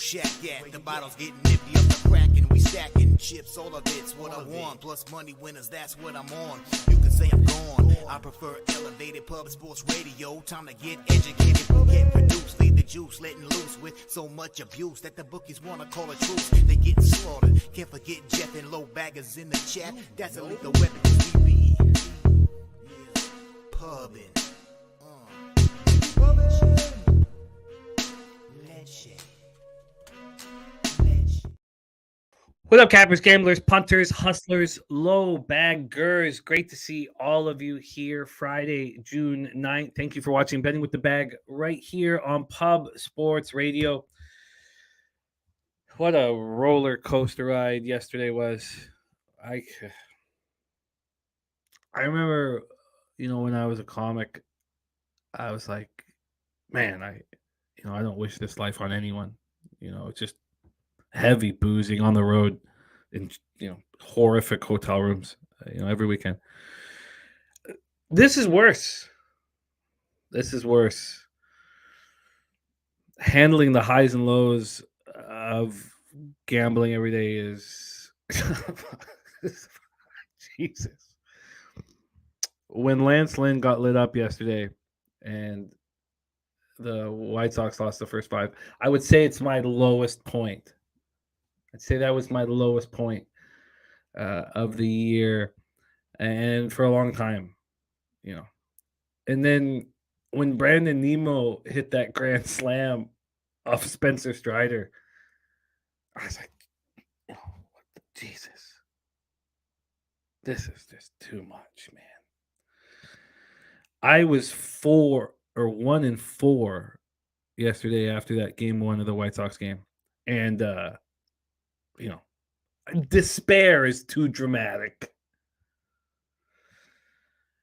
shack at. The bottles getting empty up the crack and we stacking chips. All of it's what I want. Plus money winners, that's what I'm on. You can say I'm gone. I prefer elevated pub sports radio. Time to get educated, get produced. Leave the juice letting loose with so much abuse that the bookies wanna call a truce. They getting slaughtered. Can't forget Jeff and low baggers in the chat. That's a lethal weapon. We be pubbing. What up, cappers, gamblers, punters, hustlers, low baggers? Great to see all of you here Friday, June 9th. Thank you for watching Betting with the Bag right here on Pub Sports Radio. What a roller coaster ride yesterday was. I remember, when I was a comic, I was like, man, I don't wish this life on anyone. It's just heavy boozing on the road in horrific hotel rooms every weekend. This is worse. Handling the highs and lows of gambling every day is Jesus. When Lance Lynn got lit up yesterday and the White Sox lost the first 5, I would say it's my lowest point. I'd say that was my lowest point of the year and for a long time, And then when Brandon Nemo hit that grand slam off Spencer Strider, I was like, Jesus, this is just too much, man. I was 1-4 yesterday after that game 1 of the White Sox game. And, despair is too dramatic.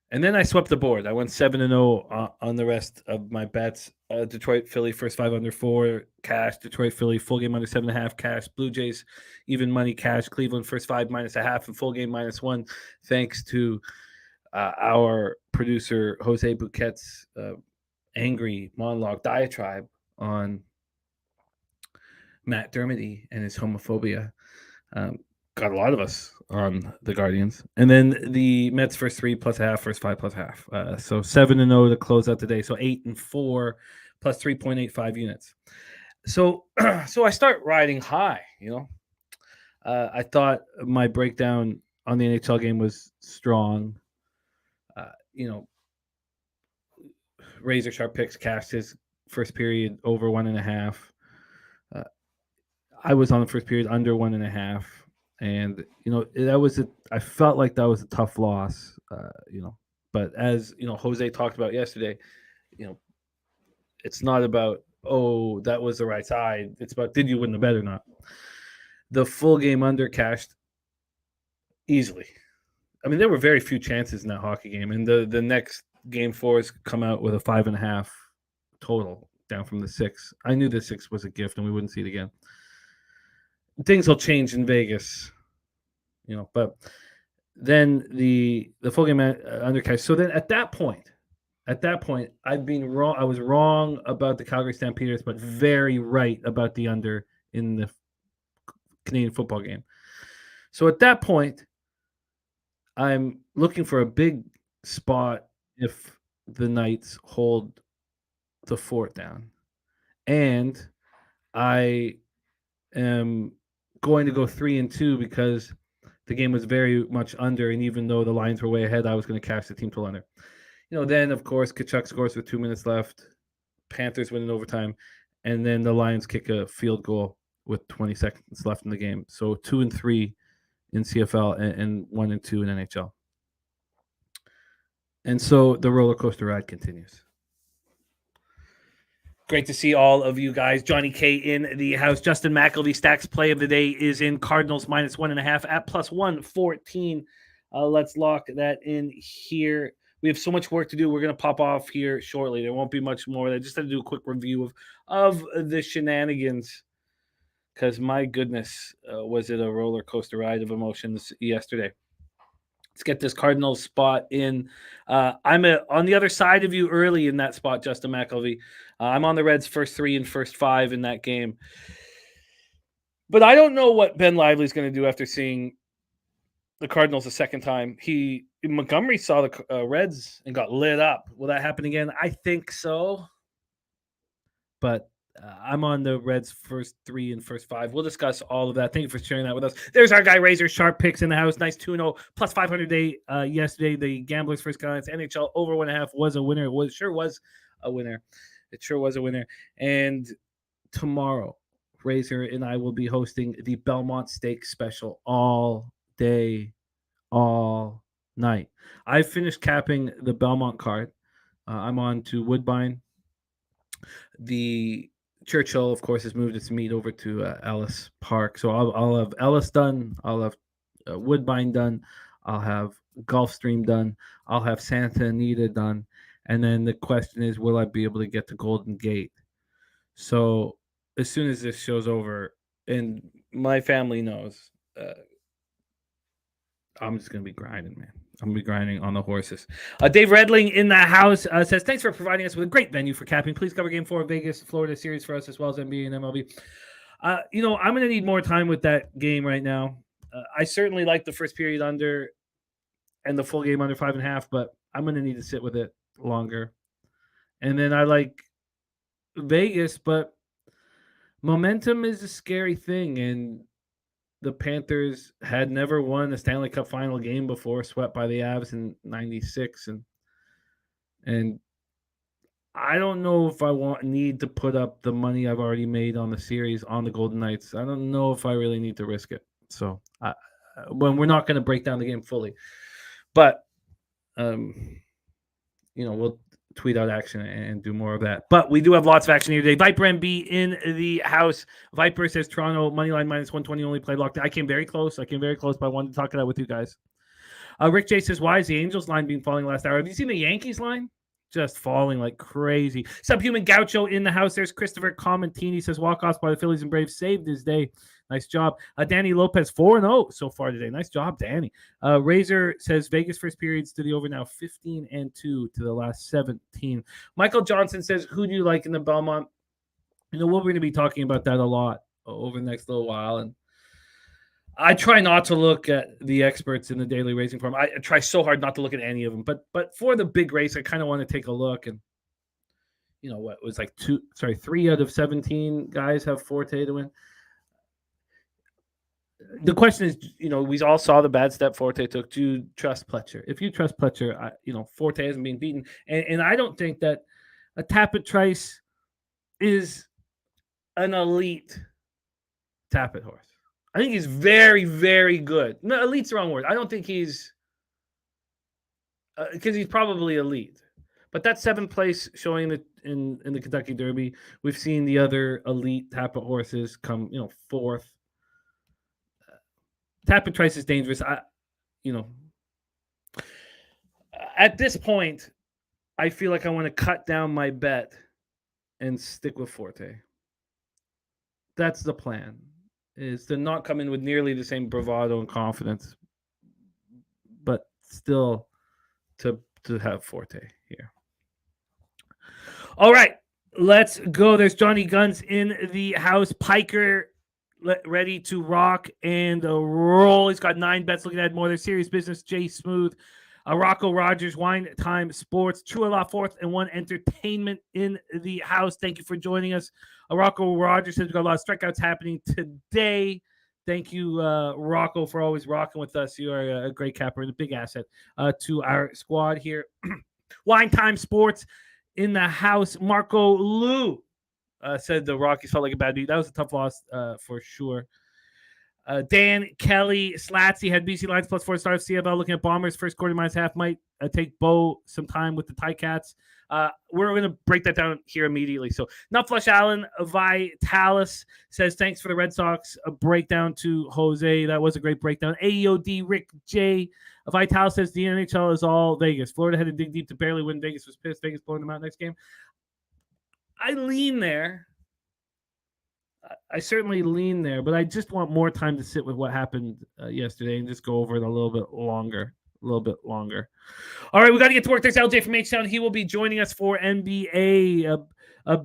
And then I swept the board. I went 7-0 on the rest of my bets. Detroit, Philly, first 5 under 4, cash. Detroit, Philly, full game under 7.5, cash. Blue Jays, even money, cash. Cleveland, first 5 -0.5, and full game -1. Thanks to our producer, Jose Bouquet's angry monologue diatribe on Matt Dermody and his homophobia. Got a lot of us on the Guardians. And then the Mets first 3 +0.5, first 5 +0.5. So 7-0 to close out the day. So 8-4 plus 3.85 units. So I start riding high, I thought my breakdown on the NHL game was strong. Razor Sharp Picks cashed his first period over 1.5. I was on the first period under 1.5, and I felt like that was a tough loss, But as Jose talked about yesterday, it's not about that was the right side. It's about did you win the bet or not. The full game under cashed easily. I mean, there were very few chances in that hockey game, and the next game 4s come out with a 5.5 total down from the 6. I knew the 6 was a gift, and we wouldn't see it again. Things will change in Vegas, but then the full game under cash. So then at that point, I've been wrong. I was wrong about the Calgary Stampeders, but very right about the under in the Canadian football game. So at that point, I'm looking for a big spot if the Knights hold the fort down. And I am going to go 3-2 because the game was very much under, and even though the Lions were way ahead, I was going to cash the team total under. Then of course Kachuk scores with 2 minutes left. Panthers win in overtime, and then the Lions kick a field goal with 20 seconds left in the game. So 2-3 in CFL and 1-2 in NHL. And so the roller coaster ride continues. Great to see all of you guys. Johnny K in the house. Justin McElvey stacks play of the day is in Cardinals -1.5 at +114. Let's lock that in here. We have so much work to do. We're going to pop off here shortly. There won't be much more. I just had to do a quick review of the shenanigans because, my goodness, was it a roller coaster ride of emotions yesterday. Let's get this Cardinals spot in. I'm on the other side of you early in that spot, Justin McElvey. I'm on the Reds first 3 and first 5 in that game. But I don't know what Ben Lively's going to do after seeing the Cardinals a second time. Montgomery saw the Reds and got lit up. Will that happen again? I think so. But I'm on the Reds first 3 and first 5. We'll discuss all of that. Thank you for sharing that with us. There's our guy Razor Sharp picks in the house. Nice 2-0 plus 500 day yesterday. The Gamblers first guys NHL over 1.5 was a winner. It sure was a winner. And tomorrow, Razor and I will be hosting the Belmont Steak Special all day, all night. I finished capping the Belmont card. I'm on to Woodbine. The Churchill, of course, has moved its meet over to Ellis Park. So I'll have Ellis done. I'll have Woodbine done. I'll have Gulfstream done. I'll have Santa Anita done. And then the question is, will I be able to get to Golden Gate? So as soon as this show's over, and my family knows, I'm just going to be grinding, man. I'm going to be grinding on the horses. Dave Redling in the house says, thanks for providing us with a great venue for capping. Please cover Game 4 of Vegas, Florida series for us, as well as NBA and MLB. I'm going to need more time with that game right now. I certainly like the first period under and the full game under 5.5, but I'm going to need to sit with it longer. And then I like Vegas, but momentum is a scary thing, and the Panthers had never won a Stanley Cup final game before, swept by the Avs in 96. And I don't know if I need to put up the money I've already made on the series on the Golden Knights. I don't know if I really need to risk it. So when we're not going to break down the game fully, but we'll tweet out action and do more of that. But we do have lots of action here today. Viper MB in the house. Viper says Toronto moneyline minus 120 only play locked. I came very close, but I wanted to talk it out with you guys. Rick J says, why is the Angels line been falling last hour? Have you seen the Yankees line? Just falling like crazy. Subhuman Gaucho in the house. There's Christopher Commentini says walk-offs by the Phillies and Braves saved his day. Nice job. Danny Lopez 4-0 so far today. Nice job, Danny. Razor says Vegas first periods to the over now 15-2 to the last 17. Michael Johnson says, who do you like in the Belmont? We're going to be talking about that a lot over the next little while. And I try not to look at the experts in the daily racing form. I try so hard not to look at any of them. But for the big race, I kind of want to take a look. And, what was like 3 out of 17 guys have Forte to win. The question is, we all saw the bad step Forte took. Do you trust Pletcher? If you trust Pletcher, Forte hasn't been beaten. And I don't think that a Tappet Trice is an elite Tappet horse. I think he's very, very good. No, elite's the wrong word. I don't think he's because he's probably elite. But that's 7th place showing in the Kentucky Derby. We've seen the other elite Tappet horses come, 4th. Tappet Trice is dangerous. At this point, I feel like I want to cut down my bet and stick with Forte. That's the plan, is to not come in with nearly the same bravado and confidence, but still to have Forte here. All right, let's go. There's Johnny Guns in the house. Piker ready to rock and roll. He's got 9 bets looking at more. Their serious business. Jay Smooth, Rocco Rogers, Wine Time Sports, True Law 4th and 1 Entertainment in the house. Thank you for joining us. Rocco Rogers says we've got a lot of strikeouts happening today. Thank you, Rocco, for always rocking with us. You are a great capper and a big asset to our squad here. Wine Time Sports in the house. Marco Lou said the Rockies felt like a bad beat. That was a tough loss for sure. Dan Kelly Slatsy had BC Lions plus 4 stars. CFL looking at Bombers first quarter minus half. Might take Bo some time with the Ticats. We're going to break that down here immediately. So Nutflush Allen Vitalis says thanks for the Red Sox breakdown to Jose. That was a great breakdown. AEOD Rick J. Vitalis says the NHL is all Vegas. Florida had to dig deep to barely win. Vegas was pissed. Vegas blowing them out next game. I lean there. I certainly lean there, but I just want more time to sit with what happened yesterday and just go over it a little bit longer. All right, we got to get to work. There's LJ from H-Town. He will be joining us for NBA.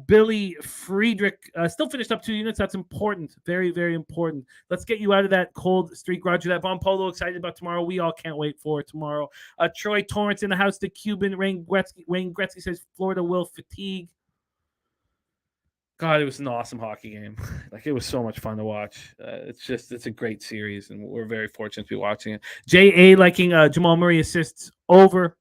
Billy Friedrich still finished up 2 units. That's important. Very, very important. Let's get you out of that cold streak. Roger that. Bon Polo excited about tomorrow. We all can't wait for tomorrow. Troy Torrance in the house. The Cuban. Wayne Gretzky says Florida will fatigue. God, it was an awesome hockey game. Like, it was so much fun to watch. It's a great series, and we're very fortunate to be watching it. J.A. liking Jamal Murray assists over.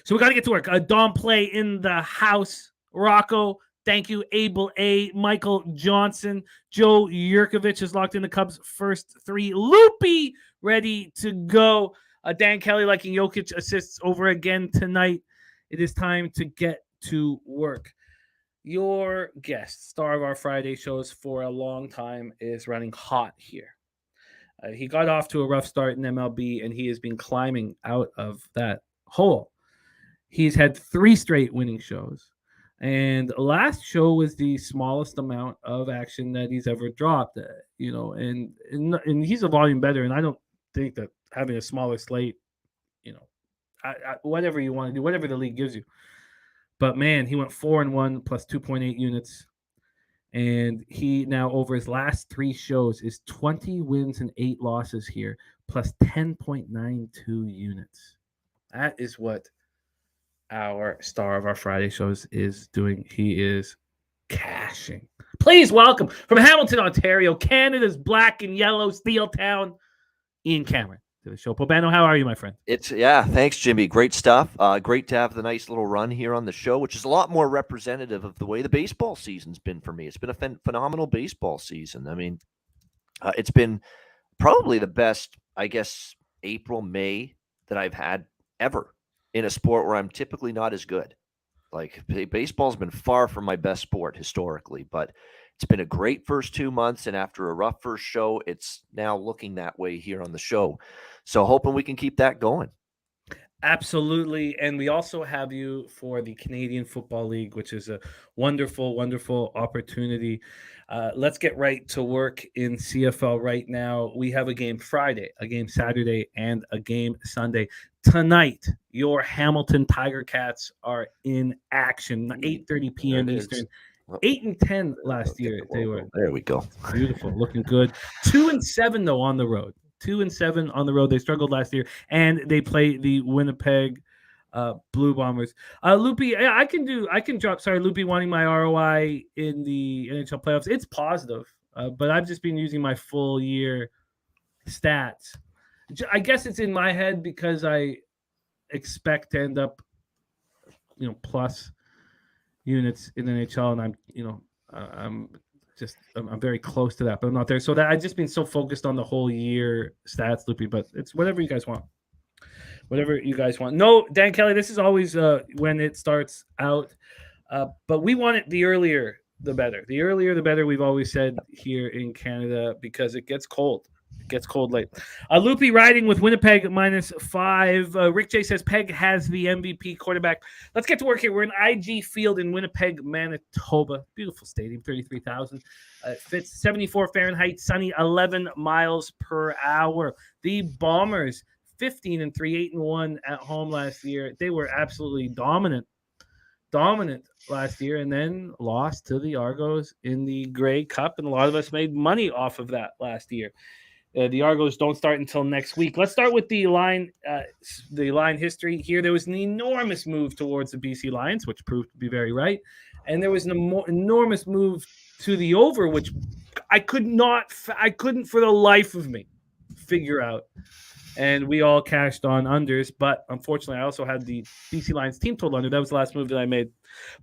So we got to get to work. Dom Play in the house. Rocco, thank you. Abel A. Michael Johnson. Joe Yurkovich is locked in the Cubs' first 3. Loopy ready to go. Dan Kelly liking Jokic assists over again tonight. It is time to get to work. Your guest, star of our Friday shows for a long time, is running hot here. He got off to a rough start in MLB, and he has been climbing out of that hole. He's had 3 straight winning shows, and last show was the smallest amount of action that he's ever dropped. And he's a volume better, and I don't think that having a smaller slate, whatever you want to do, whatever the league gives you. But man, he went 4-1 plus 2.8 units. And he now, over his last 3 shows, is 20 wins and 8 losses here, plus 10.92 units. That is what our star of our Friday shows is doing. He is cashing. Please welcome from Hamilton, Ontario, Canada's black and yellow steel town, Ian Cameron to the show. Bobano, how are you, my friend? Thanks, Jimmy. Great stuff. Great to have the nice little run here on the show, which is a lot more representative of the way the baseball season's been for me. It's been a phenomenal baseball season. I mean, it's been probably the best, I guess, April, May that I've had ever in a sport where I'm typically not as good. Like, baseball's been far from my best sport historically, but it's been a great first 2 months, and after a rough first show, it's now looking that way here on the show. So hoping we can keep that going. Absolutely. And we also have you for the Canadian Football League, which is a wonderful, wonderful opportunity. Let's get right to work in CFL right now. We have a game Friday, a game Saturday, and a game Sunday. Tonight, your Hamilton Tiger Cats are in action, 8:30 p.m. Eastern. 8-10 last year. They were. There we go. Beautiful, looking good. 2-7 though on the road. 2-7 on the road. They struggled last year, and they play the Winnipeg Blue Bombers. Loopy, I can drop. Sorry, Loopy wanting my ROI in the NHL playoffs. It's positive, but I've just been using my full year stats. I guess it's in my head because I expect to end up, plus units in the NHL, and I'm very close to that, but I'm not there. So that I've just been so focused on the whole year stats, Loopy, but it's whatever you guys want. Whatever you guys want. No, Dan Kelly, this is always when it starts out, but we want it the earlier, the better. The earlier, the better, we've always said here in Canada, because it gets cold. It gets cold late. Loopy riding with Winnipeg -5. Rick J says Peg has the MVP quarterback. Let's get to work here. We're in IG Field in Winnipeg, Manitoba. Beautiful stadium, 33,000. It fits 74 Fahrenheit, sunny, 11 miles per hour. The Bombers, 15-3, 8-1 at home last year. They were absolutely dominant last year, and then lost to the Argos in the Grey Cup, and a lot of us made money off of that last year. The Argos don't start until next week. Let's start with the line history here. There was an enormous move towards the BC Lions, which proved to be very right, and there was an enormous move to the over, which I couldn't for the life of me figure out. And we all cashed on unders, but unfortunately, I also had the BC Lions team total under. That was the last move that I made.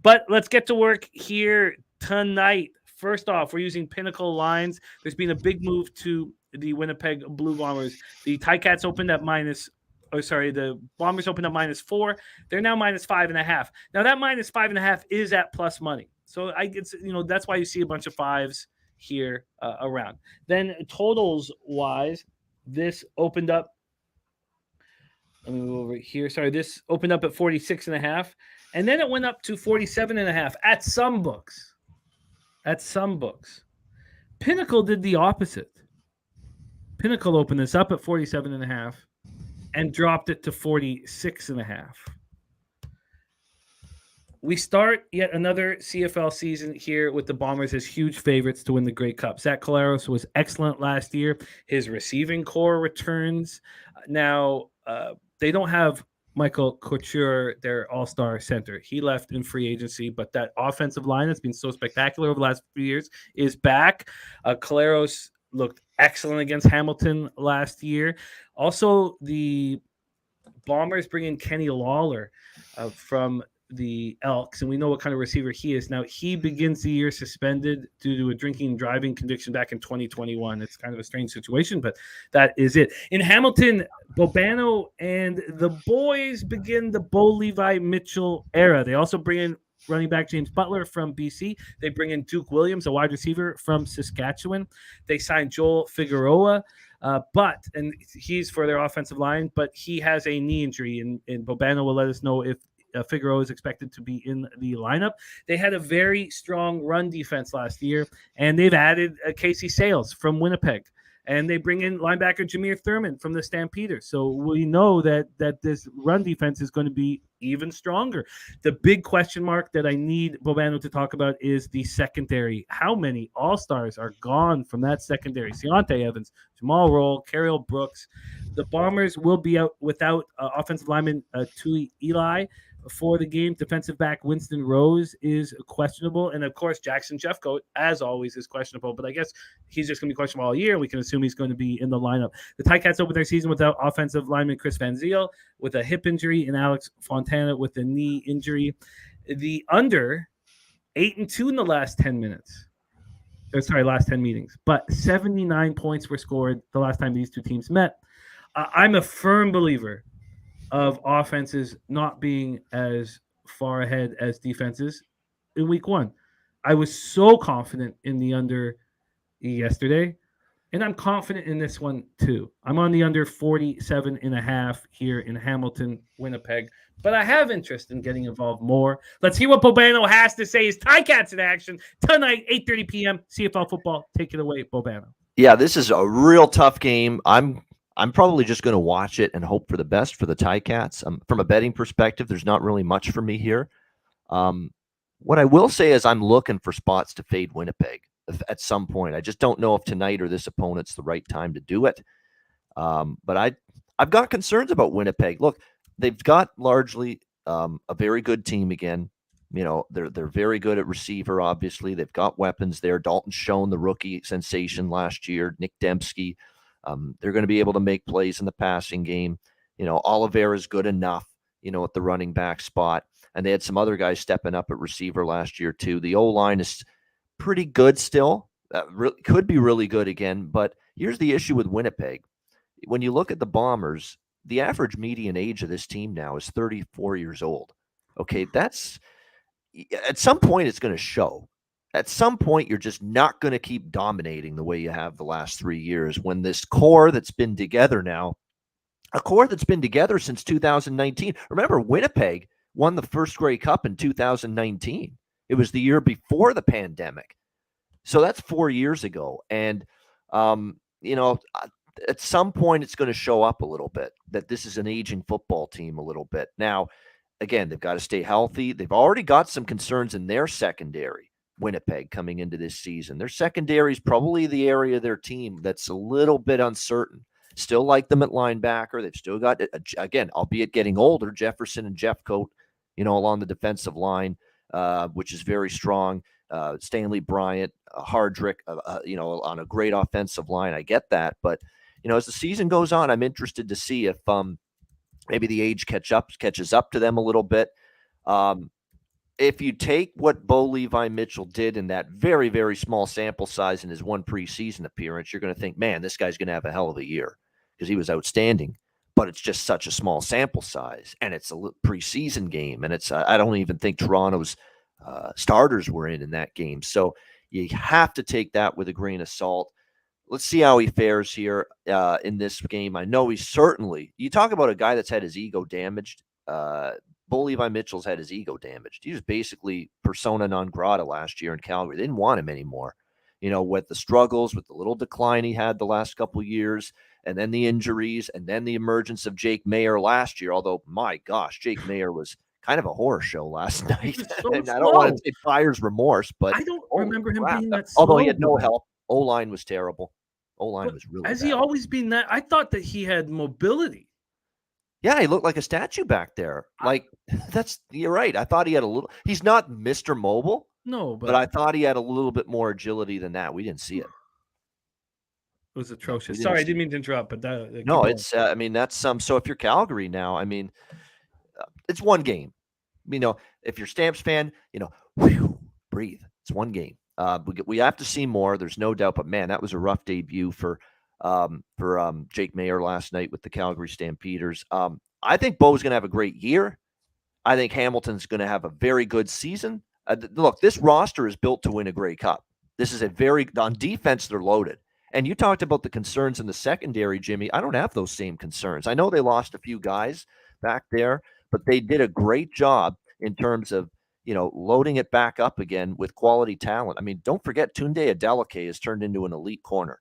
But let's get to work here tonight. First off, we're using Pinnacle lines. There's been a big move to the Winnipeg Blue Bombers. The Ticats opened at the Bombers opened up -4. They're now -5.5. Now that -5.5 is at plus money. So that's why you see a bunch of 5s here around. Then totals wise, this opened up. Let me move over here. Sorry, this opened up at 46.5, and then it went up to 47.5 at some books. Pinnacle did the opposite. Pinnacle opened this up at 47.5 and dropped it to 46.5. we start yet another CFL season here with the Bombers as huge favorites to win the Grey Cup. Zach Collaros was excellent last year. His receiving core returns. Now, they don't have Michael Couture, their all-star center. He left in free agency, but that offensive line that's been so spectacular over the last few years is back. Collaros looked excellent against Hamilton last year. Also, the Bombers bring in Kenny Lawler from the Elks, and we know what kind of receiver he is. Now, he begins the year suspended due to a drinking and driving conviction back in 2021. It's kind of a strange situation, but that is it. In Hamilton, Bobano and the boys begin the Bo Levi Mitchell era. They also bring in running back James Butler from BC. They bring in Duke Williams, a wide receiver from Saskatchewan. They signed Joel Figueroa, and he's for their offensive line, but he has a knee injury, and Bobano will let us know if Figueroa is expected to be in the lineup. They had a very strong run defense last year, and they've added Casey Sales from Winnipeg. And they bring in linebacker Jameer Thurman from the Stampeders. So we know that this run defense is going to be even stronger. The big question mark that I need Bobano to talk about is the secondary. How many All-Stars are gone from that secondary? Deontay Evans, Jamal Roll, Carriel Brooks. The Bombers will be out without offensive lineman Tui Eli for the game. Defensive back Winston Rose is questionable. And, of course, Jackson Jeffcoat, as always, is questionable. But I guess he's just going to be questionable all year. We can assume he's going to be in the lineup. The Ticats open their season without offensive lineman Chris Van Zyl with a hip injury and Alex Fontana with a knee injury. The under 8-2 in the last 10 minutes. Last 10 meetings. But 79 points were scored the last time these two teams met. I'm a firm believer of offenses not being as far ahead as defenses in week one. I was so confident in the under yesterday, and I'm confident in this one too. I'm on the under 47.5 here in Hamilton, Winnipeg, but I have interest in getting involved more. Let's hear what Bobano has to say. His Ticats in action tonight, 8:30 p.m. CFL football. Take it away, Bobano. Yeah, this is a real tough game. I'm probably just going to watch it and hope for the best for the Ticats. From a betting perspective, there's not really much for me here. What I will say is I'm looking for spots to fade Winnipeg at some point. I just don't know if tonight or this opponent's the right time to do it. But I've got concerns about Winnipeg. Look, they've got largely a very good team again. You know, they're very good at receiver, obviously. They've got weapons there. Dalton Schoen, the rookie sensation last year, Nick Dembski. They're going to be able to make plays in the passing game. You know, Oliveira is good enough, you know, at the running back spot. And they had some other guys stepping up at receiver last year, too. The O-line is pretty good still. Could be really good again. But here's the issue with Winnipeg. When you look at the Bombers, the average median age of this team now is 34 years old. Okay, that's at some point it's going to show. At some point, you're just not going to keep dominating the way you have the last 3 years when this core that's been together now, a core that's been together since 2019. Remember, Winnipeg won the first Grey Cup in 2019. It was the year before the pandemic. So that's 4 years ago. And, you know, at some point, it's going to show up a little bit that this is an aging football team a little bit. Now, again, they've got to stay healthy. They've already got some concerns in their secondary. Winnipeg coming into this season. Their secondary is probably the area of their team that's a little bit uncertain. Still like them at linebacker. They've still got, again, albeit getting older, Jefferson and Jeffcoat, you know, along the defensive line, which is very strong. Stanley Bryant, Hardrick, you know, on a great offensive line. I get that. But, you know, as the season goes on, I'm interested to see if maybe the age catches up to them a little bit. If you take what Bo Levi Mitchell did in that very, very small sample size in his one preseason appearance, you're going to think, man, this guy's going to have a hell of a year because he was outstanding. But it's just such a small sample size, and it's a preseason game, and it's I don't even think Toronto's starters were in that game. So you have to take that with a grain of salt. Let's see how he fares here in this game. I know he's certainly – you talk about a guy that's had his ego damaged. Bo Levi Mitchell's had his ego damaged. He was basically persona non grata last year in Calgary. They didn't want him anymore. You know, with the struggles, with the little decline he had the last couple of years, and then the injuries, and then the emergence of Jake Mayer last year. Although, my gosh, Jake Mayer was kind of a horror show last night. was so And I don't want slow. to say buyer's remorse, but I don't holy remember him crap, being that although slow. he had no Bobano. help. O-line was terrible. O-line But was really has bad. he always been that? I thought that he had mobility. Yeah, he looked like a statue back there. Like, you're right. I thought he had a little, he's not Mr. Mobile, No, but I thought he had a little bit more agility than that. We didn't see it. it was atrocious. didn't Sorry, I see didn't mean to interrupt, but that keep No, going. it's, I mean, that's so if you're Calgary now, I mean, it's one game. You know, if you're Stamps fan, you know, whew, breathe. It's one game. We have to see more. There's no doubt, but man, that was a rough debut for Jake Mayer last night with the Calgary Stampeders. I think Bo's going to have a great year. I think Hamilton's going to have a very good season. Look, this roster is built to win a Grey Cup. This is on defense, they're loaded. And you talked about the concerns in the secondary, Jimmy. I don't have those same concerns. I know they lost a few guys back there, but they did a great job in terms of, you know, loading it back up again with quality talent. I mean, don't forget Tunde Adeleke has turned into an elite corner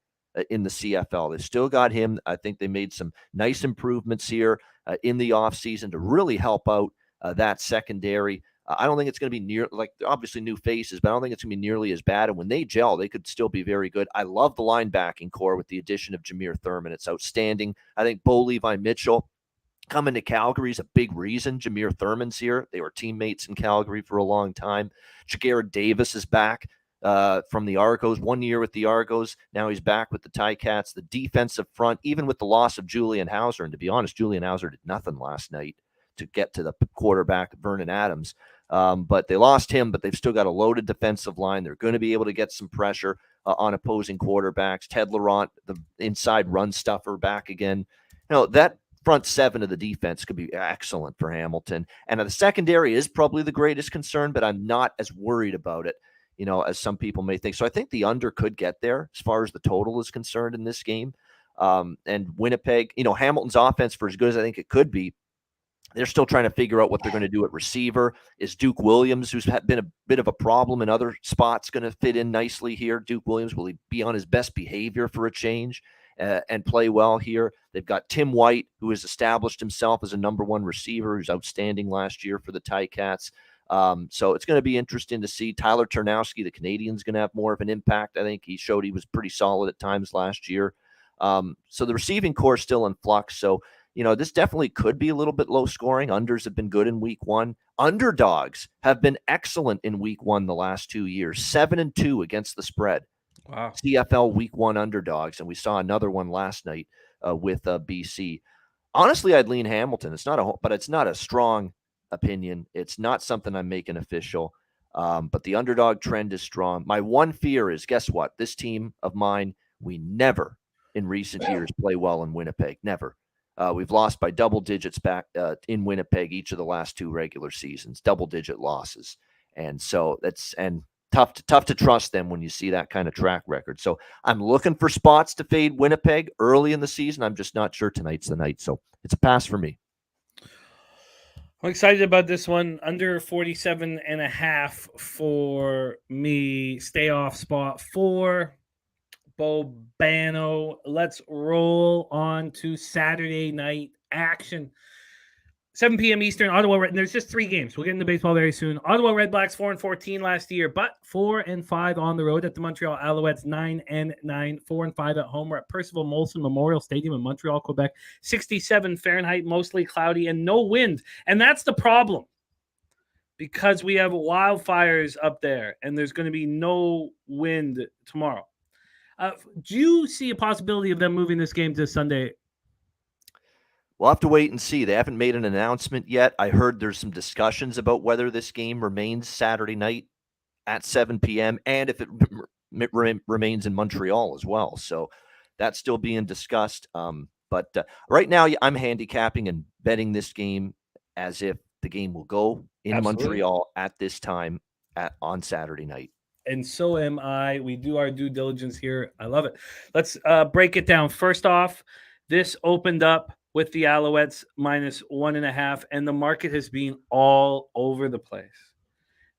in the CFL. They still got him. I think they made some nice improvements here in the offseason to really help out that secondary. I don't think it's going to be near, like, obviously new faces, but I don't think it's going to be nearly as bad. And when they gel, they could still be very good. I love the linebacking core with the addition of Jameer Thurman. It's outstanding. I think Bo Levi Mitchell coming to Calgary is a big reason. Jameer Thurman's here. They were teammates in Calgary for a long time. Jagarrett Davis is back from the Argos, 1 year with the Argos. Now he's back with the Ticats. The defensive front, even with the loss of Julian Hauser, and to be honest, Julian Hauser did nothing last night to get to the quarterback, Vernon Adams. But they lost him, but they've still got a loaded defensive line. They're going to be able to get some pressure on opposing quarterbacks. Ted Laurent, the inside run stuffer, back again. You know, that front seven of the defense could be excellent for Hamilton. And the secondary is probably the greatest concern, but I'm not as worried about it, you know, as some people may think. So I think the under could get there as far as the total is concerned in this game. And Winnipeg, you know, Hamilton's offense, for as good as I think it could be, they're still trying to figure out what they're going to do at receiver. Is Duke Williams, who's been a bit of a problem in other spots, going to fit in nicely here? Duke Williams, will he be on his best behavior for a change and play well here? They've got Tim White, who has established himself as a number one receiver, who's outstanding last year for the Ticats. So it's going to be interesting to see. Tyler Ternowski, the Canadian's going to have more of an impact. I think he showed he was pretty solid at times last year. So the receiving core is still in flux. So, you know, this definitely could be a little bit low scoring. Unders have been good in week one. Underdogs have been excellent in week one the last 2 years, 7-2 against the spread. Wow. CFL week one underdogs. And we saw another one last night with BC. Honestly, I'd lean Hamilton. But it's not a strong opinion. It's not something I'm making official. But the underdog trend is strong. My one fear is, guess what? This team of mine, we never in recent years play well in Winnipeg. Never. We've lost by double digits back in Winnipeg each of the last two regular seasons, double-digit losses. And so that's tough to trust them when you see that kind of track record. So I'm looking for spots to fade Winnipeg early in the season. I'm just not sure tonight's the night. So it's a pass for me. I'm excited about this one. Under 47.5 for me. Stay off spot 4. Bobano. Let's roll on to Saturday night action. 7 p.m. Eastern, Ottawa. There's just 3 games. We'll get into baseball very soon. Ottawa Redblacks 4-14 last year, but 4-5 on the road at the Montreal Alouettes. 9-9, 4-5 at home. We're at Percival Molson Memorial Stadium in Montreal, Quebec. 67 Fahrenheit, mostly cloudy, and no wind. And that's the problem, because we have wildfires up there, and there's going to be no wind tomorrow. Do you see a possibility of them moving this game to Sunday? We'll have to wait and see. They haven't made an announcement yet. I heard there's some discussions about whether this game remains Saturday night at 7 p.m. and if it remains in Montreal as well. So that's still being discussed. But right now, I'm handicapping and betting this game as if the game will go in Absolutely. Montreal at this time on Saturday night. And so am I. We do our due diligence here. I love it. Let's break it down. First off, this opened up with the Alouettes -1.5, and the market has been all over the place.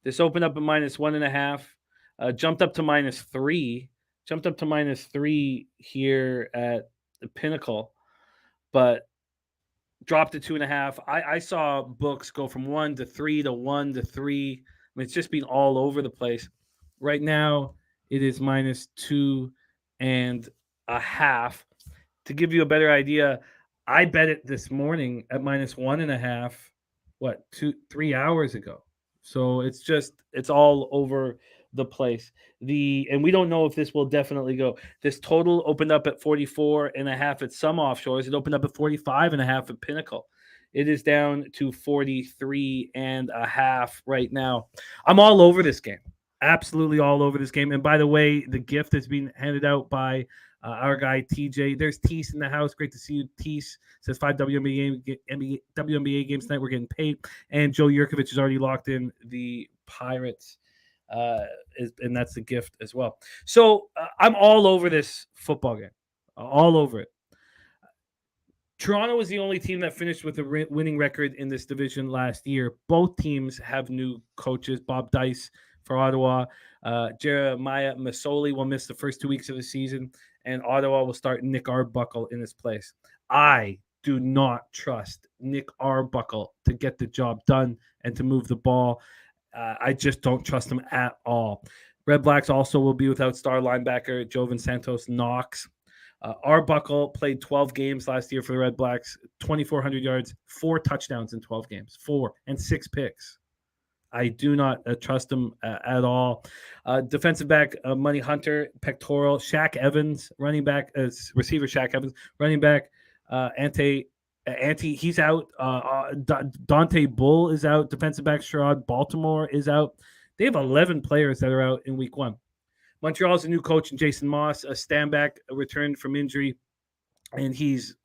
This opened up at -1.5, jumped up to -3, jumped up to -3 here at the Pinnacle. But dropped to 2.5. I saw books go from 1 to 3 to 1 to 3. I mean, it's just been all over the place. Right now, it is -2.5. To give you a better idea, I bet it this morning at -1.5. What, 3 hours ago? So it's all over the place. And we don't know if this will definitely go. This total opened up at 44.5 at some offshores. It opened up at 45.5 at Pinnacle. It is down to 43.5 right now. I'm all over this game. Absolutely all over this game. And by the way, the gift is being handed out by our guy TJ. There's Tease in the house. Great to see you, Tease. Says 5 WNBA games tonight. We're getting paid. And Joe Yurkovich is already locked in the Pirates. And that's the gift as well. So I'm all over this football game. All over it. Toronto was the only team that finished with a winning record in this division last year. Both teams have new coaches. Bob Dice for Ottawa. Jeremiah Masoli will miss the first 2 weeks of the season, and Ottawa will start Nick Arbuckle in his place. I do not trust Nick Arbuckle to get the job done and to move the ball. I just don't trust him at all. Redblacks also will be without star linebacker Jovan Santos Knox. Arbuckle played 12 games last year for the Redblacks, 2,400 yards, 4 touchdowns in 12 games, 4 and 6 picks. I do not trust him at all. Defensive back, Money Hunter, pectoral, Shaq Evans, running back, receiver Shaq Evans, running back, Ante, he's out. Dante Bull is out. Defensive back Sherrod Baltimore is out. They have 11 players that are out in week 1. Montreal is a new coach, and Jason Moss, a standback, returned from injury, and he's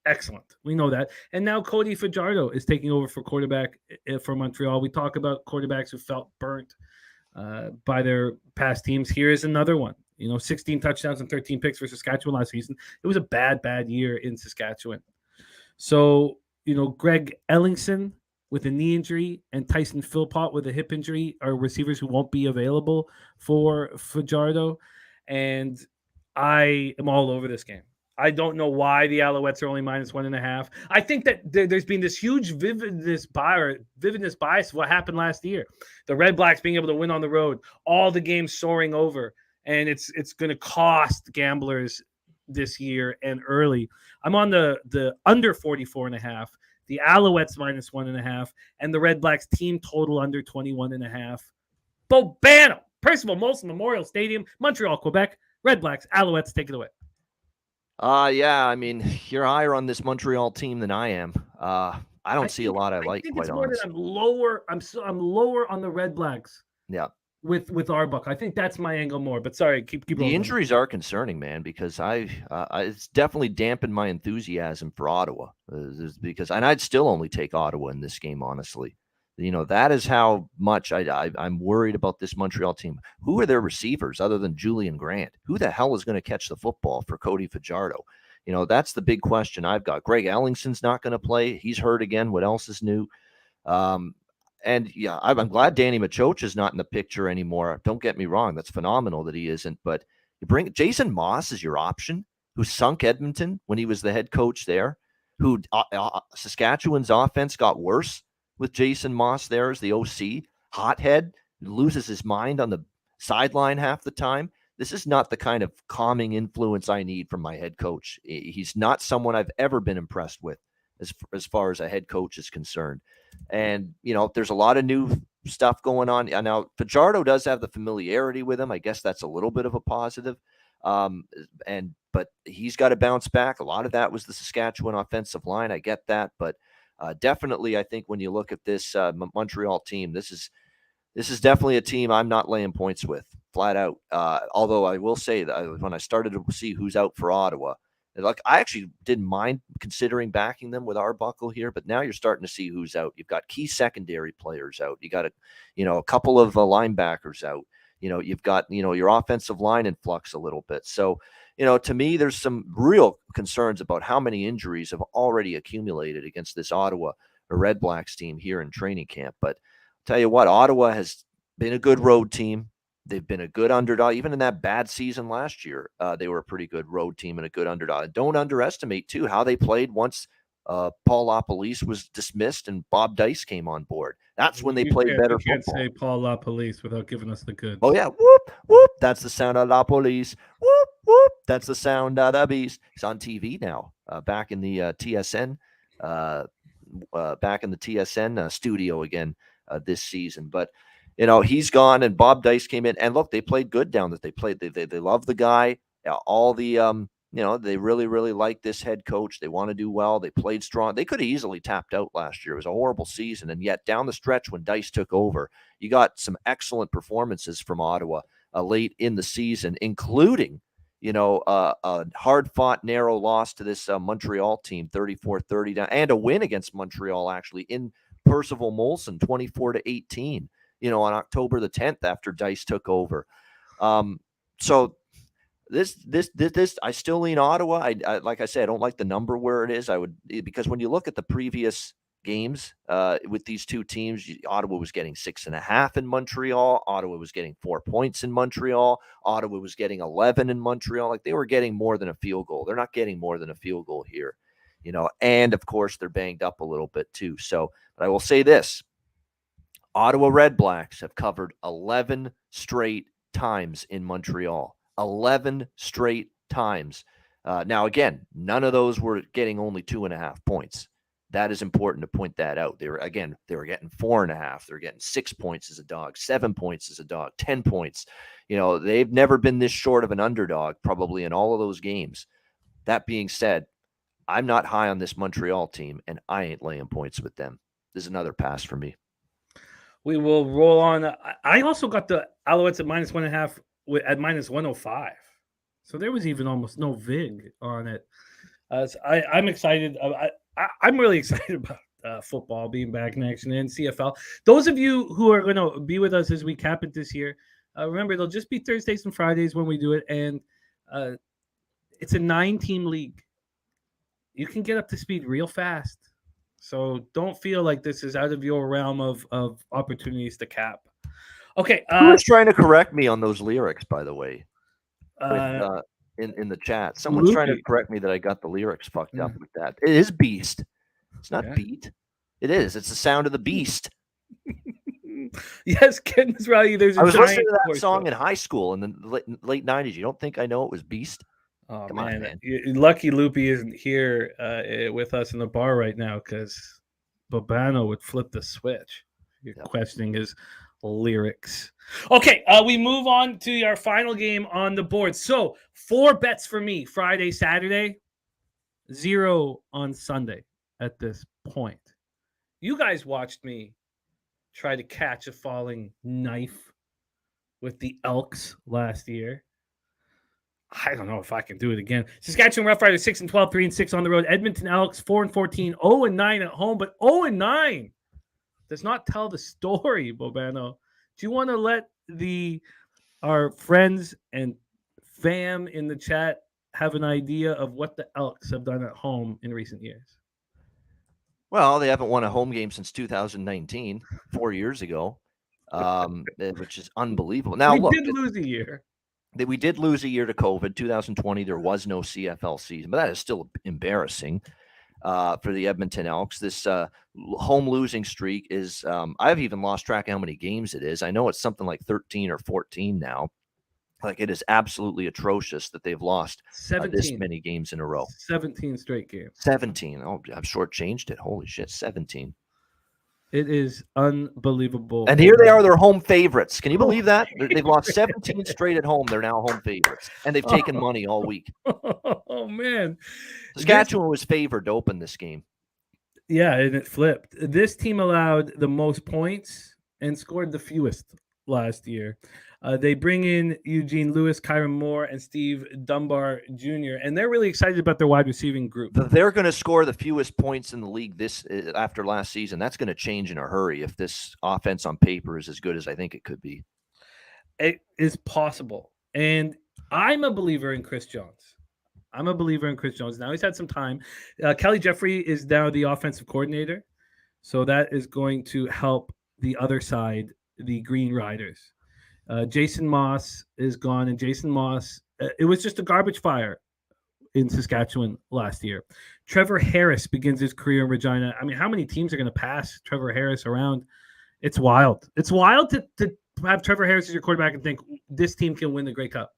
excellent. We know that. And now Cody Fajardo is taking over for quarterback for Montreal. We talk about quarterbacks who felt burnt by their past teams. Here is another one. 16 touchdowns and 13 picks for Saskatchewan last season. It was a bad year in Saskatchewan. So, Greg Ellingson with a knee injury and Tyson Philpott with a hip injury are receivers who won't be available for Fajardo. And I am all over this game. I don't know why the Alouettes are only -1.5. I think that there's been this huge vividness bias of what happened last year. The Redblacks being able to win on the road, all the games soaring over, and it's going to cost gamblers this year and early. I'm on the under 44.5. The Alouettes -1.5, and the Redblacks team total under 21.5. Bobano, Percival, Molson Memorial Stadium, Montreal, Quebec. Redblacks, Alouettes, take it away. Yeah, I mean, you're higher on this Montreal team than I am. I don't see a lot I like, quite honestly. I'm lower on the Redblacks. Yeah. With Arbuckle. I think that's my angle more. But sorry, keep the rolling. Injuries are concerning, man, because it's definitely dampened my enthusiasm for Ottawa. And I'd still only take Ottawa in this game, honestly. That is how much I'm worried about this Montreal team. Who are their receivers other than Julian Grant? Who the hell is going to catch the football for Cody Fajardo? That's the big question I've got. Greg Ellingson's not going to play. He's hurt again. What else is new? And yeah, I'm glad Danny Machoch is not in the picture anymore. Don't get me wrong. That's phenomenal that he isn't. But you bring Jason Moss as your option, who sunk Edmonton when he was the head coach there, who Saskatchewan's offense got worse with Jason Moss there as the OC. Hothead, loses his mind on the sideline half the time. This is not the kind of calming influence I need from my head coach. He's not someone I've ever been impressed with as far as a head coach is concerned. And, there's a lot of new stuff going on. Now, Fajardo does have the familiarity with him. I guess that's a little bit of a positive. But he's got to bounce back. A lot of that was the Saskatchewan offensive line. I get that. But definitely, I think when you look at this Montreal team, this is definitely a team I'm not laying points with, flat out. Although I will say that when I started to see who's out for Ottawa, I actually didn't mind considering backing them with Arbuckle here, but now you're starting to see who's out. You've got key secondary players out. You got a couple of linebackers out. You've got your offensive line in flux a little bit. So, to me, there's some real concerns about how many injuries have already accumulated against this Ottawa Redblacks team here in training camp. But I'll tell you what, Ottawa has been a good road team. They've been a good underdog. Even in that bad season last year, they were a pretty good road team and a good underdog. Don't underestimate, too, how they played once Paul LaPolice was dismissed and Bob Dice came on board. That's when they played better football. You can't say Paul LaPolice without giving us the goods. Oh, yeah. Whoop, whoop. That's the sound of LaPolice. Whoop, whoop. That's the sound of the beast. He's on TV now, back in the TSN, studio again this season. But, he's gone, and Bob Dice came in. And, look, they played good down that they played. They love the guy. All the they really, really like this head coach. They want to do well. They played strong. They could have easily tapped out last year. It was a horrible season. And yet down the stretch when Dice took over, you got some excellent performances from Ottawa late in the season, including, a hard-fought, narrow loss to this Montreal team, 34-30 down, and a win against Montreal, actually, in Percival Molson, 24-18, on October the 10th after Dice took over. So This I still lean Ottawa. I like I said, I don't like the number where it is. Because when you look at the previous games with these two teams, Ottawa was getting 6.5 in Montreal. Ottawa was getting 4 points in Montreal. Ottawa was getting 11 in Montreal. Like, they were getting more than a field goal. They're not getting more than a field goal here, and of course they're banged up a little bit too. So, but I will say this: Ottawa Redblacks have covered 11 straight times in Montreal. 11 straight times. Now, again, none of those were getting only 2.5 points. That is important to point that out. They were getting 4.5. They're getting 6 points as a dog, 7 points as a dog, 10 points. They've never been this short of an underdog, probably in all of those games. That being said, I'm not high on this Montreal team, and I ain't laying points with them. This is another pass for me. We will roll on. I also got the Alouettes at -1.5. At -105, so there was even almost no vig on it. I'm excited. I'm really excited about football being back in action in CFL. Those of you who are going to be with us as we cap it this year, remember, it'll just be Thursdays and Fridays when we do it, and it's a 9-team league. You can get up to speed real fast, so don't feel like this is out of your realm of opportunities to cap. Okay. Who was trying to correct me on those lyrics, by the way? In the chat, someone's trying to correct me that I got the lyrics fucked up with that. It is beast. It's not beat. It is. It's the sound of the beast. Yes, Ken was right. I was listening to that song in high school in the late 90s. You don't think I know it was Beast? Oh, come on, man. Lucky Loopy isn't here with us in the bar right now because Bobano would flip the switch. You're questioning his lyrics. Okay, we move on to our final game on the board. So 4 bets for me Friday, Saturday, 0 on Sunday at this point. You guys watched me try to catch a falling knife with the Elks last year. I don't know if I can do it again. Saskatchewan Roughriders 6-12, 3-6 on the road. Edmonton Elks 4-14, 0-9 at home, but 0-9 does not tell the story, Bobano. Do you want to let our friends and fam in the chat have an idea of what the Elks have done at home in recent years? Well, they haven't won a home game since 2019, 4 years ago, which is unbelievable. Now, we did lose a year. We did lose a year to COVID. 2020, there was no CFL season, but that is still embarrassing for the Edmonton Elks. This home losing streak is, I've even lost track of how many games it is. I know it's something like 13 or 14 now. Like, it is absolutely atrocious that they've lost this many games in a row. 17 straight games. 17. Oh, I've shortchanged it. Holy shit, 17. It is unbelievable. And here they are, their home favorites. Can you believe that? They've lost 17 straight at home. They're now home favorites. And they've taken money all week. Oh, man. Saskatchewan was favored to open this game. Yeah, and it flipped. This team allowed the most points and scored the fewest last year. They bring in Eugene Lewis, Kyron Moore, and Steve Dunbar Jr., and they're really excited about their wide receiving group. They're going to score the fewest points in the league after last season. That's going to change in a hurry if this offense on paper is as good as I think it could be. It is possible, and I'm a believer in Chris Jones. Now he's had some time. Kelly Jeffrey is now the offensive coordinator, so that is going to help the other side, the Green Riders. Jason Moss is gone, and Jason Moss, it was just a garbage fire in Saskatchewan last year. Trevor Harris begins his career in Regina. I mean, how many teams are going to pass Trevor Harris around? It's wild. It's wild to have Trevor Harris as your quarterback and think this team can win the Grey Cup.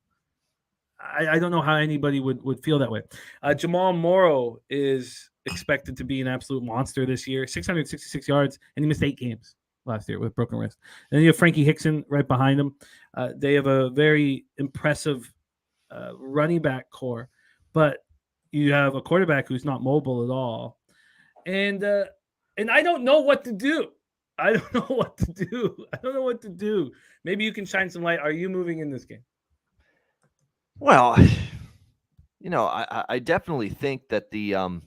I don't know how anybody would feel that way. Jamal Morrow is expected to be an absolute monster this year. 666 yards, and he missed 8 games last year with broken wrist. And then you have Frankie Hickson right behind him. They have a very impressive running back core, but you have a quarterback who's not mobile at all. And I don't know what to do. I don't know what to do. Maybe you can shine some light. Are you moving in this game? Well, I definitely think that they're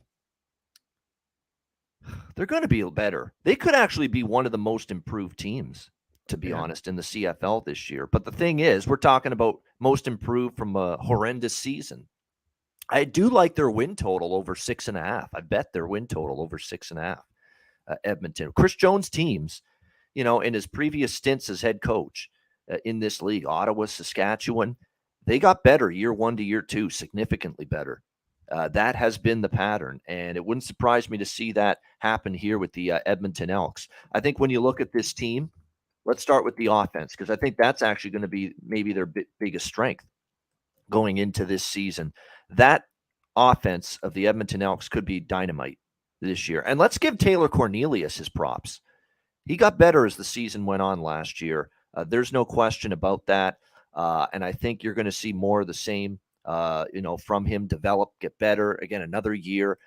going to be better. They could actually be one of the most improved teams, to be honest, in the CFL this year. But the thing is, we're talking about most improved from a horrendous season. I do like their win total over 6.5. I bet their win total over 6.5. Edmonton. Chris Jones' teams, in his previous stints as head coach in this league, Ottawa, Saskatchewan, they got better year 1 to year 2, significantly better. That has been the pattern, and it wouldn't surprise me to see that happen here with the Edmonton Elks. I think when you look at this team, let's start with the offense, because I think that's actually going to be maybe their biggest strength going into this season. That offense of the Edmonton Elks could be dynamite this year. And let's give Taylor Cornelius his props. He got better as the season went on last year. There's no question about that. And I think you're going to see more of the same, from him develop, get better. Again, another year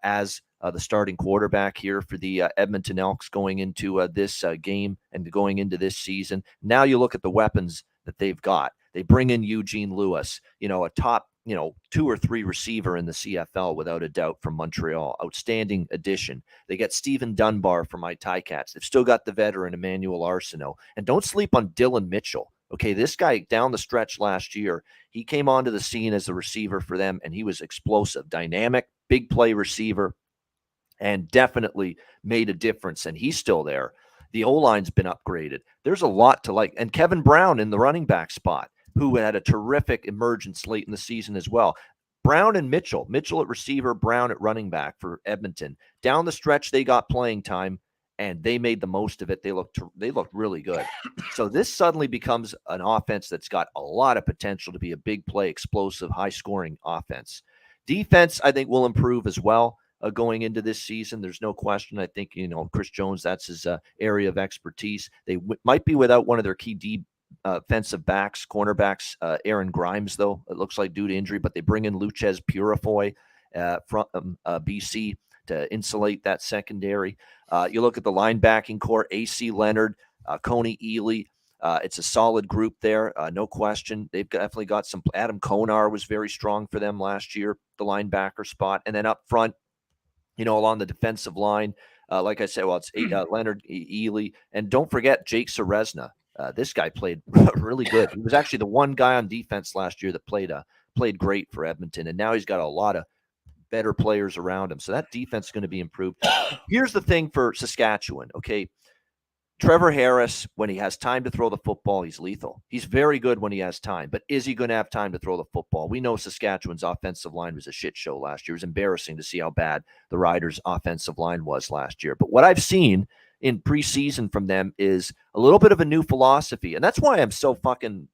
as the starting quarterback here for the Edmonton Elks going into this game and going into this season. Now you look at the weapons that they've got. They bring in Eugene Lewis, a top, 2 or 3 receiver in the CFL without a doubt from Montreal. Outstanding addition. They get Stephen Dunbar from my Ticats. They've still got the veteran Emmanuel Arsenault. And don't sleep on Dylan Mitchell. Okay, this guy down the stretch last year, he came onto the scene as a receiver for them, and he was explosive, dynamic, big play receiver, and definitely made a difference, and he's still there. The O-line's been upgraded. There's a lot to like. And Kevin Brown in the running back spot, who had a terrific emergence late in the season as well. Brown and Mitchell at receiver, Brown at running back for Edmonton. Down the stretch, they got playing time, and they made the most of it. They looked really good. So this suddenly becomes an offense that's got a lot of potential to be a big play, explosive, high-scoring offense. Defense, I think, will improve as well going into this season. There's no question. I think, Chris Jones, that's his area of expertise. They might be without one of their key offensive backs, cornerbacks, Aaron Grimes, though, it looks like due to injury, but they bring in Luchez Purifoy from BC to insulate that secondary. You look at the linebacking core, A.C. Leonard, Coney Ely. It's a solid group there, no question. They've definitely got some. Adam Konar was very strong for them last year, the linebacker spot. And then up front, along the defensive line, like I said, it's Leonard, Ely. And don't forget Jake Serezna. This guy played really good. He was actually the one guy on defense last year that played great for Edmonton. And now he's got a lot of better players around him. So that defense is going to be improved. Here's the thing for Saskatchewan, okay? Trevor Harris, when he has time to throw the football, he's lethal. He's very good when he has time, but is he going to have time to throw the football? We know Saskatchewan's offensive line was a shit show last year. It was embarrassing to see how bad the Riders' offensive line was last year. But what I've seen in preseason from them is a little bit of a new philosophy. And that's why I'm so fucking,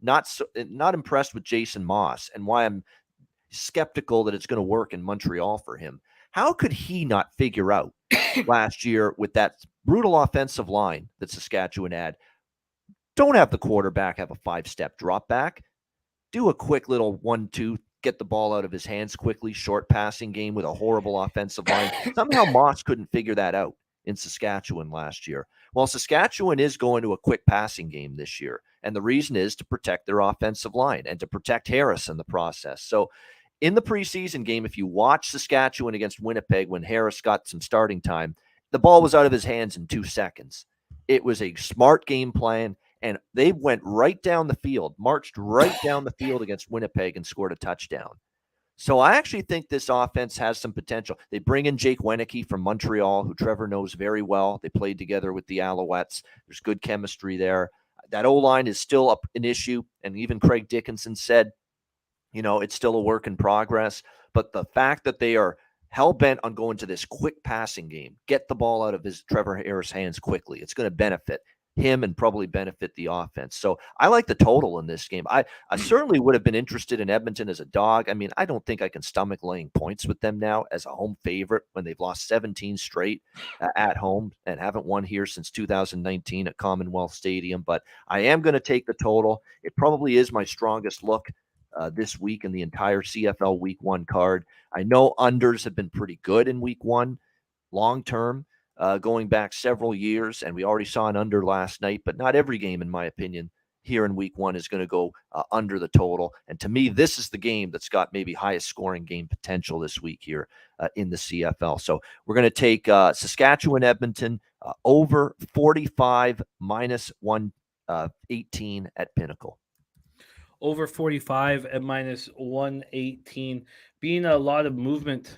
not impressed with Jason Moss, and why I'm skeptical that it's going to work in Montreal for him. How could he not figure out last year with that brutal offensive line that Saskatchewan had? Don't have the quarterback have a 5-step drop back. Do a quick little 1-2, get the ball out of his hands quickly, short passing game with a horrible offensive line. Somehow Moss couldn't figure that out in Saskatchewan last year. Well, Saskatchewan is going to a quick passing game this year, and the reason is to protect their offensive line and to protect Harris in the process. So in the preseason game, if you watch Saskatchewan against Winnipeg when Harris got some starting time, the ball was out of his hands in 2 seconds. It was a smart game plan, and they went right down the field, marched right down the field against Winnipeg and scored a touchdown. So I actually think this offense has some potential. They bring in Jake Wenicky from Montreal, who Trevor knows very well. They played together with the Alouettes. There's good chemistry there. That O-line is still an issue, and even Craig Dickinson said It's still a work in progress. But the fact that they are hell-bent on going to this quick passing game, get the ball out of Trevor Harris' hands quickly, it's going to benefit him and probably benefit the offense. So I like the total in this game. I certainly would have been interested in Edmonton as a dog. I mean, I don't think I can stomach laying points with them now as a home favorite when they've lost 17 straight at home and haven't won here since 2019 at Commonwealth Stadium. But I am going to take the total. It probably is my strongest look this week in the entire CFL Week 1 card. I know unders have been pretty good in Week 1 long term. Going back several years, and we already saw an under last night, but not every game, in my opinion, here in Week 1 is going to go under the total. And to me, this is the game that's got maybe highest scoring game potential this week here in the CFL. So we're going to take Saskatchewan, Edmonton, over 45 minus 118 at Pinnacle. Over 45 at minus 118. Being a lot of movement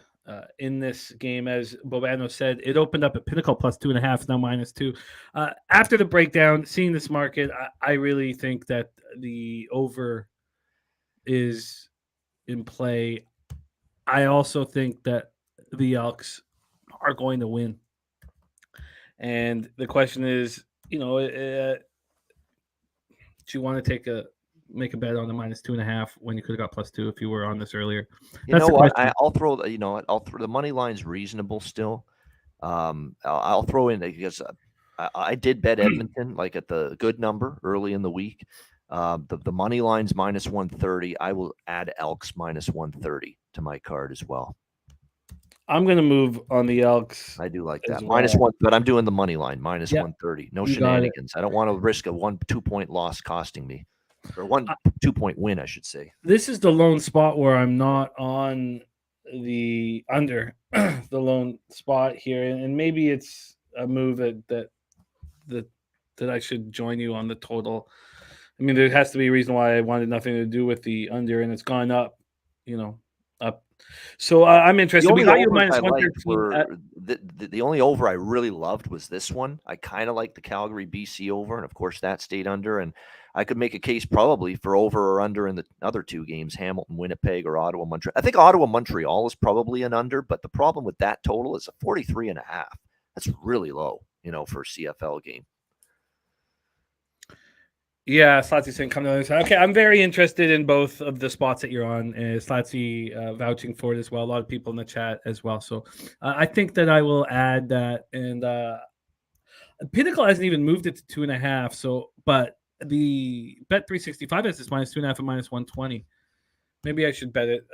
in this game, as Bobano said, it opened up at Pinnacle plus 2.5, now -2. After the breakdown, seeing this market, I really think that the over is in play. I also think that the Elks are going to win. And the question is, do you want to make a bet on the -2.5 when you could have got +2 if you were on this earlier? That's the question. I'll throw the money line's reasonable still. I'll throw in because I did bet Edmonton like at the good number early in the week. The money line's -130. I will add Elks -130 to my card as well. I'm going to move on the Elks. I do like that. -1, but I'm doing the money line -130. No shenanigans. I don't want to risk a 1-2 point loss costing me. Or 1-2 point win, I should say. This is the lone spot where I'm not on the under, the lone spot here, and maybe it's a move that I should join you on the total. I mean, there has to be a reason why I wanted nothing to do with the under, and it's gone up, up. So I'm interested. We got you -113. The only over I really loved was this one. I kind of like the Calgary BC over, and of course that stayed under. And I could make a case probably for over or under in the other two games, Hamilton, Winnipeg, or Ottawa, Montreal. I think Ottawa, Montreal is probably an under, but the problem with that total is a 43.5. That's really low, for a CFL game. Yeah, Slatsy's saying come to the other side. Okay, I'm very interested in both of the spots that you're on. Slatsy vouching for it as well. A lot of people in the chat as well. So I think that I will add that. And Pinnacle hasn't even moved it to 2.5. So, but the Bet 365 has this -2.5 and -120. Maybe I should bet it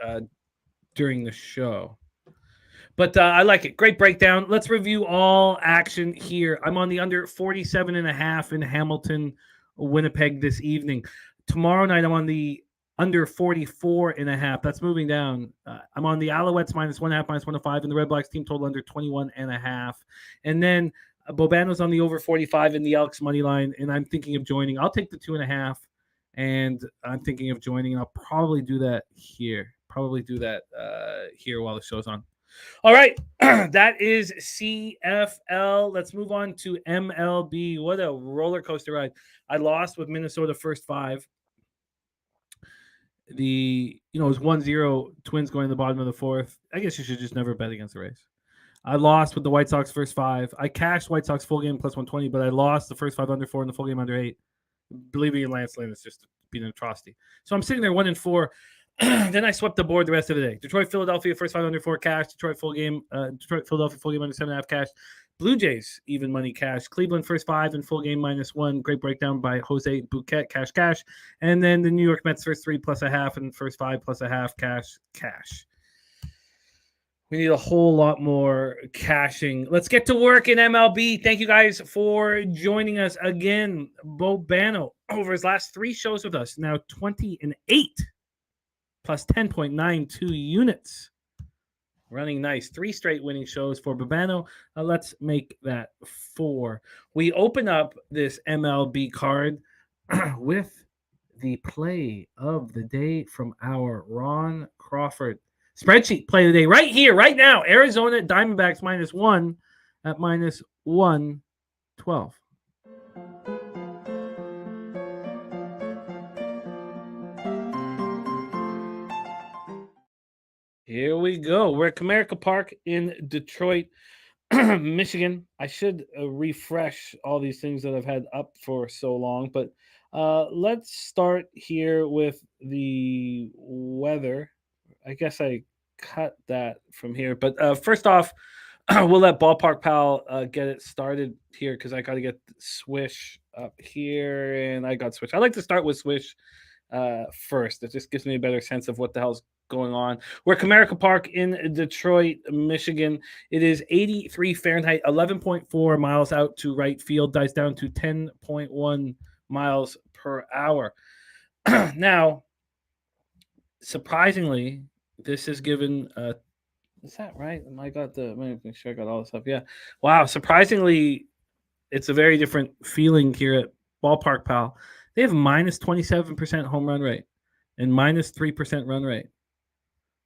during the show. But I like it. Great breakdown. Let's review all action here. I'm on the under 47.5 in Hamilton, Winnipeg this evening. Tomorrow night, I'm on the under 44.5. That's moving down. I'm on the Alouettes -1.5, -105, and the Redblacks team total under 21.5. And then Bobano's on the over 45 in the Elks money line, and I'm thinking of joining. I'll take the 2.5, and I'm thinking of joining. I'll probably do that here. Here while the show's on. All right, that is CFL. Let's move on to MLB. What a roller coaster ride. I lost with Minnesota first 5. It was 1-0 Twins going to the bottom of the 4th. I guess you should just never bet against the Rays. I lost with the White Sox first 5. I cashed White Sox full game +120, but I lost the first 5 under 4 and the full game under 8. Believing in Lance Lynn is just been an atrocity. So I'm sitting there 1-4. Then I swept the board the rest of the day. Detroit, Philadelphia, first 5 under 4 cash. Detroit, Philadelphia full game under 7.5 cash. Blue Jays, even money cash. Cleveland, first 5 and full game -1. Great breakdown by Jose Bouquet, cash. And then the New York Mets, first 3 +0.5 and first 5 +0.5 cash. We need a whole lot more cashing. Let's get to work in MLB. Thank you guys for joining us again. Bobano, over his last 3 shows with us, now 20-8. Plus 10.92 units. Running nice. 3 straight winning shows for Bobano. Let's make that 4. We open up this MLB card with the play of the day from our Ron Crawford. Spreadsheet play of the day right here, right now. Arizona Diamondbacks -1 at -112. Here we go. We're at Comerica Park in Detroit, Michigan. I should refresh all these things that I've had up for so long, but let's start here with the weather. I guess I cut that from here, but first off, we'll let Ballpark Pal get it started here because I got to get Swish up here, and I got Swish. I like to start with Swish first. It just gives me a better sense of what the hell's going on. We're at Comerica Park in Detroit, Michigan. It is 83 Fahrenheit, 11.4 miles out to right field, dies down to 10.1 miles per hour. Now, surprisingly, this is given is that right? Let me make sure I got all this stuff. Yeah. Wow. Surprisingly, it's a very different feeling here at Ballpark Pal. They have minus 27% home run rate and minus 3% run rate.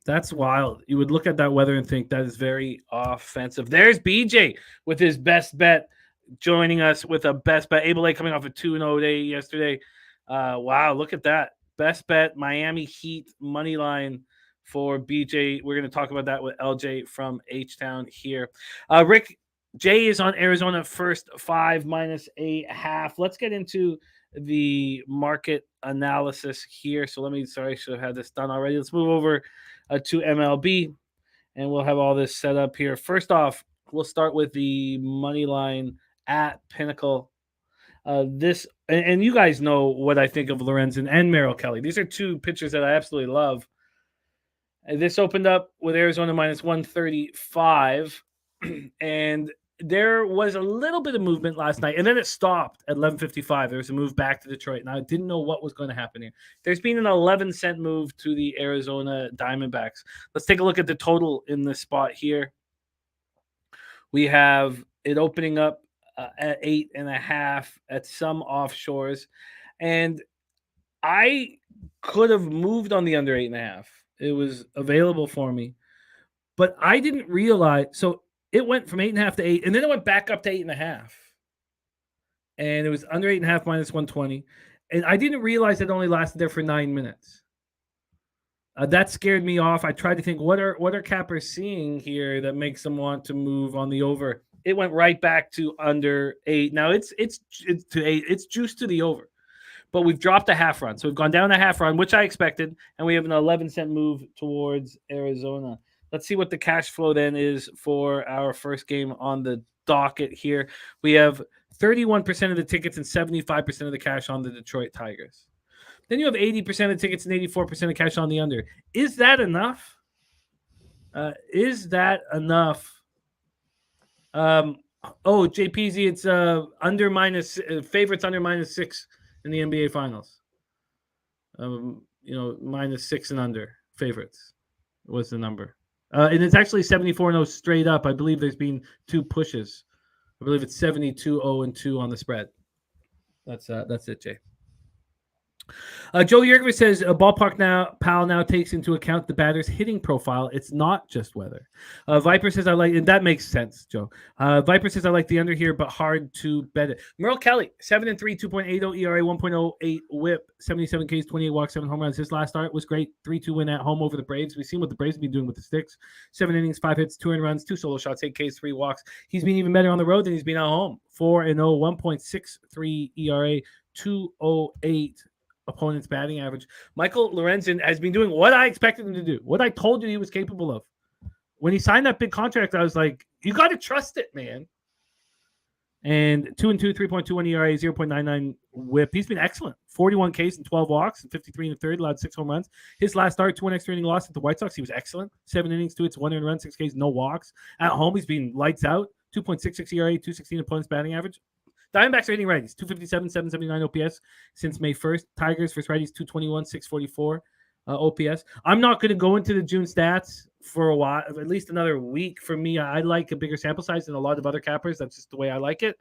That's wild. You would look at that weather and think that is very offensive. There's BJ with his best bet, joining us with a best bet. Abel A coming off a 2-0 day yesterday. Wow, look at that. Best bet, Miami Heat money line for BJ. We're going to talk about that with LJ from H-Town here. Rick J is on Arizona first 5 minus a half. Let's get into the market analysis here. So I should have had this done already. Let's move over to MLB, and we'll have all this set up here. First off, we'll start with the money line at Pinnacle. This and you guys know what I think of Lorenzen and Merrill Kelly. These are two pitchers that I absolutely love. And this opened up with Arizona minus 135, and there was a little bit of movement last night, and then it stopped at 11:55. There was a move back to Detroit, and I didn't know what was going to happen here. There's been an 11-cent move to the Arizona Diamondbacks. Let's take a look at the total in this spot here. We have it opening up at 8.5 at some offshores, and I could have moved on the under 8.5. It was available for me, but I didn't realize. So it went from 8.5 to 8, and then it went back up to 8.5, and it was under 8.5 minus 120, and I didn't realize it only lasted there for 9 minutes. That scared me off. I tried to think, what are cappers seeing here that makes them want to move on the over? It went right back to under 8. Now it's to 8. It's juiced to the over, but we've dropped a half run, so we've gone down a half run, which I expected, and we have an 11-cent move towards Arizona. Let's see what the cash flow then is for our first game on the docket here. We have 31% of the tickets and 75% of the cash on the Detroit Tigers. Then you have 80% of the tickets and 84% of cash on the under. Is that enough? Is that enough? JPZ, it's under minus favorites under minus 6 in the NBA Finals. Minus 6 and under favorites was the number. And it's actually 74-0 straight up. I believe there's been 2 pushes. I believe it's 72-0-2 on the spread. That's it, Jay. Joe Yergovich says a Ballpark Pal now takes into account the batter's hitting profile. It's not just weather. Viper says I like, and that makes sense, Joe. Viper says I like the under here, but hard to bet it. Merrill Kelly, 7-3, 2.80 ERA, 1.08 WHIP, 77 Ks, 28 walks, 7 home runs. His last start was great. 3-2 win at home over the Braves. We've seen what the Braves have been doing with the sticks. 7 innings, 5 hits, 2 earned runs, 2 solo shots, 8 Ks, 3 walks. He's been even better on the road than he's been at home. 4-0, 1.63 ERA, 2.08 opponent's batting average. Michael Lorenzen has been doing what I expected him to do, what I told you he was capable of. When he signed that big contract, I was like, you got to trust it, man. And 2-2, 3.21 ERA, 0.99 WHIP. He's been excellent. 41 Ks and 12 walks, and 53 and a third, allowed 6 home runs. His last start, 2 extra inning loss at the White Sox. He was excellent. 7 innings, 2 hits, 1 earned run, 6 Ks, no walks. At home, he's been lights out. 2.66 ERA, 2.16 opponent's batting average. Diamondbacks are hitting righties, 257, 779 OPS since May 1st. Tigers versus righties, 221, 644 OPS. I'm not going to go into the June stats for a while, at least another week. For me, I like a bigger sample size than a lot of other cappers. That's just the way I like it.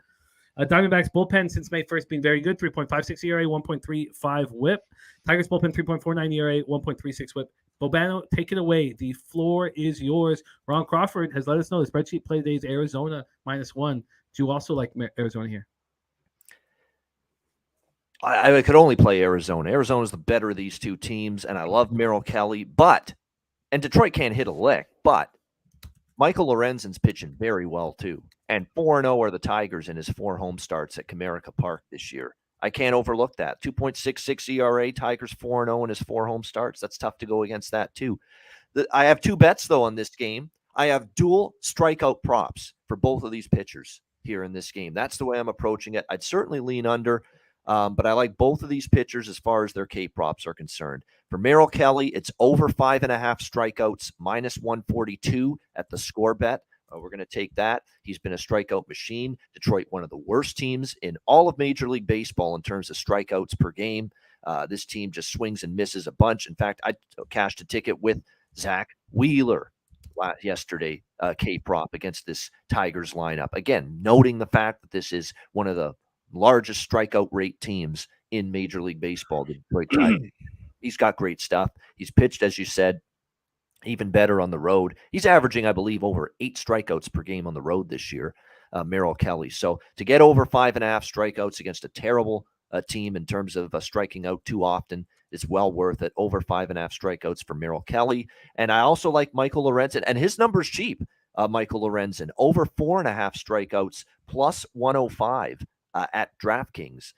Diamondbacks bullpen since May 1st been very good, 3.56 ERA, 1.35 WHIP. Tigers bullpen, 3.49 ERA, 1.36 WHIP. Bobano, take it away. The floor is yours. Ron Crawford has let us know the spreadsheet play today is Arizona -1. Do you also like Arizona here? I could only play Arizona. Arizona's the better of these two teams, and I love Merrill Kelly, but And Detroit can't hit a lick, but Michael Lorenzen's pitching very well too. And 4-0 are the Tigers in his 4 home starts at Comerica Park this year. I can't overlook that. 2.66 ERA, Tigers 4-0 in his 4 home starts. That's tough to go against that too. I have 2 bets though on this game. I have dual strikeout props for both of these pitchers here in this game. That's the way I'm approaching it. I'd certainly lean under, but I like both of these pitchers as far as their K props are concerned. For Merrill Kelly, it's over 5.5 strikeouts, minus 142 at the score bet. We're going to take that. He's been a strikeout machine. Detroit, one of the worst teams in all of Major League Baseball in terms of strikeouts per game. This team just swings and misses a bunch. In fact, I cashed a ticket with Zach Wheeler yesterday, K-prop against this Tigers lineup. Again, noting the fact that this is one of the largest strikeout rate teams in Major League Baseball, the Detroit Tigers. He's got great stuff. He's pitched, as you said, even better on the road. He's averaging, I believe, over 8 strikeouts per game on the road this year, Merrill Kelly. So to get over 5.5 strikeouts against a terrible team in terms of striking out too often, it's well worth it. Over 5.5 strikeouts for Merrill Kelly. And I also like Michael Lorenzen, and his number's cheap. Michael Lorenzen, over 4.5 strikeouts, plus 105 at DraftKings.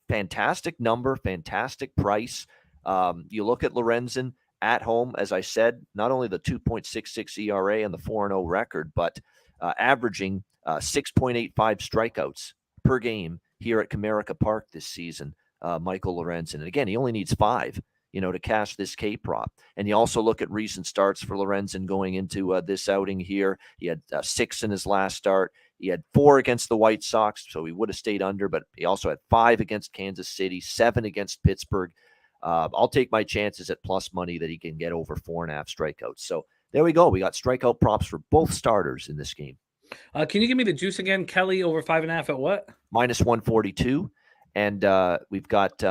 Fantastic number, fantastic price. You look at Lorenzen at home, as I said, not only the 2.66 ERA and the 4-0 record, but averaging 6.85 strikeouts per game here at Comerica Park this season. Michael Lorenzen. And again, he only needs 5, to cash this K prop. And you also look at recent starts for Lorenzen going into this outing here. He had 6 in his last start. He had 4 against the White Sox, so he would have stayed under, but he also had 5 against Kansas City, 7 against Pittsburgh. I'll take my chances at plus money that he can get over 4.5 strikeouts. So there we go. We got strikeout props for both starters in this game. Can you give me the juice again? Kelly over 5.5 at what? Minus 142. And we've got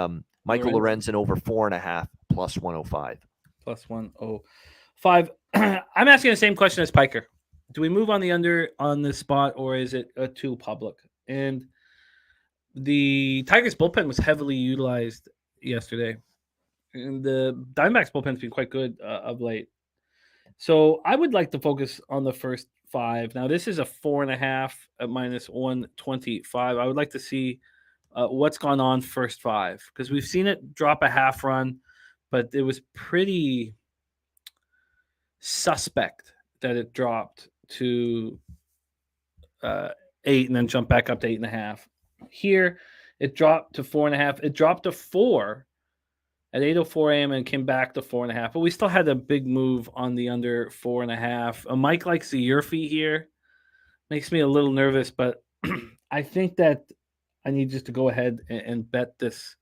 Michael Lorenzen over 4.5 plus 105. Plus 105. I'm asking the same question as Piker. Do we move on the under on this spot, or is it too public? And the Tigers bullpen was heavily utilized yesterday. And the Diamondbacks bullpen has been quite good of late. So I would like to focus on the first 5. Now, this is a 4.5 at minus 125. I would like to see what's gone on first 5, because we've seen it drop a half run, but it was pretty suspect that it dropped to 8 and then jumped back up to 8.5. Here, it dropped to 4.5. It dropped to 4 at 8:04 a.m. and came back to 4.5. But we still had a big move on the under 4.5. Mike likes the Yurfie here. Makes me a little nervous, but I think that I need just to go ahead and bet this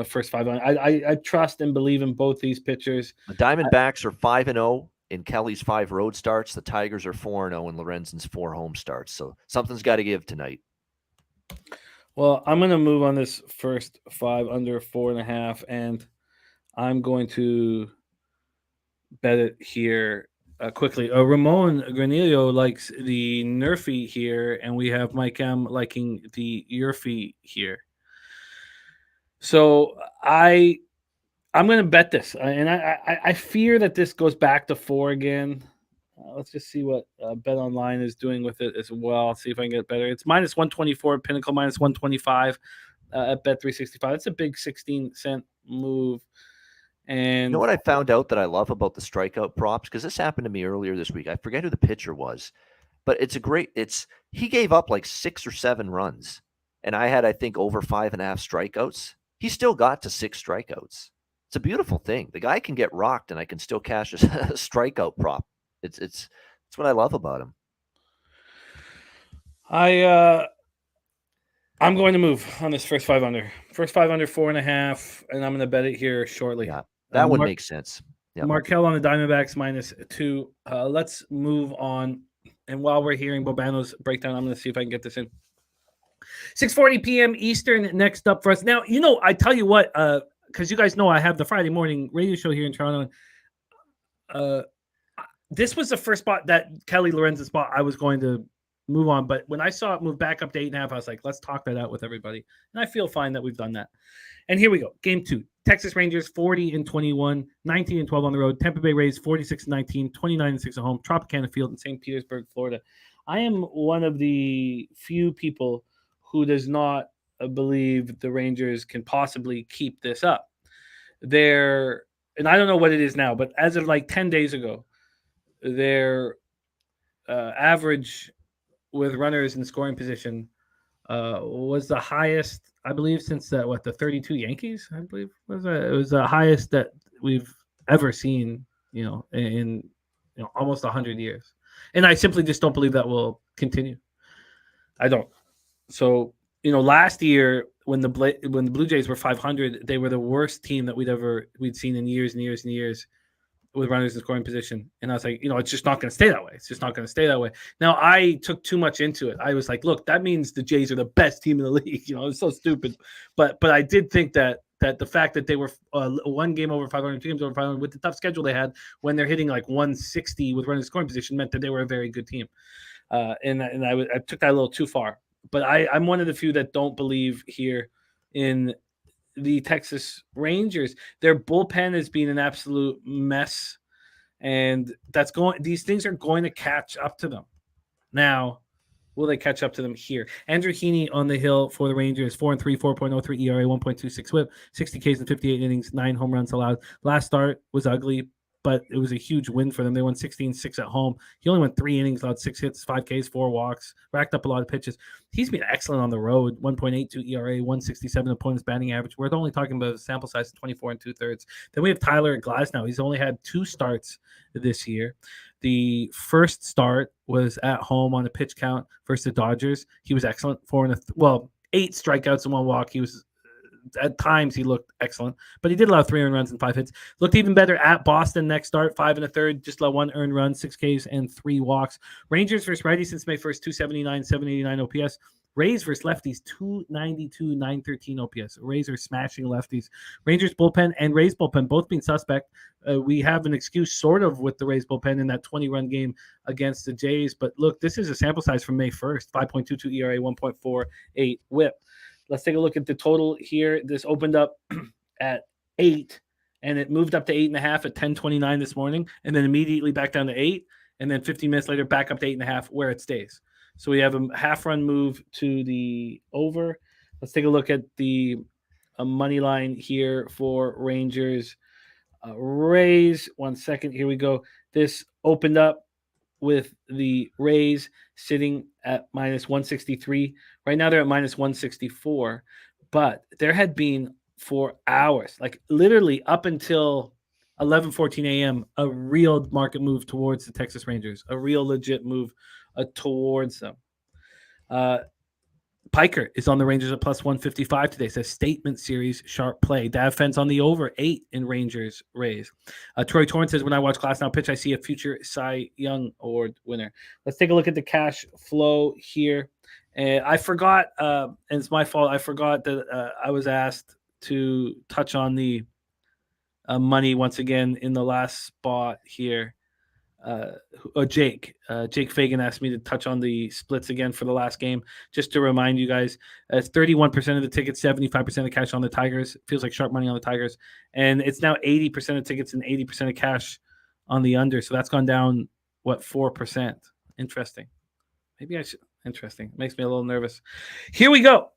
first 5 on. I trust and believe in both these pitchers. The Diamondbacks are 5-0 in Kelly's 5 road starts. The Tigers are 4-0 in Lorenzen's 4 home starts. So something's got to give tonight. Well, I'm going to move on this first 5 under 4.5, and I'm going to bet it here quickly. Ramon Granillo likes the Nerfy here, and we have Mike M liking the Yurfie here. So I'm going to bet this, and I fear that this goes back to 4 again. Let's just see what Bet Online is doing with it as well. See if I can get better. It's minus 124, Pinnacle minus 125 at Bet 365. That's a big 16-cent move. And you know what I found out that I love about the strikeout props? Because this happened to me earlier this week. I forget who the pitcher was, but he gave up like 6 or 7 runs, and I had, I think, over 5.5 strikeouts. He still got to 6 strikeouts. It's a beautiful thing. The guy can get rocked, and I can still cash a strikeout prop. It's what I love about him. I'm going to move on this first 5 under. First 5 under 4.5, and I'm going to bet it here shortly. Yeah, that would make sense. Yep. Markel on the Diamondbacks minus 2. Let's move on. And while we're hearing Bobano's breakdown, I'm going to see if I can get this in. 6:40 p.m. Eastern next up for us. Now, I tell you what, because you guys know I have the Friday morning radio show here in Toronto. This was the first spot that Kelly Lorenzen spot I was going to move on. But when I saw it move back up to 8.5, I was like, let's talk that out with everybody. And I feel fine that we've done that. And here we go. Game 2. Texas Rangers 40-21, 19-12 on the road. Tampa Bay Rays 46-19, 29-6 at home. Tropicana Field in St. Petersburg, Florida. I am one of the few people who does not believe the Rangers can possibly keep this up. And I don't know what it is now, but as of like 10 days ago, their average with runners in scoring position was the highest, I believe, since the 32 Yankees, I believe it was the highest that we've ever seen, in almost 100 years. And I simply just don't believe that will continue. I don't. So, last year when the Blue Jays were 500, they were the worst team that we'd seen in years and years and years with runners in scoring position. And I was like, it's just not going to stay that way. It's just not going to stay that way. Now, I took too much into it. I was like, look, that means the Jays are the best team in the league. It's so stupid. But I did think that the fact that they were one game over 500, 2 games over 500 with the tough schedule they had when they're hitting like 160 with runners in scoring position meant that they were a very good team. And I took that a little too far. But I'm one of the few that don't believe here in the Texas Rangers. Their bullpen has been an absolute mess, and these things are going to catch up to them. Now, will they catch up to them here? Andrew Heaney on the hill for the Rangers, 4-3, 4.03 ERA, 1.26 WHIP, 60 Ks in 58 innings, 9 home runs allowed. Last start was ugly, but it was a huge win for them. They won 16-6 at home. He only went 3 innings, allowed 6 hits, 5 Ks, 4 walks, racked up a lot of pitches. He's been excellent on the road, 1.82 ERA, 167 opponent's batting average. We're only talking about a sample size of 24 2/3. Then we have Tyler Glasnow. He's only had 2 starts this year. The first start was at home on a pitch count versus the Dodgers. He was excellent, 8 strikeouts and 1 walk. He was at times he looked excellent, but he did allow 3 earned runs and 5 hits. Looked even better at Boston next start, 5 1/3, just allowed 1 earned run, 6 Ks and 3 walks. Rangers versus righties since May 1st, 279, 789 OPS. Rays versus lefties, 292, 913 OPS. Rays are smashing lefties. Rangers bullpen and Rays bullpen both being suspect. We have an excuse sort of with the Rays bullpen in that 20-run game against the Jays. But look, this is a sample size from May 1st, 5.22 ERA, 1.48 WHIP. Let's take a look at the total here. This opened up at 8, and it moved up to 8.5 at 10:29 this morning, and then immediately back down to 8, and then 15 minutes later back up to 8.5 where it stays. So we have a half-run move to the over. Let's take a look at the money line here for Rangers. Rays, 1 second. Here we go. This opened up with the Rays sitting at minus 163. Right now they're at minus 164. But there had been for hours, like literally up until 11:14 a.m., a real market move towards the Texas Rangers, a real legit move towards them. Piker is on the Rangers at plus 155 today. Says statement series, sharp play. Dav Fence on the over 8 in Rangers Rays. Troy Torrance says, when I watch Glasnow pitch, I see a future Cy Young Award winner. Let's take a look at the cash flow here. I forgot, and it's my fault, I forgot that I was asked to touch on the money once again in the last spot here. Jake Fagan asked me to touch on the splits again for the last game. Just to remind you guys, it's 31% of the tickets, 75% of cash on the Tigers. Feels like sharp money on the Tigers. And it's now 80% of tickets and 80% of cash on the under. So that's gone down, 4%? Interesting. Maybe I should. Interesting. Makes me a little nervous. Here we go.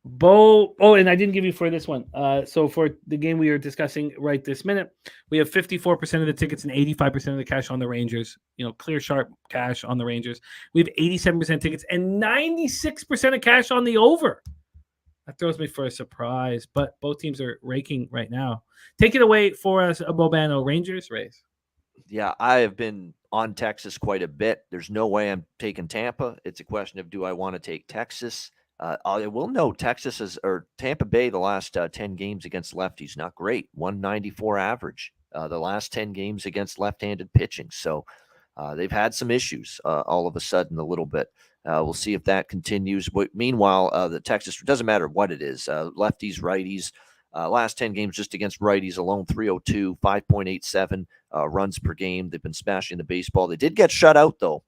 And I didn't give you for this one. So for the game we are discussing right this minute, we have 54% of the tickets and 85% of the cash on the Rangers. Clear, sharp cash on the Rangers. We have 87% tickets and 96% of cash on the over. That throws me for a surprise, but both teams are raking right now. Take it away for us, Bobano. Rangers, Rays. Yeah, I have been on Texas quite a bit. There's no way I'm taking Tampa. It's a question of, do I want to take Texas? I will note Tampa Bay, the last 10 games against lefties, not great. 194 average. The last 10 games against left-handed pitching. So they've had some issues all of a sudden a little bit. We'll see if that continues. Meanwhile, the Texas, it doesn't matter what it is, lefties, righties, last 10 games just against righties alone, 302, 5.87 runs per game. They've been smashing the baseball. They did get shut out, though.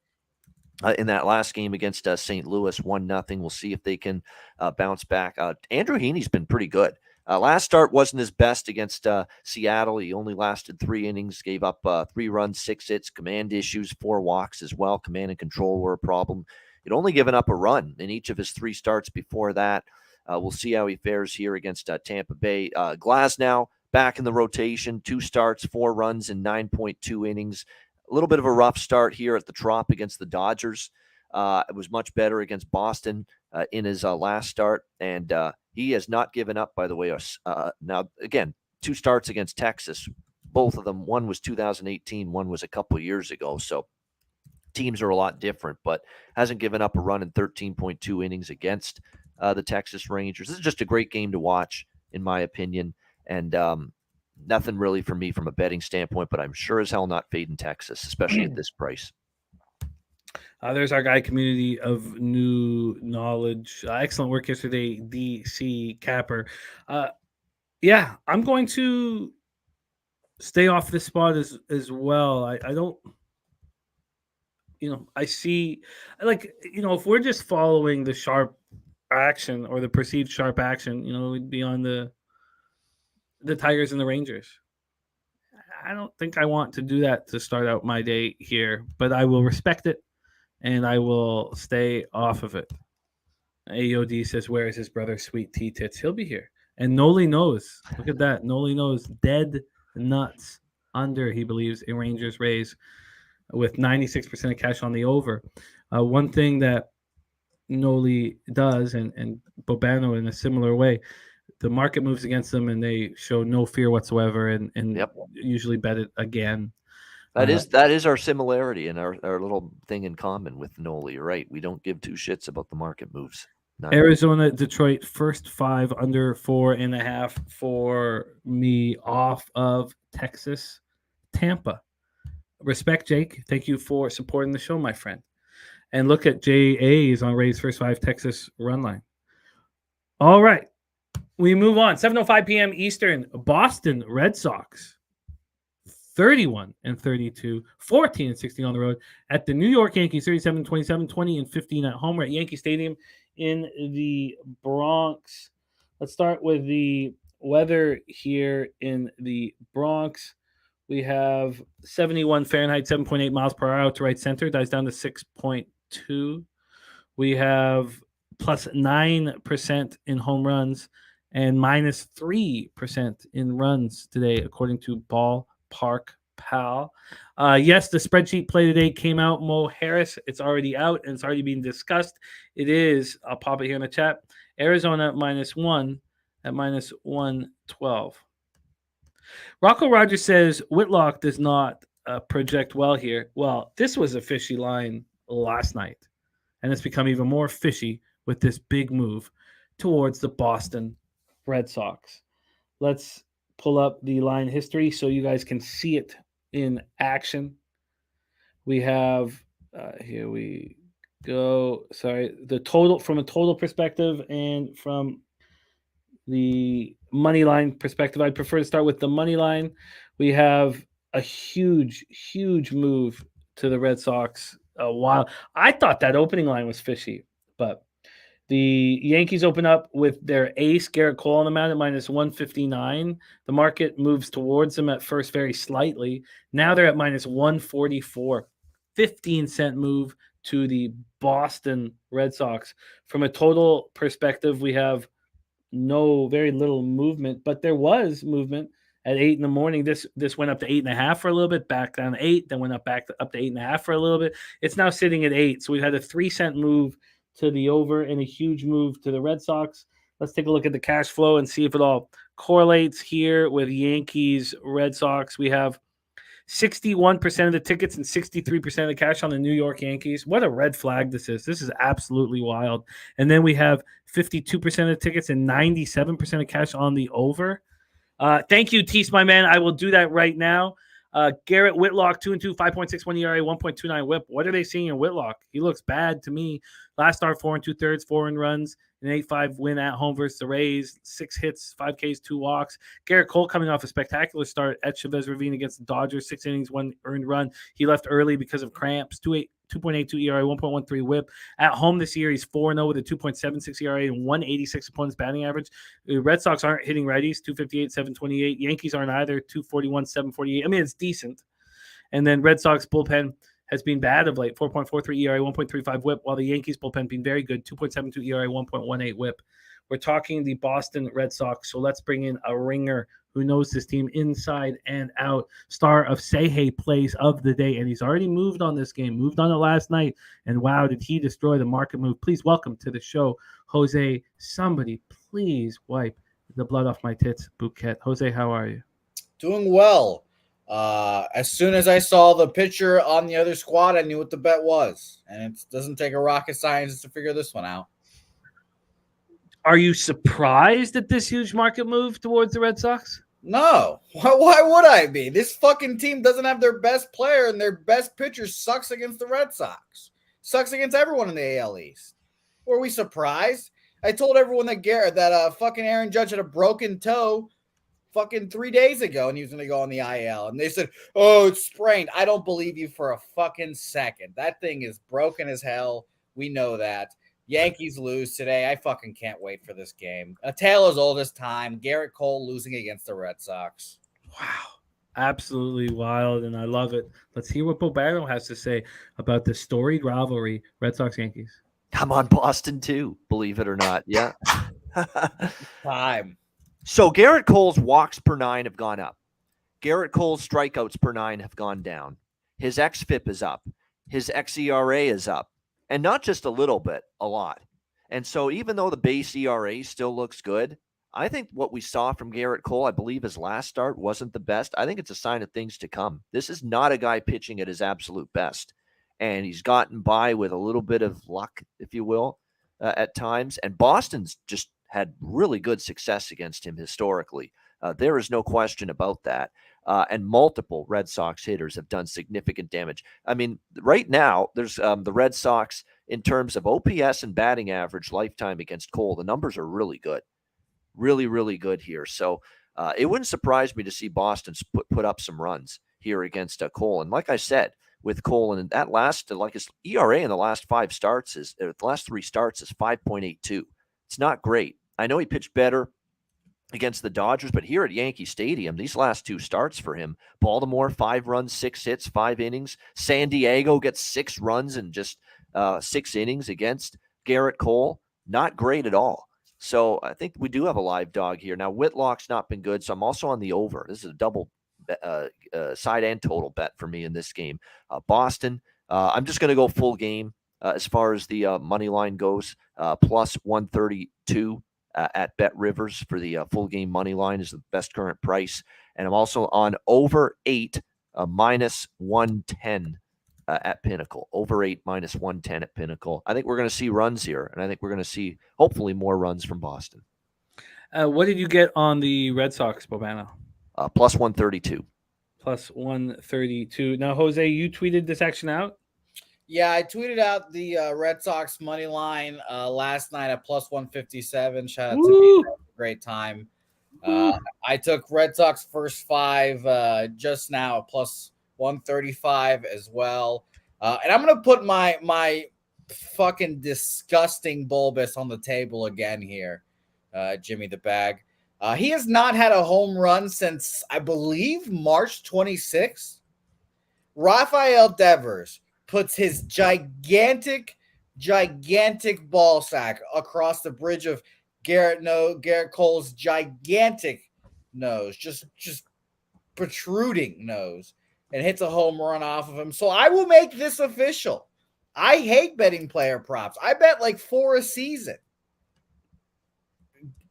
In that last game against St. Louis, 1-0. We'll see if they can bounce back. Andrew Heaney's been pretty good. Last start wasn't his best against Seattle. He only lasted 3 innings, gave up 3 runs, 6 hits, command issues, 4 walks as well. Command and control were a problem. He'd only given up a run in each of his 3 starts before that. We'll see how he fares here against Tampa Bay. Glasnow back in the rotation, 2 starts, 4 runs in 9.2 innings. A little bit of a rough start here at the Trop against the Dodgers. It was much better against Boston in his last start, and he has not given up, by the way. Now, again, 2 starts against Texas, both of them. One was 2018, one was a couple years ago, so teams are a lot different, but hasn't given up a run in 13.2 innings against the Texas Rangers. This is just a great game to watch, in my opinion, and nothing really for me from a betting standpoint, but I'm sure as hell not fading Texas, especially at this price. There's our guy, Community of New Knowledge. Excellent work yesterday, DC Capper. Yeah, I'm going to stay off this spot as well. I don't, I see, if we're just following the sharp action or the perceived sharp action, we'd be on the Tigers and the Rangers. I don't think I want to do that to start out my day here, but I will respect it. And I will stay off of it. AOD says, where is his brother, Sweet Tea Tits? He'll be here. And Noli knows. Look at that. Noli knows. Dead nuts under, he believes, a Rangers Rays with 96% of cash on the over. One thing that Noli does, and Bobano in a similar way, the market moves against them and they show no fear whatsoever and usually bet it again. That is our similarity and our little thing in common with Noli. You're right. We don't give 2 shits about the market moves. Arizona, Detroit, first 5 under 4.5 for me off of Texas, Tampa. Respect, Jake. Thank you for supporting the show, my friend. And look at JA's on Rays first 5 Texas run line. All right. We move on. 7:05 p.m. Eastern, Boston Red Sox. 31-32, 14-16 on the road at the New York Yankees, 37-27, 20-15 at home. We're at Yankee Stadium in the Bronx. Let's start with the weather here in the Bronx. We have 71 Fahrenheit, 7.8 miles per hour out to right center, dies down to 6.2. We have plus 9% in home runs and minus 3% in runs today, according to Ballpark Pal. Yes, the spreadsheet play today came out. Mo Harris, it's already out and it's already being discussed. It is, I'll pop it here in the chat, Arizona -1 at -112. Rocco Rogers says Whitlock does not project well here. Well, this was a fishy line last night, and it's become even more fishy with this big move towards the Boston Red Sox. Let's pull up the line history so you guys can see it in action. We have, here we go. Sorry, the total from a total perspective and from the money line perspective. I'd prefer to start with the money line. We have a huge move to the Red Sox. While I thought that opening line was fishy, but the Yankees open up with their ace, Garrett Cole, on the mound at -159. The market moves towards them at first very slightly. Now they're at -144. 15-cent move to the Boston Red Sox. From a total perspective, we have very little movement, but there was movement at 8 in the morning. This went up to 8.5 for a little bit, back down to 8, then went up to 8.5 for a little bit. It's now sitting at 8. So we've had a 3-cent move to the over and a huge move to the Red Sox. Let's take a look at the cash flow and see if it all correlates here with Yankees, Red Sox. We have 61% of the tickets and 63% of the cash on the New York Yankees. What a red flag this is. This is absolutely wild. And then we have 52% of the tickets and 97% of cash on the over. Thank you, Tease, my man. I will do that right now. Garrett Whitlock, 2-2, 5.61 ERA, 1.29 whip. What are they seeing in Whitlock? He looks bad to me. Last start, 4 2/3, 4 runs, an 8-5 win at home versus the Rays, 6 hits, 5 Ks, 2 walks. Garrett Cole coming off a spectacular start at Chavez Ravine against the Dodgers, 6 innings, 1 earned run. He left early because of cramps. 2.8 2.82 ERA, 1.13 WHIP. At home this year, he's 4-0 with a 2.76 ERA and 186 opponents batting average. The Red Sox aren't hitting righties, 258, 728. Yankees aren't either, 241, 748. I mean, it's decent. And then Red Sox bullpen has been bad of late, 4.43 ERA, 1.35 WHIP, while the Yankees bullpen been very good, 2.72 ERA, 1.18 WHIP. We're talking the Boston Red Sox, so let's bring in a ringer who knows this team inside and out. Star of Say Hey plays of the day, and he's already moved on this game, moved on it last night, and wow, did he destroy the market move. Please welcome to the show, Jose. Somebody please wipe the blood off my tits, Bouquet. Jose, how are you? Doing well. As soon as I saw the picture on the other squad, I knew what the bet was, and it doesn't take a rocket scientist to figure this one out. Are you surprised at this huge market move towards the Red Sox? No. Why would I be? This fucking team doesn't have their best player, and their best pitcher sucks against the Red Sox. Sucks against everyone in the AL East. Were we surprised? I told everyone that fucking Aaron Judge had a broken toe fucking 3 days ago, and he was going to go on the IL. And they said, oh, it's sprained. I don't believe you for a fucking second. That thing is broken as hell. We know that. Yankees lose today. I fucking can't wait for this game. A tale as old as time. Garrett Cole losing against the Red Sox. Wow. Absolutely wild, and I love it. Let's hear what Bobano has to say about the storied rivalry, Red Sox-Yankees. I'm on Boston too, believe it or not. Yeah. Time. So Garrett Cole's walks per 9 have gone up. Garrett Cole's strikeouts per 9 have gone down. His xFIP is up. His xERA is up. And not just a little bit, a lot. And so even though the base ERA still looks good, I think what we saw from Garrett Cole, I believe his last start wasn't the best. I think it's a sign of things to come. This is not a guy pitching at his absolute best. And he's gotten by with a little bit of luck, if you will, at times. And Boston's just had really good success against him historically. There is no question about that. And multiple Red Sox hitters have done significant damage. I mean, right now, there's the Red Sox in terms of OPS and batting average lifetime against Cole. The numbers are really good. Really, really good here. So it wouldn't surprise me to see Boston put up some runs here against Cole. And like I said, with Cole, and that last, like his ERA in the last 3 starts is 5.82. It's not great. I know he pitched better against the Dodgers, but here at Yankee Stadium, these last 2 starts for him, Baltimore, 5 runs, 6 hits, 5 innings. San Diego gets 6 runs in just 6 innings against Garrett Cole. Not great at all. So I think we do have a live dog here. Now, Whitlock's not been good, so I'm also on the over. This is a double side and total bet for me in this game. Boston, I'm just going to go full game as far as the money line goes, plus 132. At Bet Rivers for the full game money line is the best current price. And I'm also on over 8 minus 110 at Pinnacle. Over 8 minus 110 at Pinnacle. I think we're going to see runs here, and I think we're going to see hopefully more runs from Boston. What did you get on the Red Sox, Bobano? Plus 132. Plus 132. Now, Jose, you tweeted this action out? Yeah, I tweeted out the Red Sox money line last night at plus 157. Shout out to me. Great time. I took Red Sox first 5 just now at plus 135 as well. And I'm going to put my fucking disgusting bulbous on the table again here, Jimmy the Bag. He has not had a home run since, I believe, March 26th. Rafael Devers puts his gigantic ball sack across the bridge of Garrett Cole's gigantic nose, just protruding nose, and hits a home run off of him. So I will make this official. I hate betting player props. I bet like 4 a season.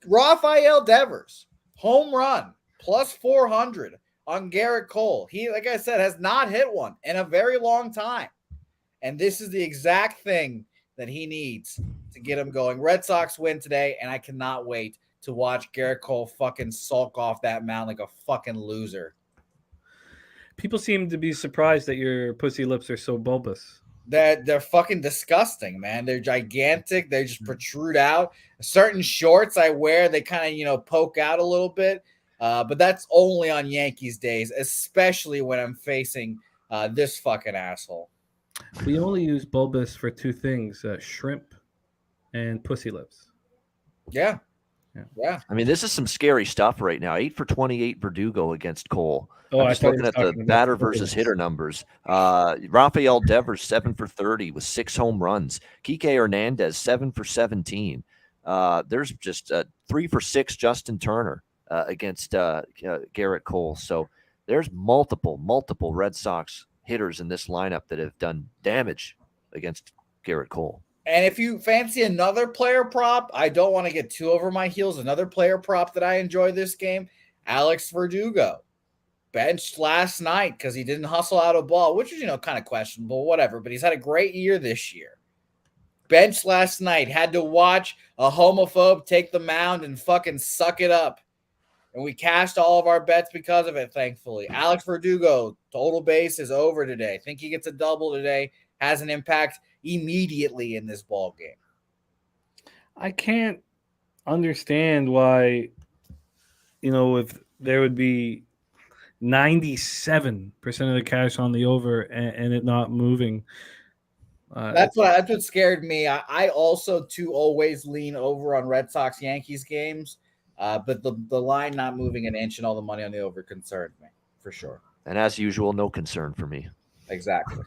Rafael Devers, home run, plus 400 on Garrett Cole. He, like I said, has not hit one in a very long time. And this is the exact thing that he needs to get him going. Red Sox win today, and I cannot wait to watch Garrett Cole fucking sulk off that mound like a fucking loser. People seem to be surprised that your pussy lips are so bulbous. They're fucking disgusting, man. They're gigantic. They just protrude out. Certain shorts I wear, they kind of, poke out a little bit. But that's only on Yankees days, especially when I'm facing this fucking asshole. We only use bulbous for two things: shrimp and pussy lips. Yeah. Yeah. Yeah. I mean, this is some scary stuff right now. 8 for 28 Verdugo against Cole. Oh, I'm I just thought he looking was at the talking about batter the versus bulbous. hitter numbers. Rafael Devers 7 for 30 with 6 home runs. Kike Hernandez 7 for 17. There's just 3 for 6 Justin Turner against Garrett Cole. So there's multiple Red Sox hitters in this lineup that have done damage against Garrett Cole. And if you fancy another player prop, I don't want to get too over my heels. Another player prop that I enjoy this game, Alex Verdugo. Benched last night because he didn't hustle out a ball, which is, kind of questionable, whatever. But he's had a great year this year. Benched last night, had to watch a homophobe take the mound and fucking suck it up. And we cashed all of our bets because of it, thankfully. Alex Verdugo, total base is over today. Think he gets a double today, has an impact immediately in this ball game. I can't understand why, if there would be 97% of the cash on the over and it not moving. That's what scared me. I also too always lean over on Red Sox Yankees games, but the line not moving an inch and all the money on the over concerned me for sure. And as usual, no concern for me. Exactly.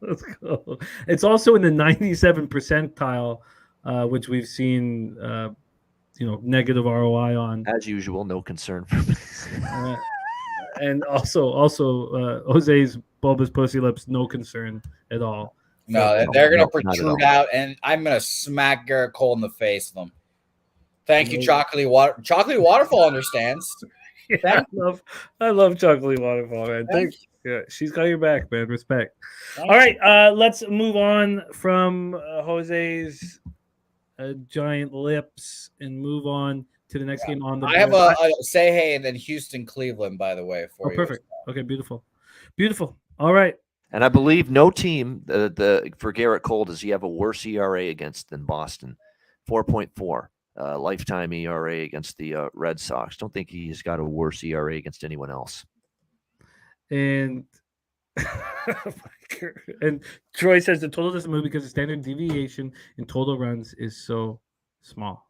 Let's go. It's also in the 97 percentile, which we've seen, negative ROI on. As usual, no concern for me. And also, Jose's bulbous pussy lips, no concern at all. No, they're going to protrude out, and I'm going to smack Garrett Cole in the face of them. Thank you, Chocolate Water. Chocolate Waterfall understands. Yeah, I love Chocolate Waterfall, man. Thank you. Yeah, she's got your back, man. Respect. All right, let's move on from Jose's giant lips and move on to the next game on the board. I have a say hey and then Houston, Cleveland, by the way. For you. Perfect. Okay, beautiful. All right. And I believe no team for Garrett Cole does he have a worse ERA against than Boston, 4.4 lifetime ERA against the Red Sox. Don't think he's got a worse ERA against anyone else. And and Troy says the total doesn't move because the standard deviation in total runs is so small.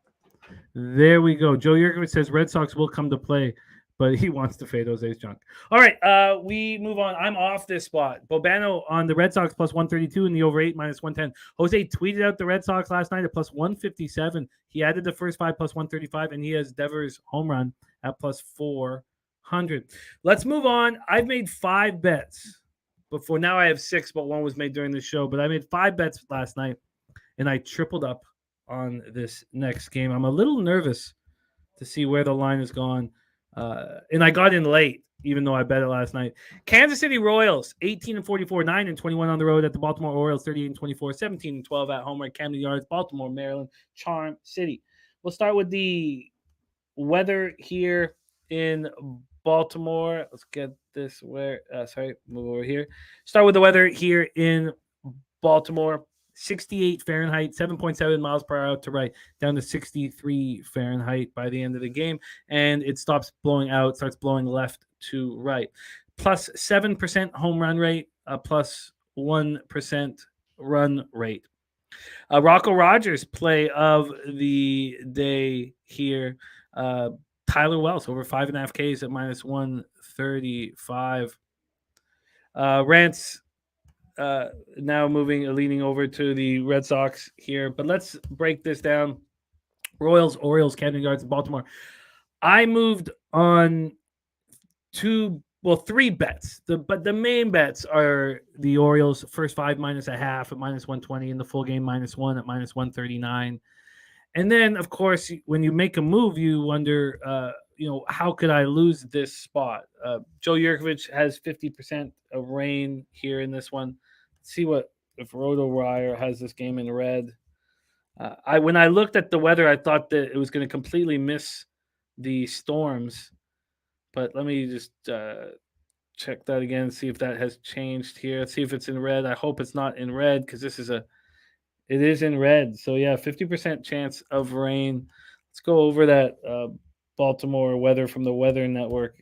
There we go. Joe Yurkovich says Red Sox will come to play, but he wants to fade Jose's junk. All right, we move on. I'm off this spot. Bobano on the Red Sox plus 132 and the over 8 minus 110. Jose tweeted out the Red Sox last night at plus 157. He added the first 5 plus 135, and he has Devers home run at plus 400. Let's move on. I've made 5 bets before. Now I have 6, but one was made during the show. But I made 5 bets last night, and I tripled up on this next game. I'm a little nervous to see where the line has gone. And I got in late, even though I bet it last night. Kansas City Royals, 18-44, 9-21 on the road at the Baltimore Orioles, 38-24, 17-12 at home at Camden Yards, Baltimore, Maryland, Charm City. We'll start with the weather here in Baltimore. Let's get this move over here. Start with the weather here in Baltimore. 68 Fahrenheit, 7.7 miles per hour to right, down to 63 Fahrenheit by the end of the game. And it stops blowing out, starts blowing left to right. Plus 7% home run rate, plus 1% run rate. Rocco Rogers play of the day here. Tyler Wells over 5.5 Ks at minus 135. Rants now leaning over to the Red Sox here. But let's break this down. Royals, Orioles, Camden Yards, and Baltimore. I moved on 3 bets. But the main bets are the Orioles, first 5 minus a half at minus 120, and the full game minus 1 at minus 139. And then, of course, when you make a move, you wonder, how could I lose this spot? Joe Yurkovich has 50% of rain here in this one. Let's see if RotoWire has this game in red. When I looked at the weather, I thought that it was going to completely miss the storms. But let me just check that again and see if that has changed here. Let's see if it's in red. I hope it's not in red because it is in red. So, yeah, 50% chance of rain. Let's go over that Baltimore weather from the Weather Network.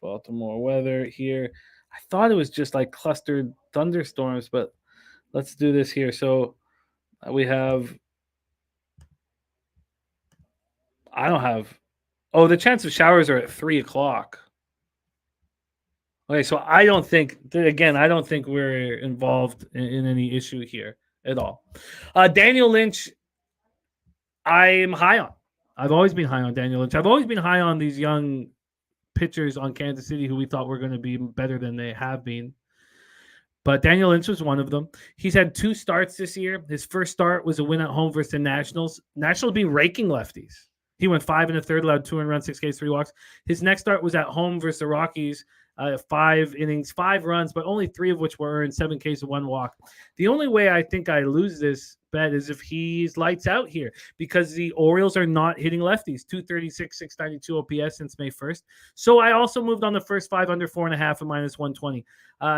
Baltimore weather here. I thought it was just like clustered thunderstorms, but let's do this here. So we have. I don't have. Oh, the chance of showers are at 3:00. Okay, so I don't think we're involved in any issue here at all. Daniel Lynch, I'm high on. I've always been high on Daniel Lynch. I've always been high on these young pitchers on Kansas City who we thought were going to be better than they have been. But Daniel Lynch was one of them. He's had 2 starts this year. His first start was a win at home versus the Nationals. Nationals been raking lefties. He went 5 1/3, allowed 2 earned runs, 6 Ks, 3 walks. His next start was at home versus the Rockies. 5 innings, 5 runs, but only 3 of which were earned, 7 Ks and 1 walk. The only way I think I lose this bet is if he's lights out here, because the Orioles are not hitting lefties. 236, 692 OPS since May 1st. So I also moved on the first 5 under 4.5 and -120.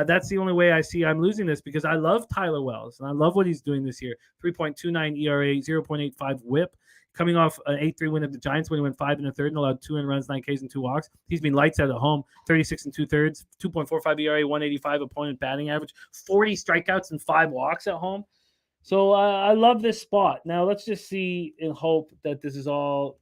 That's the only way I see I'm losing this, because I love Tyler Wells and I love what he's doing this year. 3.29 ERA, 0.85 WHIP. Coming off an 8-3 win of the Giants when he went 5 1/3 and allowed 2 earned runs, 9 Ks and 2 walks. He's been lights out at home, 36 2/3, 2.45 ERA, 185 opponent batting average, 40 strikeouts and 5 walks at home. So I love this spot. Now let's just see and hope that this is all,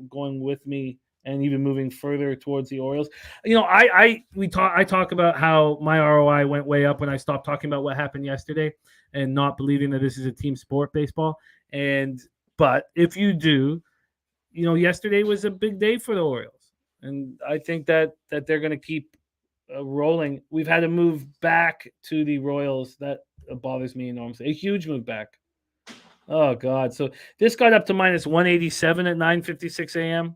going with me and even moving further towards the Orioles. I talk about how my ROI went way up when I stopped talking about what happened yesterday and not believing that this is a team sport, baseball. But if you do, yesterday was a big day for the Orioles. And I think that they're going to keep rolling. We've had to move back to the Royals. That bothers me enormously. A huge move back. Oh, God. So this got up to -187 at 9:56 a.m.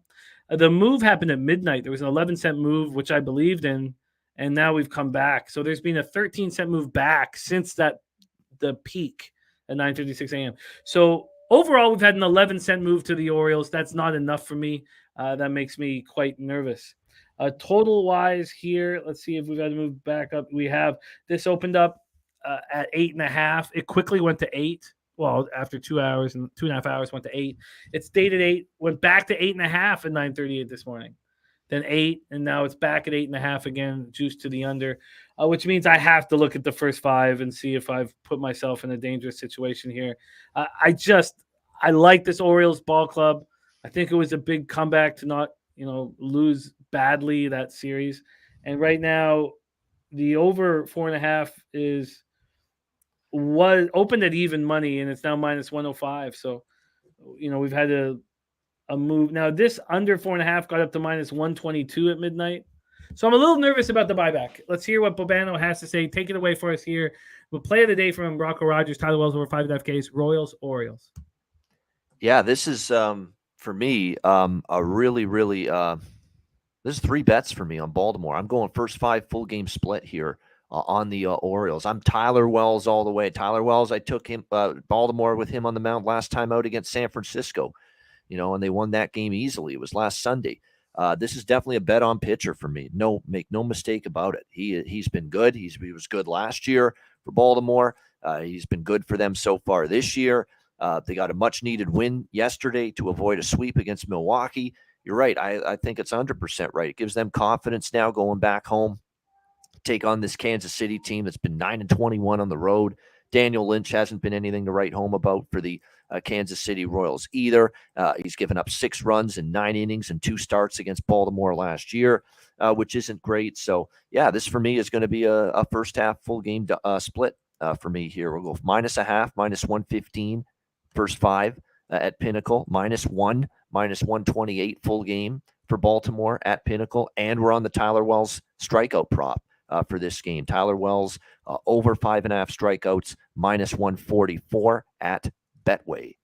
The move happened at midnight. There was an 11-cent move, which I believed in, and now we've come back. So there's been a 13-cent move back since the peak at 9:56 a.m. So overall, we've had an 11-cent move to the Orioles. That's not enough for me. That makes me quite nervous. Total-wise here, let's see if we've got to move back up. We have this opened up at 8.5. It quickly went to 8. Well, after 2 hours and 2.5 hours, went to 8. It stayed at 8, went back to 8.5 at 9:38 this morning. Then 8, and now it's back at 8.5 again, juiced to the under, which means I have to look at the first 5 and see if I've put myself in a dangerous situation here. I like this Orioles ball club. I think it was a big comeback to not, lose badly that series. And right now, the over 4.5 was opened at even money, and it's now -105. So, we've had a move. Now, this under 4.5 got up to -122 at midnight. So I'm a little nervous about the buyback. Let's hear what Bobano has to say. Take it away for us here. We'll play of the day from Rocco Rogers, Tyler Wells over 5.5 Ks, Royals, Orioles. Yeah, this is for me a really, really there's 3 bets for me on Baltimore. I'm going first 5 full game split here on the Orioles. I'm Tyler Wells all the way. Tyler Wells, I took him Baltimore with him on the mound last time out against San Francisco, and they won that game easily. It was last Sunday. This is definitely a bet on pitcher for me. Make no mistake about it. He's been good. He was good last year for Baltimore. He's been good for them so far this year. They got a much needed win yesterday to avoid a sweep against Milwaukee. You're right. I think it's 100% right. It gives them confidence now going back home, take on this Kansas City team that's been 9-21 on the road. Daniel Lynch hasn't been anything to write home about for the Kansas City Royals either. He's given up 6 runs in 9 innings and 2 starts against Baltimore last year, which isn't great. So, yeah, this for me is going to be a first half full game split for me here. We'll go -0.5, -115, first 5 at Pinnacle, -1, -128 full game for Baltimore at Pinnacle. And we're on the Tyler Wells strikeout prop for this game. Tyler Wells over 5.5 strikeouts, -144 at Betway.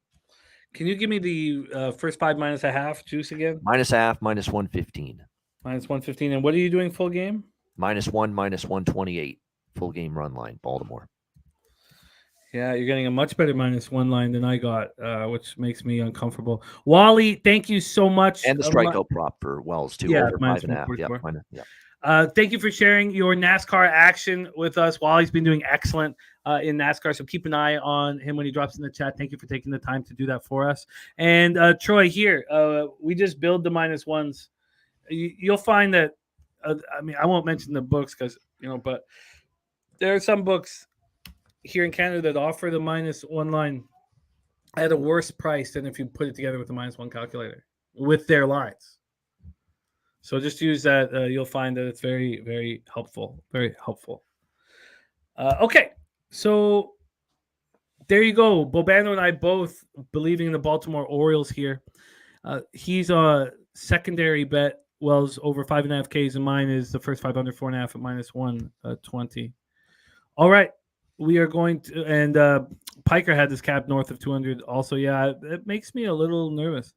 Can you give me the first 5 -0.5 juice again? -0.5, -115. -115. And what are you doing full game? -1, -128 full game run line, Baltimore. Yeah, you're getting a much better -1 line than I got, which makes me uncomfortable. Wally, thank you so much. And the strikeout prop for Wells, too, over 5.5. Yeah. Thank you for sharing your NASCAR action with us. Wally's been doing excellent in NASCAR, so keep an eye on him when he drops in the chat. Thank you for taking the time to do that for us. And Troy, here, we just build the -1s. You'll find that, I won't mention the books because, but there are some books here in Canada that offer the -1 line at a worse price than if you put it together with the -1 calculator with their lines. So just use that. You'll find that it's very, very helpful. Very helpful. Okay, so there you go. Bobano and I both believing in the Baltimore Orioles here. He's a secondary bet. Wells over 5.5 Ks, and mine is the first 5 under 4.5 at -120. All right, we are going to, and Piker had this cap north of 200. Also, yeah, it makes me a little nervous.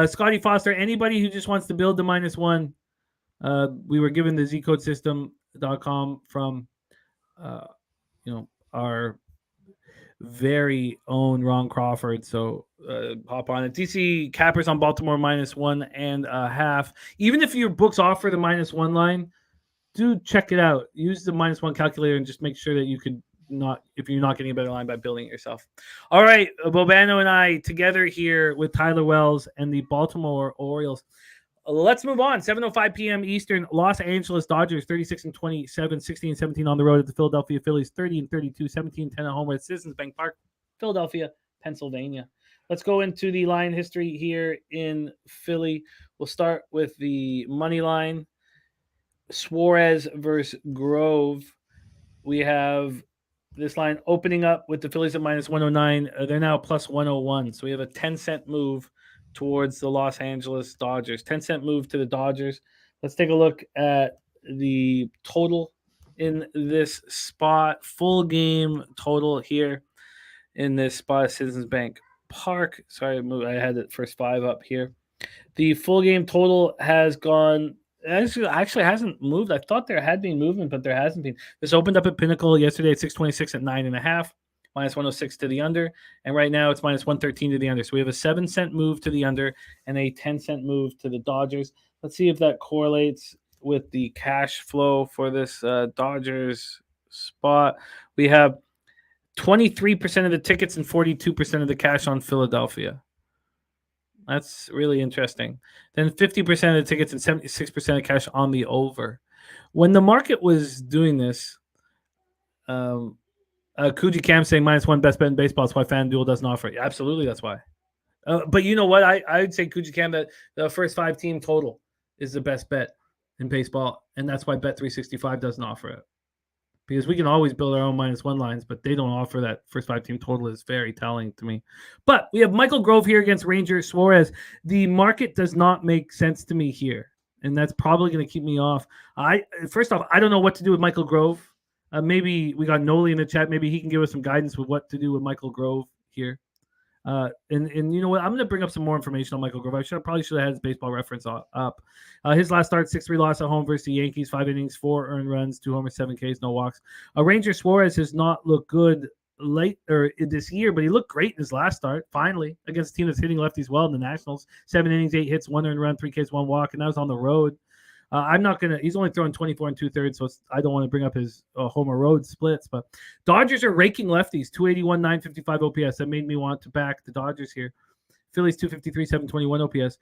Scotty Foster, anybody who just wants to build the -1, we were given the zcodesystem.com from, our very own Ron Crawford. So hop on it. DC Cappers on Baltimore -1.5. Even if your books offer the -1 line, do check it out. Use the -1 calculator and just make sure that you could not, if you're not getting a better line, by building it yourself. All right, Bobano and I together here with Tyler Wells and the Baltimore Orioles. Let's move on. 7:05 p.m. Eastern. Los Angeles Dodgers 36-27, 16-17 on the road at the Philadelphia Phillies, 30-32, 17-10 at home at Citizens Bank Park, Philadelphia, Pennsylvania. Let's go into the line history here in Philly. We'll start with the money line. Suarez versus Grove. We have this line opening up with the Phillies at -109. They're now +101. So we have a 10-cent move towards the Los Angeles Dodgers. 10-cent move to the Dodgers. Let's take a look at the total in this spot. Full game total here in this spot, Citizens Bank Park. Sorry, I had the first 5 up here. The full game total has gone. Actually hasn't moved. I thought there had been movement, but there hasn't been. This opened up at Pinnacle yesterday at 626 at 9.5. -106 to the under, and right now it's -113 to the under. So we have a 7-cent move to the under and a 10-cent move to the Dodgers. Let's see if that correlates with the cash flow for this Dodgers spot. We have 23% of the tickets and 42% of the cash on Philadelphia. That's really interesting. Then 50% of the tickets and 76% of cash on the over. When the market was doing this, Kuji Cam saying -1 best bet in baseball. That's why FanDuel doesn't offer it. Absolutely, that's why. But you know what? I'd say Kuji Cam that the first 5 team total is the best bet in baseball, and that's why Bet365 doesn't offer it. Because we can always build our own -1 lines, but they don't offer that first 5 team total. Is very telling to me. But we have Michael Grove here against Ranger Suarez. The market does not make sense to me here, and that's probably going to keep me off. First off, I don't know what to do with Michael Grove. Maybe we got Noli in the chat. Maybe he can give us some guidance with what to do with Michael Grove here. And you know what? I'm going to bring up some more information on Michael Grove. Probably should have had his baseball reference up. His last start, 6-3 loss at home versus the Yankees, 5 innings, 4 earned runs, 2 homers, 7 Ks, no walks. Ranger Suarez has not looked good late or this year, but he looked great in his last start, finally, against a team that's hitting lefties well in the Nationals. 7 innings, 8 hits, 1 earned run, 3 Ks, 1 walk, and that was on the road. I'm not going to – he's only throwing 24 2/3, so I don't want to bring up his Homer Road splits. But Dodgers are raking lefties, 281, 955 OPS. That made me want to back the Dodgers here. Phillies, 253, 721 OPS.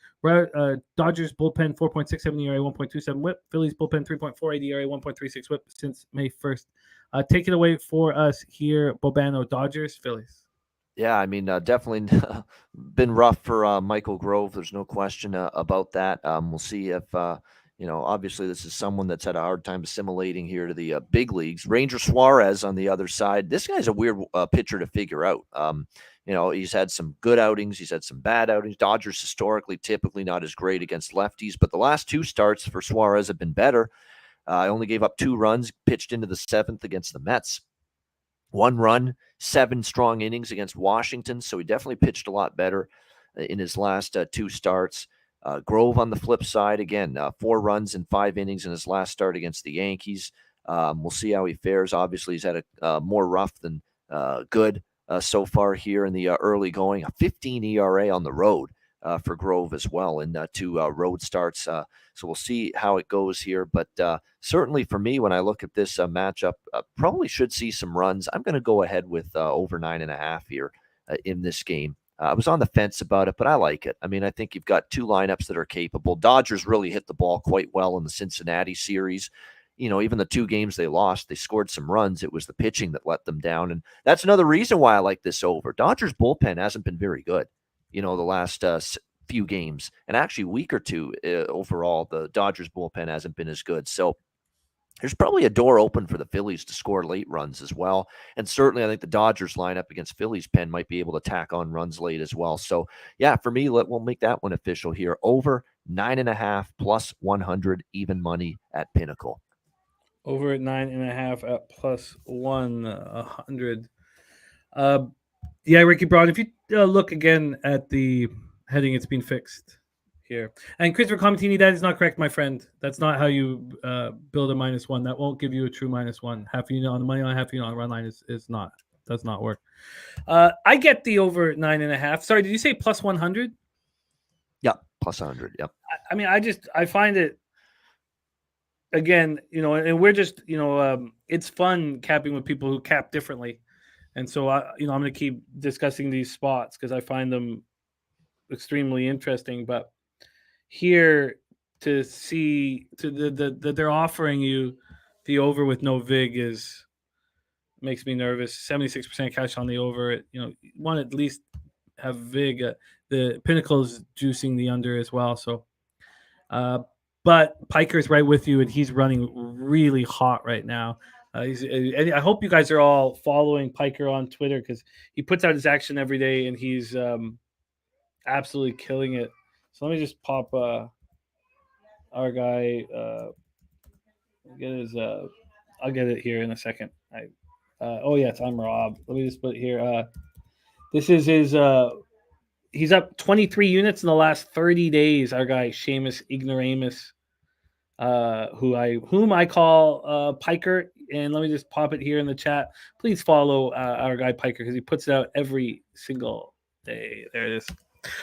Dodgers bullpen, 4.67 ERA, 1.27 whip. Phillies bullpen, 3.48 ERA, 1.36 whip since May 1st. Take it away for us here, Bobano. Dodgers, Phillies. Yeah, I mean, definitely been rough for Michael Grove. There's no question about that. We'll see if obviously this is someone that's had a hard time assimilating here to the big leagues. Ranger Suarez on the other side. This guy's a weird pitcher to figure out. He's had some good outings. He's had some bad outings. Dodgers historically, typically not as great against lefties, but the last 2 starts for Suarez have been better. I only gave up 2 runs, pitched into the 7th against the Mets. 1 run, 7 strong innings against Washington. So he definitely pitched a lot better in his last 2 starts. Grove on the flip side, again, 4 runs in 5 innings in his last start against the Yankees. We'll see how he fares. Obviously, he's had a more rough than good so far here in the early going. A 15 ERA on the road for Grove as well in 2 road starts. So we'll see how it goes here. But certainly for me, when I look at this matchup, probably should see some runs. I'm going to go ahead with over 9.5 here in this game. I was on the fence about it, but I like it. I mean, I think you've got 2 lineups that are capable. Dodgers really hit the ball quite well in the Cincinnati series. even the 2 games they lost, they scored some runs. It was the pitching that let them down. And that's another reason why I like this over. Dodgers bullpen hasn't been very good, the last few games. And actually, week or two overall, the Dodgers bullpen hasn't been as good. So there's probably a door open for the Phillies to score late runs as well. And certainly I think the Dodgers lineup against Phillies pen might be able to tack on runs late as well. So yeah, for me, we'll make that one official here. Over 9.5 plus 100 even money at Pinnacle. Over at 9.5 at plus 100. Yeah, Ricky Brown, if you look again at the heading, it's been fixed here. And Christopher Comatini, that is not correct, my friend. That's not how you build a -1. That won't give you a true -1. Half unit on the money line, half unit on run line does not work. I get the over 9.5. Sorry, did you say plus 100? Yeah, plus 100. Yep. I mean, I find it, again, and we're just, it's fun capping with people who cap differently. And so, I'm going to keep discussing these spots because I find them extremely interesting. But here to see that they're offering you the over with no vig makes me nervous. 76% cash on the over. You want to at least have vig. The Pinnacle's juicing the under as well. So, but Piker's right with you, and he's running really hot right now. I hope you guys are all following Piker on Twitter because he puts out his action every day, and he's absolutely killing it. So let me just pop our guy. I'll get it here in a second. Yes, I'm Rob. Let me just put it here. This is his. He's up 23 units in the last 30 days. Our guy Seamus Ignoramus, whom I call Piker. And let me just pop it here in the chat. Please follow our guy Piker because he puts it out every single day. There it is.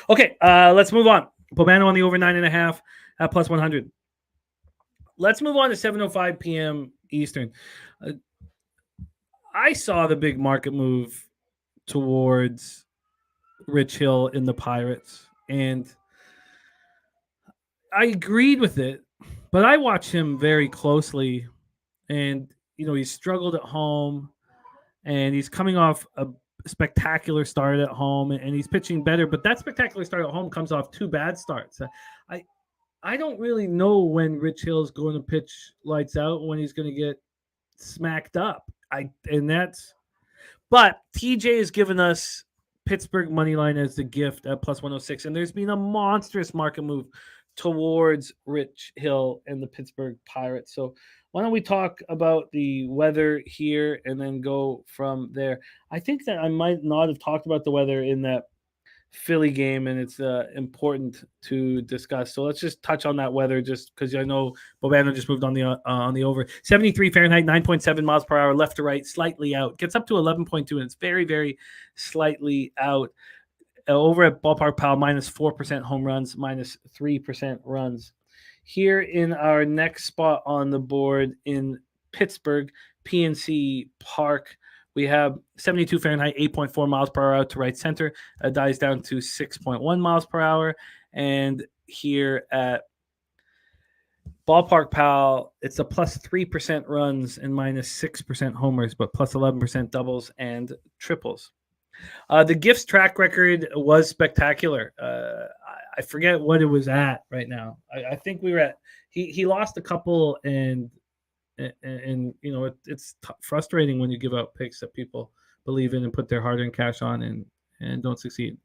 Okay, let's move on. Bobano on the over 9.5 at plus 100. Let's move on to 7:05 p.m. Eastern. I saw the big market move towards Rich Hill in the Pirates, and I agreed with it, but I watch him very closely, and he struggled at home, and he's coming off a spectacular start at home, and he's pitching better, but that spectacular start at home comes off 2 bad starts. I don't really know when Rich Hill's going to pitch lights out, when he's going to get smacked up. But TJ has given us Pittsburgh money line as the gift at plus 106, and there's been a monstrous market move towards Rich Hill and the Pittsburgh Pirates. So why don't we talk about the weather here and then go from there? I think that I might not have talked about the weather in that Philly game, and it's important to discuss. So let's just touch on that weather, just because I know Bobano just moved on the over. 73 Fahrenheit, 9.7 miles per hour, left to right, slightly out. Gets up to 11.2, and it's very, very slightly out. Over at Ballpark Pal, -4% home runs, -3% runs. Here in our next spot on the board in Pittsburgh, PNC Park, we have 72 Fahrenheit, 8.4 miles per hour out to right center. Dies down to 6.1 miles per hour. And here at Ballpark Pal, it's a plus 3% runs and -6% homers, but plus 11% doubles and triples. The Gifts track record was spectacular. I forget what it was at right now. I think we were at he lost a couple, and it's frustrating when you give out picks that people believe in and put their hard-earned cash on and don't succeed.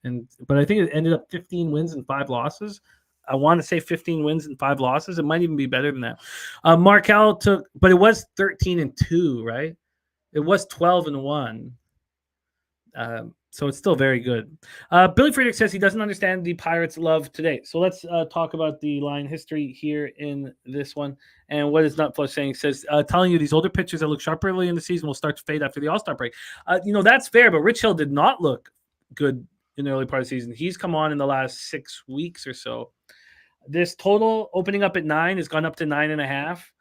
But I think it ended up 15 wins and 5 losses. I want to say 15 wins and 5 losses. It might even be better than that. Markel took, but it was 13-2, right? It was 12-1. So it's still very good. Billy Friedrich says he doesn't understand the Pirates' love today. So let's talk about the line history here in this one. And what is Nutflush saying? Says, telling you these older pitchers that look sharp early in the season will start to fade after the All-Star break. That's fair, but Rich Hill did not look good in the early part of the season. He's come on in the last 6 weeks or so. This total opening up at 9 has gone up to 9.5.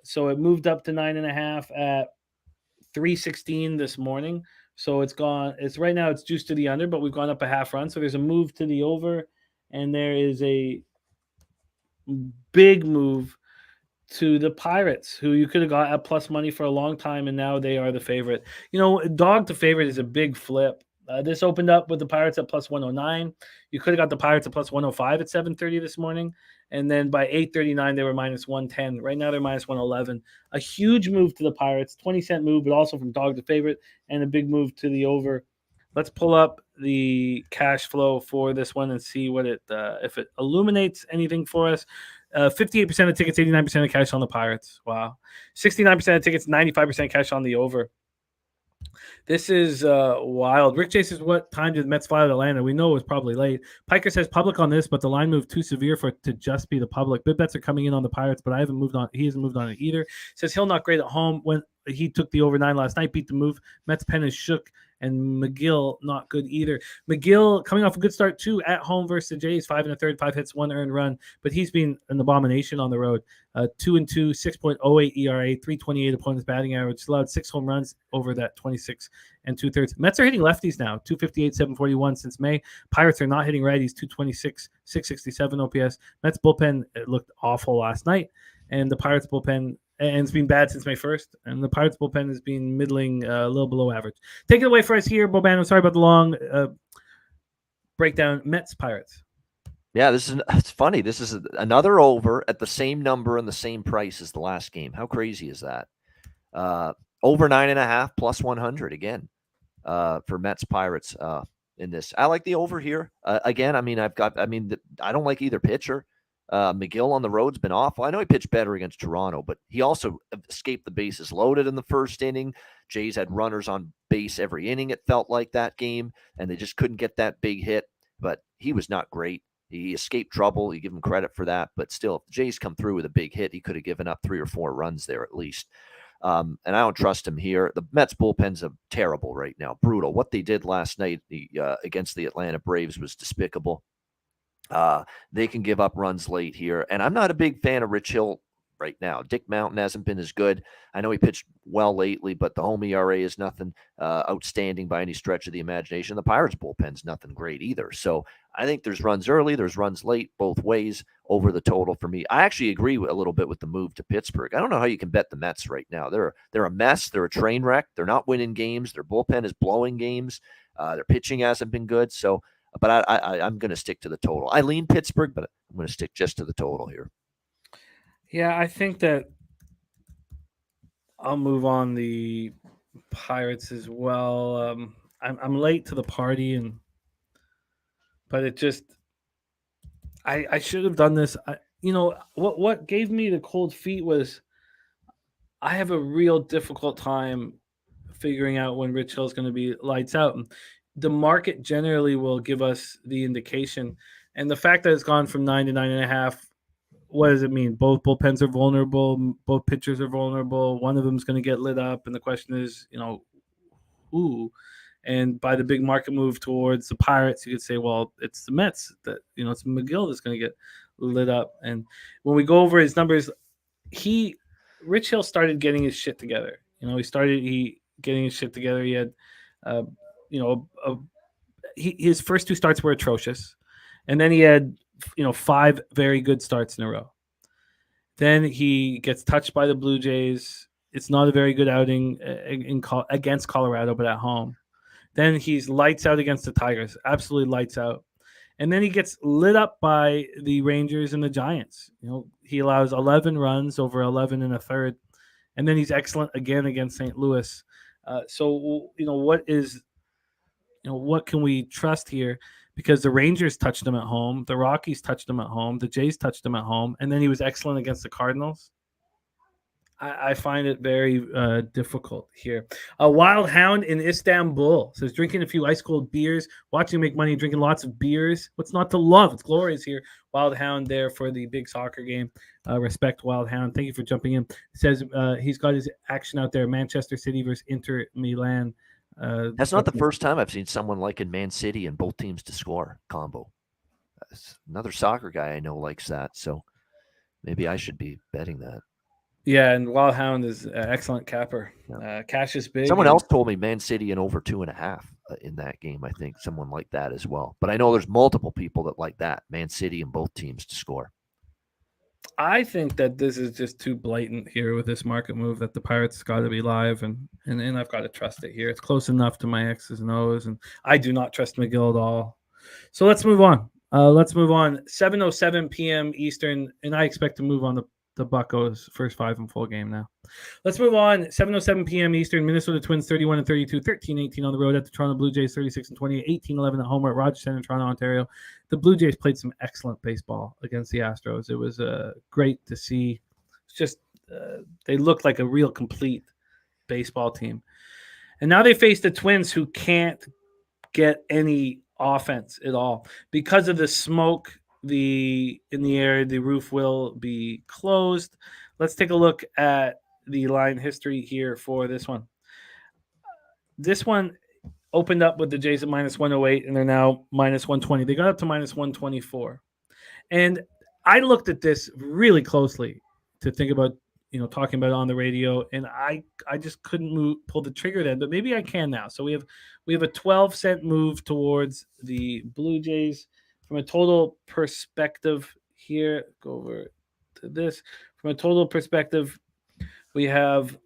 So it moved up to 9.5 at 3:16 this morning. So it's gone. It's right now it's juiced to the under, but we've gone up a half run. So there's a move to the over, and there is a big move to the Pirates, who you could have got at plus money for a long time, and now they are the favorite. Dog to favorite is a big flip. This opened up with the Pirates at plus 109. You could have got the Pirates at plus 105 at 7:30 this morning. And then by 8:39, they were minus 110. Right now, they're minus 111. A huge move to the Pirates, 20-cent move, but also from dog to favorite, and a big move to the over. Let's pull up the cash flow for this one and see what if it illuminates anything for us. 58% of tickets, 89% of cash on the Pirates. Wow. 69% of tickets, 95% cash on the over. This is wild. Rick J says, what time did the Mets fly out of Atlanta? We know it was probably late. Piker says public on this, but the line moved too severe for it to just be the public. Big bets are coming in on the Pirates, but he hasn't moved on it either. Says Hill not great at home when he took the over 9 last night, beat the move. Mets pen is shook, and McGill not good either. McGill coming off a good start too at home versus the Jays, 5 1/3, 5 hits, 1 earned run, but he's been an abomination on the road. 2-2, 6.08 ERA, 328 opponent's batting average, allowed 6 home runs over that 26 2/3. Mets are hitting lefties now, 258, 741 since May. Pirates are not hitting righties, 226, 667 OPS. Mets bullpen looked awful last night, and the Pirates bullpen. And it's been bad since May 1st. And the Pirates bullpen has been middling, a little below average. Take it away for us here, Bobano. Sorry about the long breakdown. Mets, Pirates. Yeah, it's funny. This is another over at the same number and the same price as the last game. How crazy is that? Over 9.5 plus 100 again for Mets, Pirates in this. I like the over here. Again, I don't like either pitcher. McGill on the road's been awful. I know he pitched better against Toronto, but he also escaped the bases loaded in the first inning. Jays had runners on base every inning, it felt like, that game, and they just couldn't get that big hit. But he was not great. He escaped trouble. You give him credit for that. But still, if the Jays come through with a big hit, he could have given up 3 or 4 runs there at least. And I don't trust him here. The Mets bullpen's terrible right now. Brutal. What they did last night against the Atlanta Braves was despicable. They can give up runs late here. And I'm not a big fan of Rich Hill right now. Dick Mountain hasn't been as good. I know he pitched well lately, but the home ERA is nothing outstanding by any stretch of the imagination. The Pirates bullpen's nothing great either. So I think there's runs early, there's runs late, both ways over the total for me. I actually agree a little bit with the move to Pittsburgh. I don't know how you can bet the Mets right now. They're a mess. They're a train wreck. They're not winning games. Their bullpen is blowing games. Their pitching hasn't been good. So, but I'm going to stick to the total. I lean Pittsburgh, but I'm going to stick just to the total here. Yeah, I think that I'll move on the Pirates as well. I'm late to the party, but it just I should have done this. What gave me the cold feet was I have a real difficult time figuring out when Rich Hill's going to be lights out. The market generally will give us the indication, and the fact that it's gone from 9 to 9.5. What does it mean? Both bullpens are vulnerable. Both pitchers are vulnerable. One of them is going to get lit up. And the question is, who? And by the big market move towards the Pirates, you could say, well, it's the Mets that, it's McGill that's going to get lit up. And when we go over his numbers, Rich Hill started getting his shit together. He getting his shit together. He had, his first 2 starts were atrocious. And then he had, 5 very good starts in a row. Then he gets touched by the Blue Jays. It's not a very good outing against Colorado, but at home. Then he's lights out against the Tigers, absolutely lights out. And then he gets lit up by the Rangers and the Giants. He allows 11 runs over 11 1/3. And then he's excellent again against St. Louis. What can we trust here? Because the Rangers touched him at home, the Rockies touched him at home, the Jays touched him at home, and then he was excellent against the Cardinals. I find it very difficult here. A Wild Hound in Istanbul says, drinking a few ice cold beers, watching make money, drinking lots of beers. What's not to love? It's glorious here. Wild Hound there for the big soccer game. Respect Wild Hound. Thank you for jumping in. It says he's got his action out there. Manchester City versus Inter Milan. That's not the first time I've seen someone like in Man City and both teams to score combo. Another soccer guy I know likes that, so maybe I should be betting that. Yeah, and Wild Hound is an excellent capper. Cash is big. Someone else told me Man City and over 2.5 in that game. I think someone like that as well. But I know there's multiple people that like that. Man City and both teams to score. I think that this is just too blatant here with this market move that the Pirates got to be live, and I've got to trust it here. It's close enough to my X's and O's, and I do not trust McGill at all. So let's move on. 7:07 p.m. Eastern, and I expect to move on the Buccos first 5 in full game now. Let's move on. 7:07 p.m. Eastern, Minnesota Twins 31-32, 13-18 on the road at the Toronto Blue Jays 36-20, 18-11 at home at Rogers Centre, Toronto, Ontario. The Blue Jays played some excellent baseball against the Astros. It was great to see. It's just they looked like a real complete baseball team. And now they face the Twins, who can't get any offense at all because of the smoke in the air. The roof will be closed. Let's take a look at the line history here for this one. This one opened up with the Jays at -108, and they're now -120. They got up to -124. And I looked at this really closely to think about, talking about it on the radio, and I just couldn't pull the trigger then, but maybe I can now. So we have a 12-cent move towards the Blue Jays. From a total perspective here, go over to this. From a total perspective, we have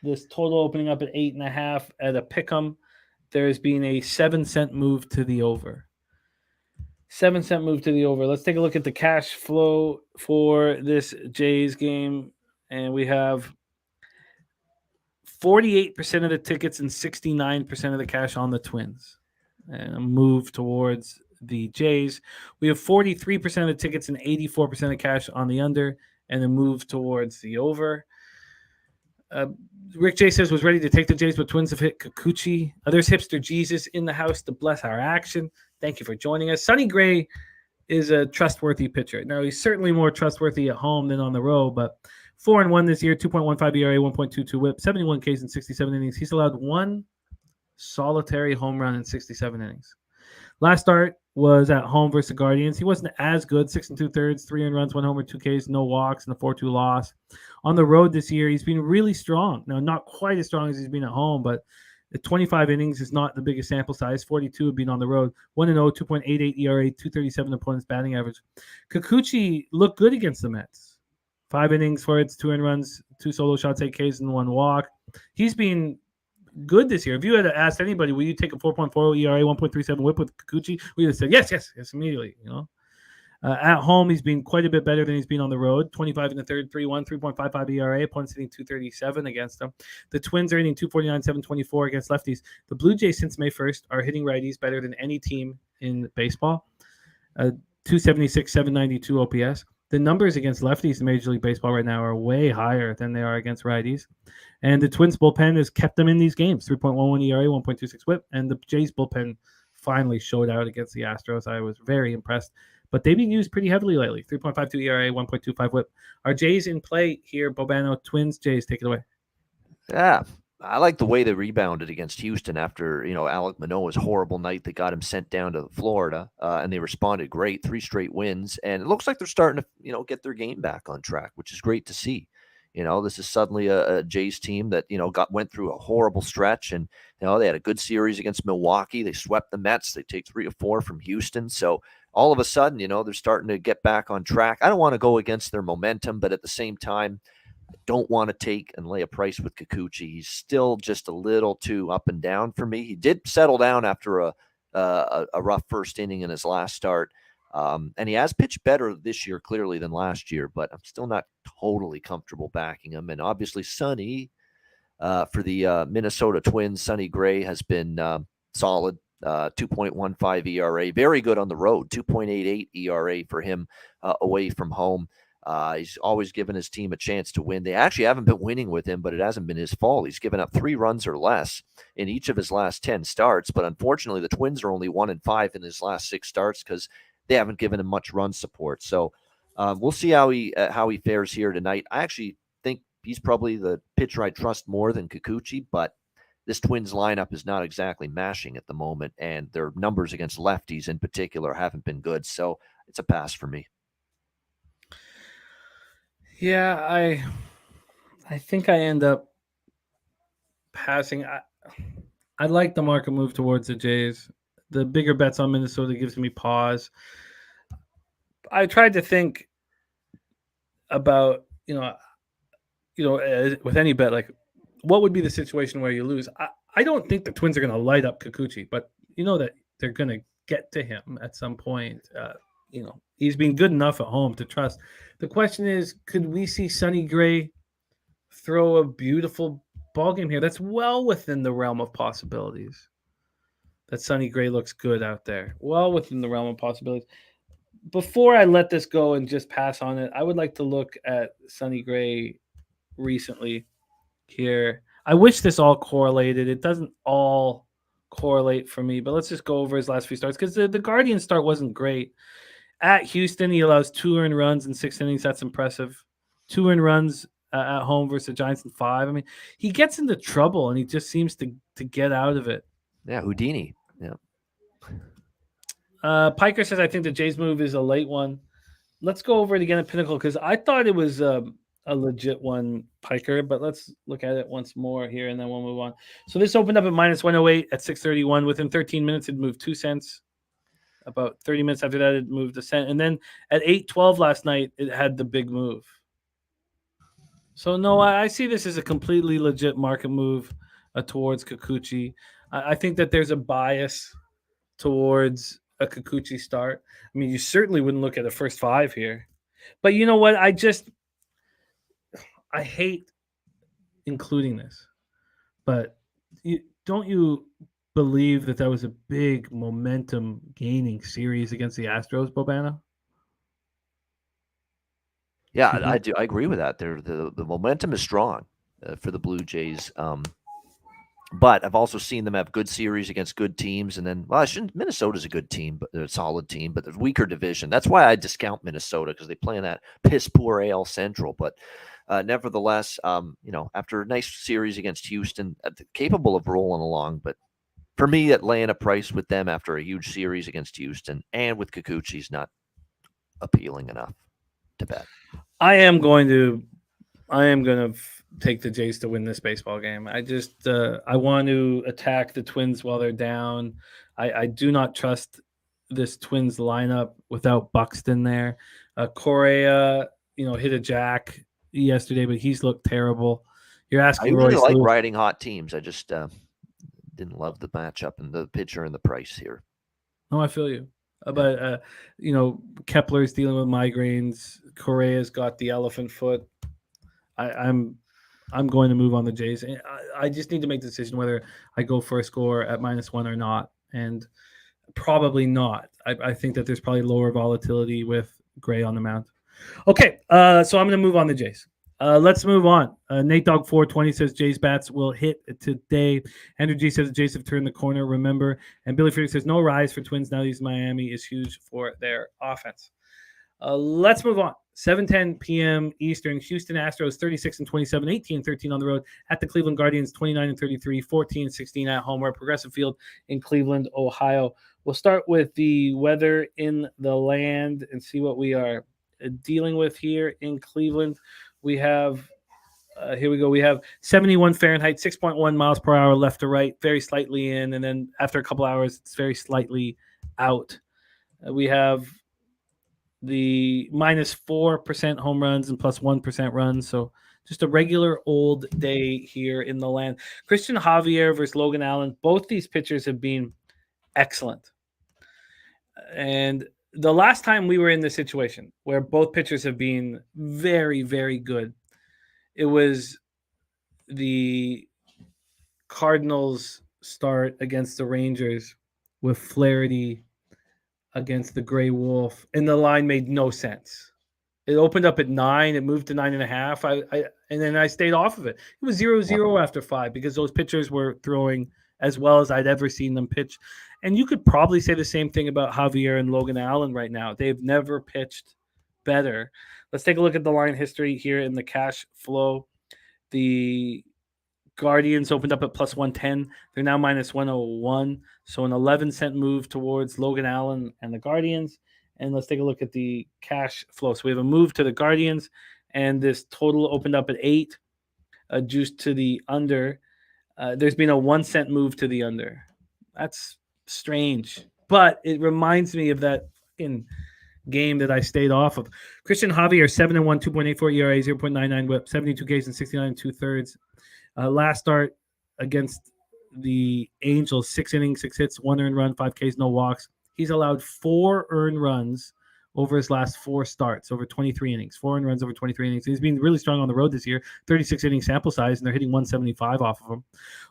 this total opening up at 8.5 at a pick'em. There's been a 7-cent move to the over. 7-cent move to the over. Let's take a look at the cash flow for this Jays game. And we have 48% of the tickets and 69% of the cash on the Twins. And a move towards the Jays. We have 43% of the tickets and 84% of the cash on the under, and a move towards the over. Rick J says was ready to take the Jays, but Twins have hit Kikuchi. There's Hipster Jesus in the house to bless our action. Thank you for joining us. Sonny Gray is a trustworthy pitcher. Now, he's certainly more trustworthy at home than on the road, but 4-1 this year, 2.15 ERA, 1.22 whip, 71 Ks in 67 innings. He's allowed one solitary home run in 67 innings. Last start was at home versus the Guardians. He wasn't as good, 6 2/3, 3 earned runs, 1 homer, 2 Ks, no walks, and a 4-2 loss. On the road this year, he's been really strong. Now, not quite as strong as he's been at home, but the 25 innings is not the biggest sample size. 42 have been on the road. 1-0, 2.88 ERA, 237 opponent's batting average. Kikuchi looked good against the Mets. 5 innings for it, 2 earned runs, 2 solo shots, 8 Ks, and 1 walk. He's been good this year. If you had asked anybody, will you take a 4.40 ERA, 1.37 whip with Kikuchi? We would have said yes, immediately. At home, he's been quite a bit better than he's been on the road. 25 in the third, 3-1, 3.55 ERA. Opponents hitting 237 against him. The Twins are hitting 249, 724 against lefties. The Blue Jays, since May 1st, are hitting righties better than any team in baseball. 276, 792 OPS. The numbers against lefties in Major League Baseball right now are way higher than they are against righties. And the Twins bullpen has kept them in these games. 3.11 ERA, 1.26 whip. And the Jays bullpen finally showed out against the Astros. I was very impressed. But they've been used pretty heavily lately. 3.52 ERA, 1.25 whip. Are Jays in play here, Bobano? Twins, Jays, take it away. Yeah, I like the way they rebounded against Houston after, Alek Manoah's horrible night that got him sent down to Florida, and they responded great, 3 straight wins. And it looks like they're starting to, get their game back on track, which is great to see. This is suddenly a Jays team that, went through a horrible stretch, and, they had a good series against Milwaukee. They swept the Mets. They take 3 of 4 from Houston. So all of a sudden, they're starting to get back on track. I don't want to go against their momentum, but at the same time, I don't want to take and lay a price with Kikuchi. He's still just a little too up and down for me. He did settle down after a rough first inning in his last start. And he has pitched better this year, clearly, than last year, but I'm still not totally comfortable backing him. And obviously, Sonny, for the Minnesota Twins, Sonny Gray has been solid, 2.15 ERA, very good on the road, 2.88 ERA for him away from home. He's always given his team a chance to win. They actually haven't been winning with him, but it hasn't been his fault. He's given up 3 runs or less in each of his last 10 starts. But unfortunately, the Twins are only 1-5 in his last 6 starts because they haven't given him much run support. So we'll see how he fares here tonight. I actually think he's probably the pitcher I trust more than Kikuchi, but this Twins lineup is not exactly mashing at the moment, and their numbers against lefties in particular haven't been good. So it's a pass for me. Yeah, I think I end up passing. I like the market move towards the Jays. The bigger bets on Minnesota gives me pause. I tried to think about with any bet, like what would be the situation where you lose? I don't think the Twins are going to light up Kikuchi, but you know that they're going to get to him at some point. He's been good enough at home to trust. The question is, could we see Sonny Gray throw a beautiful ball game here? That's well within the realm of possibilities. That Sonny Gray looks good out there. Well within the realm of possibilities. Before I let this go and just pass on it, I would like to look at Sonny Gray recently here. I wish this all correlated. It doesn't all correlate for me, but let's just go over his last few starts because the Guardians start wasn't great. At Houston, he allows 2 earned runs in 6 innings. That's impressive. 2 earned runs at home versus the Giants in 5. I mean, he gets into trouble and he just seems to get out of it. Yeah, Houdini. Yeah. Piker says, I think the Jays move is a late one. Let's go over it again at Pinnacle because I thought it was a legit one, Piker, but let's look at it once more here and then we'll move on. So this opened up at minus 108 at 6:31. Within 13 minutes, it moved 2 cents. About 30 minutes after that, it moved a cent. And then at 8:12 last night, it had the big move. So, no, I see this as a completely legit market move towards Kikuchi. I think that there's a bias towards a Kikuchi start. I mean, you certainly wouldn't look at the first 5 here. But you know what? I hate including this. But don't you believe that was a big momentum gaining series against the Astros, Bobano? Yeah, I do. I agree with that. The momentum is strong for the Blue Jays. But I've also seen them have good series against good teams. And then, Minnesota's a good team, but they're a solid team, but they're a weaker division. That's why I discount Minnesota because they play in that piss poor AL Central. But nevertheless, after a nice series against Houston, capable of rolling along. But for me, at laying a price with them after a huge series against Houston and with Kikuchi is not appealing enough to bet. I am going to take the Jays to win this baseball game. I just I want to attack the Twins while they're down. I do not trust this Twins lineup without Buxton there. Correa, hit a jack yesterday, but he's looked terrible. You're asking I really Royce like Lewis. riding hot teams. I just didn't love the matchup and the pitcher and the price here. No, I feel you. But Kepler's dealing with migraines. Correa's got the elephant foot. I'm going to move on the Jays. I just need to make the decision whether I go for a score at -1 or not, and probably not. I think that there's probably lower volatility with Gray on the mound. Okay, so I'm going to move on the Jays. Let's move on. Nate Dogg 420 says Jays bats will hit today. Andrew G says the Jays have turned the corner, remember. And Billy Friedrich says no rise for Twins now. These Miami is huge for their offense. Let's move on. 7:10 p.m. Eastern. Houston Astros 36-27, 18-13 on the road. At the Cleveland Guardians 29-33, 14-16 at home. We're at Progressive Field in Cleveland, Ohio. We'll start with the weather in the land and see what we are dealing with here in Cleveland. We have, here we go. We have 71 Fahrenheit, 6.1 miles per hour left to right, very slightly in. And then after a couple hours, it's very slightly out. We have the -4% home runs and +1% runs. So just a regular old day here in the land. Christian Javier versus Logan Allen. Both these pitchers have been excellent. And the last time we were in this situation where both pitchers have been very, very good, it was the Cardinals start against the Rangers with Flaherty against the Gray Wolf, and the line made no sense. It opened up at 9, it moved to 9.5. And then I stayed off of it. It was 0-0 after 5 because those pitchers were throwing as well as I'd ever seen them pitch. And you could probably say the same thing about Javier and Logan Allen right now. They've never pitched better. Let's take a look at the line history here in the cash flow. The Guardians opened up at +110. They're now -101. So an 11-cent move towards Logan Allen and the Guardians. And let's take a look at the cash flow. So we have a move to the Guardians, and this total opened up at 8, juiced to the under. There's been a 1-cent move to the under. That's strange, but it reminds me of that fucking game that I stayed off of. Christian Javier, 7-1, 2.84 ERA, 0.99 whip, 72 Ks and 69 2/3. Last start against the Angels, 6 innings, 6 hits, 1 earned run, 5 Ks, no walks. He's allowed 4 earned runs over his last 4 starts, over 23 innings. 4 earned runs over 23 innings. He's been really strong on the road this year, 36 inning sample size, and they're hitting 175 off of him.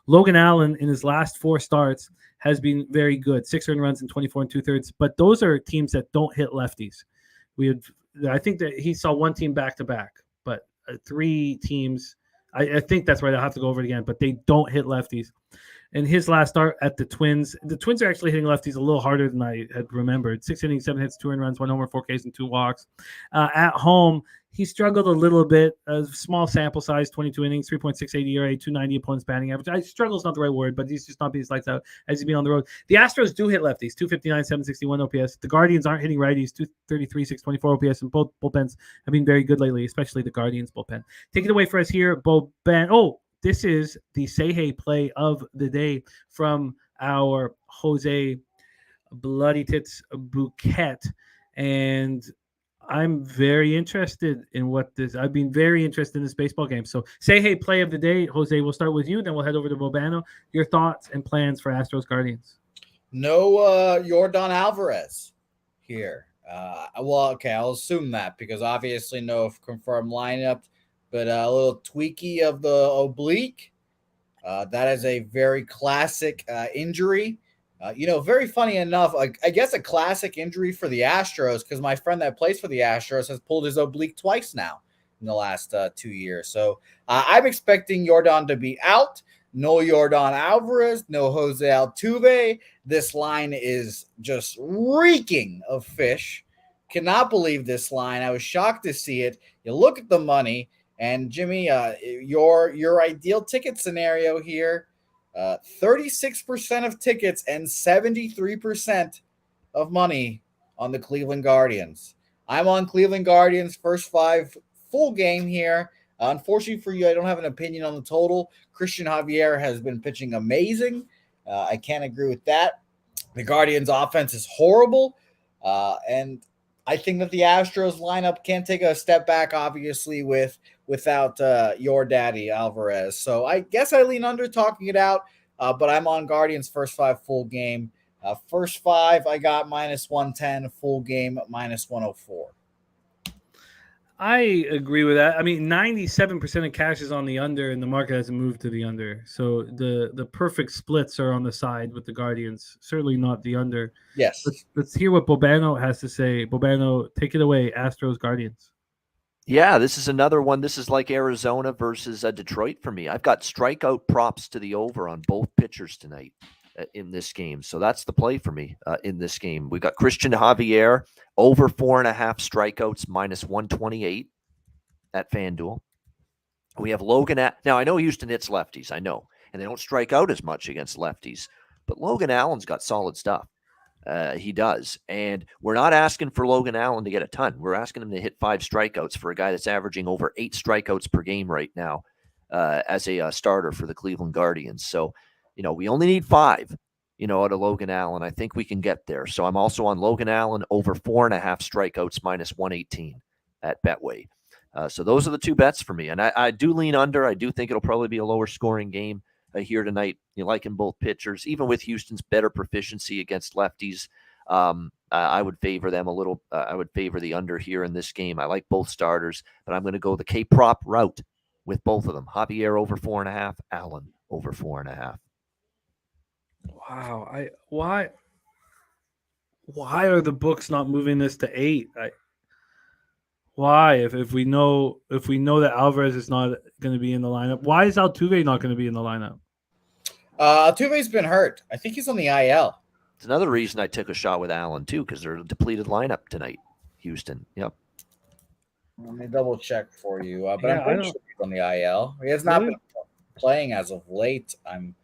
Logan Allen, in his last 4 starts, has been very good, 6 earned runs and 24 2/3. But those are teams that don't hit lefties. I think that he saw one team back-to-back, but 3 teams – I think that's right. I'll have to go over it again, but they don't hit lefties. And his last start at the Twins are actually hitting lefties a little harder than I had remembered. 6 innings, 7 hits, 2 earned runs, 1 homer, 4 Ks, and 2 walks. At home, he struggled a little bit. A small sample size, 22 innings, 3.68 ERA, 290 opponents batting average. Struggle is not the right word, but he's just not being his lights out as he's been on the road. The Astros do hit lefties, 259, 761 OPS. The Guardians aren't hitting righties, 233, 624 OPS, and both bullpens have been very good lately, especially the Guardians bullpen. Take it away for us here, Boban. Oh, this is the Say Hey play of the day from our Jose Bloody Tits Bouquet. And I'm very interested in I've been very interested in this baseball game. So Say Hey play of the day. Jose, we'll start with you. Then we'll head over to Bobano. Your thoughts and plans for Astros Guardians. No Yordan Alvarez here. I'll assume that because obviously no confirmed lineup. But a little tweaky of the oblique. That is a very classic injury. Very funny enough, I guess a classic injury for the Astros because my friend that plays for the Astros has pulled his oblique twice now in the last 2 years. So I'm expecting Yordan to be out. No Yordan Alvarez, no Jose Altuve. This line is just reeking of fish. Cannot believe this line. I was shocked to see it. You look at the money. And Jimmy, your ideal ticket scenario here, 36% of tickets and 73% of money on the Cleveland Guardians. I'm on Cleveland Guardians first 5 full game here. Unfortunately for you, I don't have an opinion on the total. Christian Javier has been pitching amazing. I can't agree with that. The Guardians offense is horrible. And I think that the Astros lineup can take a step back, obviously, without your daddy Alvarez. So I guess I lean under talking it out, but I'm on Guardians first 5 full game. First 5, I got -110, full game -104. I agree with that. I mean, 97% of cash is on the under, and the market hasn't moved to the under. So the perfect splits are on the side with the Guardians. Certainly not the under. Yes. Let's hear what Bobano has to say. Bobano, take it away. Astros Guardians. Yeah, this is another one. This is like Arizona versus Detroit for me. I've got strikeout props to the over on both pitchers tonight in this game. So that's the play for me in this game. We've got Christian Javier over 4.5 strikeouts -128 at FanDuel. We have Logan now I know Houston hits lefties, I know, and they don't strike out as much against lefties, but Logan Allen's got solid stuff. He does. And we're not asking for Logan Allen to get a ton. We're asking him to hit 5 strikeouts for a guy that's averaging over 8 strikeouts per game right now as a starter for the Cleveland Guardians. So, we only need 5, out of Logan Allen. I think we can get there. So I'm also on Logan Allen over 4.5 strikeouts -118 at Betway. So those are the 2 bets for me. And I do lean under. I do think it'll probably be a lower scoring game here tonight. You liking both pitchers, even with Houston's better proficiency against lefties. I would favor them a little. I would favor the under here in this game. I like both starters, but I'm going to go the K-prop route with both of them. Javier over 4.5, Allen over 4.5. Wow. Why are the books not moving this to 8? Why? If we know that Alvarez is not going to be in the lineup, why is Altuve not going to be in the lineup? Altuve's been hurt. I think he's on the IL. It's another reason I took a shot with Allen too, because they're a depleted lineup tonight. Houston. Yep. Let me double check for you. But I'm pretty sure he's on the IL. He has not been playing as of late. I'm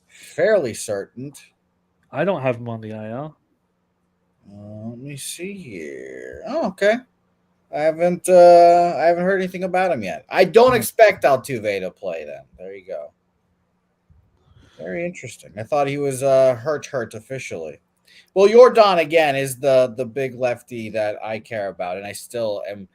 fairly certain. I don't have him on the IL. Let me see here. Oh, okay. I haven't heard anything about him yet. I don't expect Altuve to play then. There you go. Very interesting. I thought he was hurt officially. Well, Jordan again is the big lefty that I care about, and I still am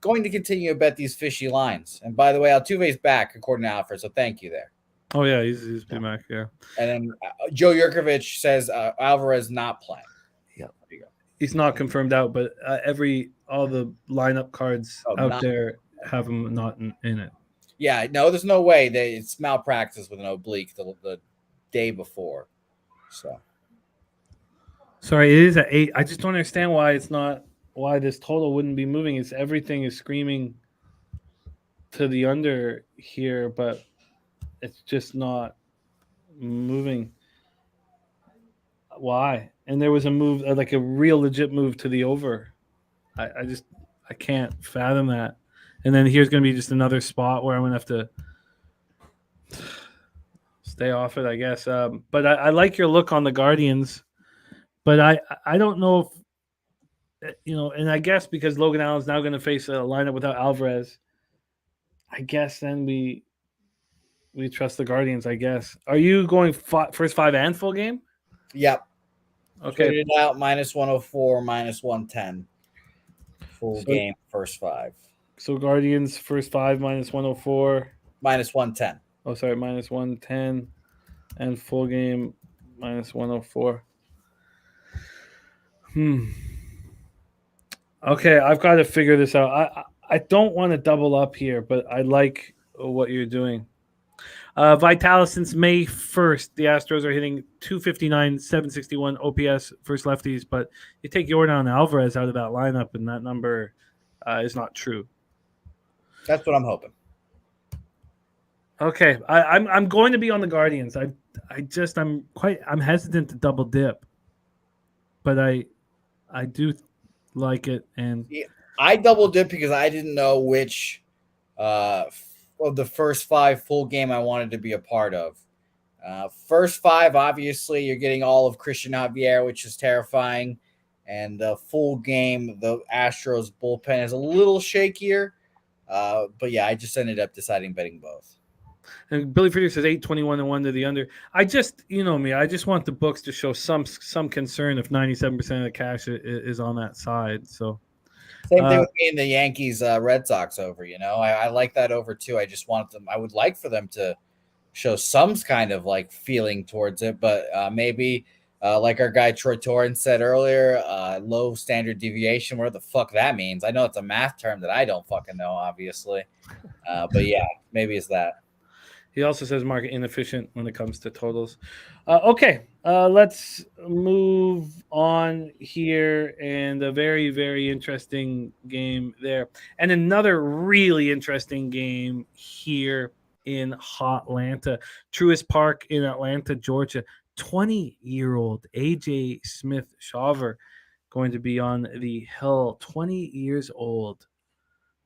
going to continue to bet these fishy lines. And by the way, Altuve's back according to Alfred, so thank you there. Oh yeah, he's been back. Yeah, and then Joe Yurkovich says Alvarez not playing. Yeah, there you go. He's not confirmed out, but all the lineup cards out there have him not in it. Yeah, no, there's no way it's malpractice with an oblique the day before. So sorry, it is at 8. I just don't understand why this total wouldn't be moving. It's everything is screaming to the under here, but it's just not moving. Why? And there was a move, like a real legit move to the over. I can't fathom that. And then here's going to be just another spot where I'm going to have to stay off it, I guess. But I like your look on the Guardians. But I don't know if, and I guess because Logan Allen's now going to face a lineup without Alvarez, I guess then we trust the Guardians, I guess. Are you going first 5 and full game? Yep. Okay. Tweeted out -104, -110. Full game, first 5. So Guardians, first 5, -104. -110. Oh, sorry, -110. And full game, -104. Okay, I've got to figure this out. I don't want to double up here, but I like what you're doing. Vitalis, since May 1st, the Astros are hitting 259, 761 OPS versus lefties, but you take Jordan Alvarez out of that lineup, and that number is not true. That's what I'm hoping. Okay, I'm going to be on the Guardians. I'm hesitant to double dip, but I do like it, and I double dip because I didn't know which of the first 5 full game I wanted to be a part of. First 5, obviously, you're getting all of Christian Javier, which is terrifying. And the full game, the Astros bullpen is a little shakier. But yeah, I just ended up deciding betting both. And Billy Frieder says 821-1 to the under. I just, me, I just want the books to show some concern if 97% of the cash is on that side. So same thing with me and the Yankees Red Sox over, I like that over too. I just want them, I would like for them to show some kind of like feeling towards it, but maybe like our guy Troy Torrance said earlier, low standard deviation, where the fuck that means. I know it's a math term that I don't fucking know, obviously. But yeah, maybe it's that. He also says market inefficient when it comes to totals. Okay, let's move on here. And a very, very interesting game there. And another really interesting game here in Hotlanta. Truist Park in Atlanta, Georgia. 20-year-old A.J. Smith-Shawver going to be on the hill. 20 years old.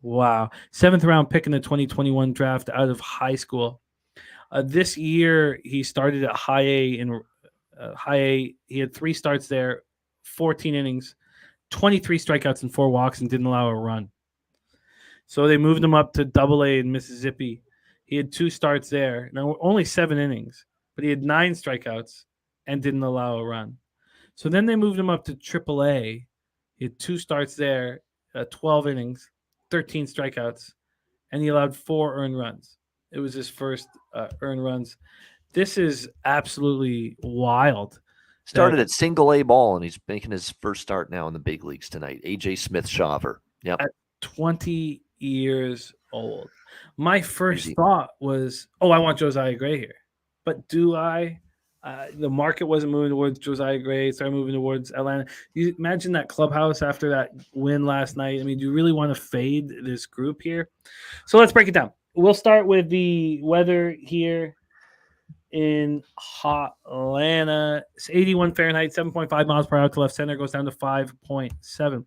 Wow. 7th round pick in the 2021 draft out of high school. This year, he started at high A. High A, he had 3 starts there, 14 innings, 23 strikeouts and 4 walks, and didn't allow a run. So they moved him up to Double A in Mississippi. He had 2 starts there. Now, only 7 innings, but he had 9 strikeouts and didn't allow a run. So then they moved him up to Triple A. He had 2 starts there, 12 innings, 13 strikeouts, and he allowed 4 earned runs. It was his first earned runs. This is absolutely wild. Started at single A ball, and he's making his first start now in the big leagues tonight. A.J. Smith-Shawver. Yep. At 20 years old. My first thought was, I want Josiah Gray here. But do I? The market wasn't moving towards Josiah Gray. It started moving towards Atlanta. You imagine that clubhouse after that win last night. I mean, do you really want to fade this group here? So let's break it down. We'll start with the weather here in Hotlanta. It's 81 Fahrenheit, 7.5 miles per hour to left center, goes down to 5.7.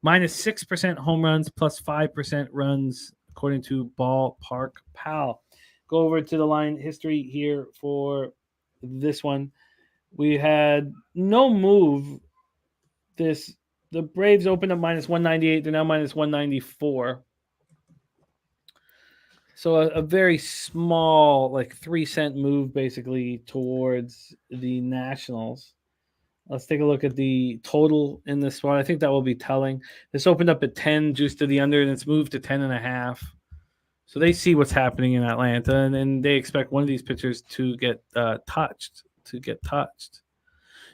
-6% home runs, plus 5% runs, according to Ballpark Pal. Go over to the line history here for this one. We had no move. The Braves opened up -198. They're now -194. So a very small, like 3-cent move, basically, towards the Nationals. Let's take a look at the total in this one. I think that will be telling. This opened up at 10, juiced to the under, and it's moved to 10.5. So they see what's happening in Atlanta, and they expect one of these pitchers to get touched.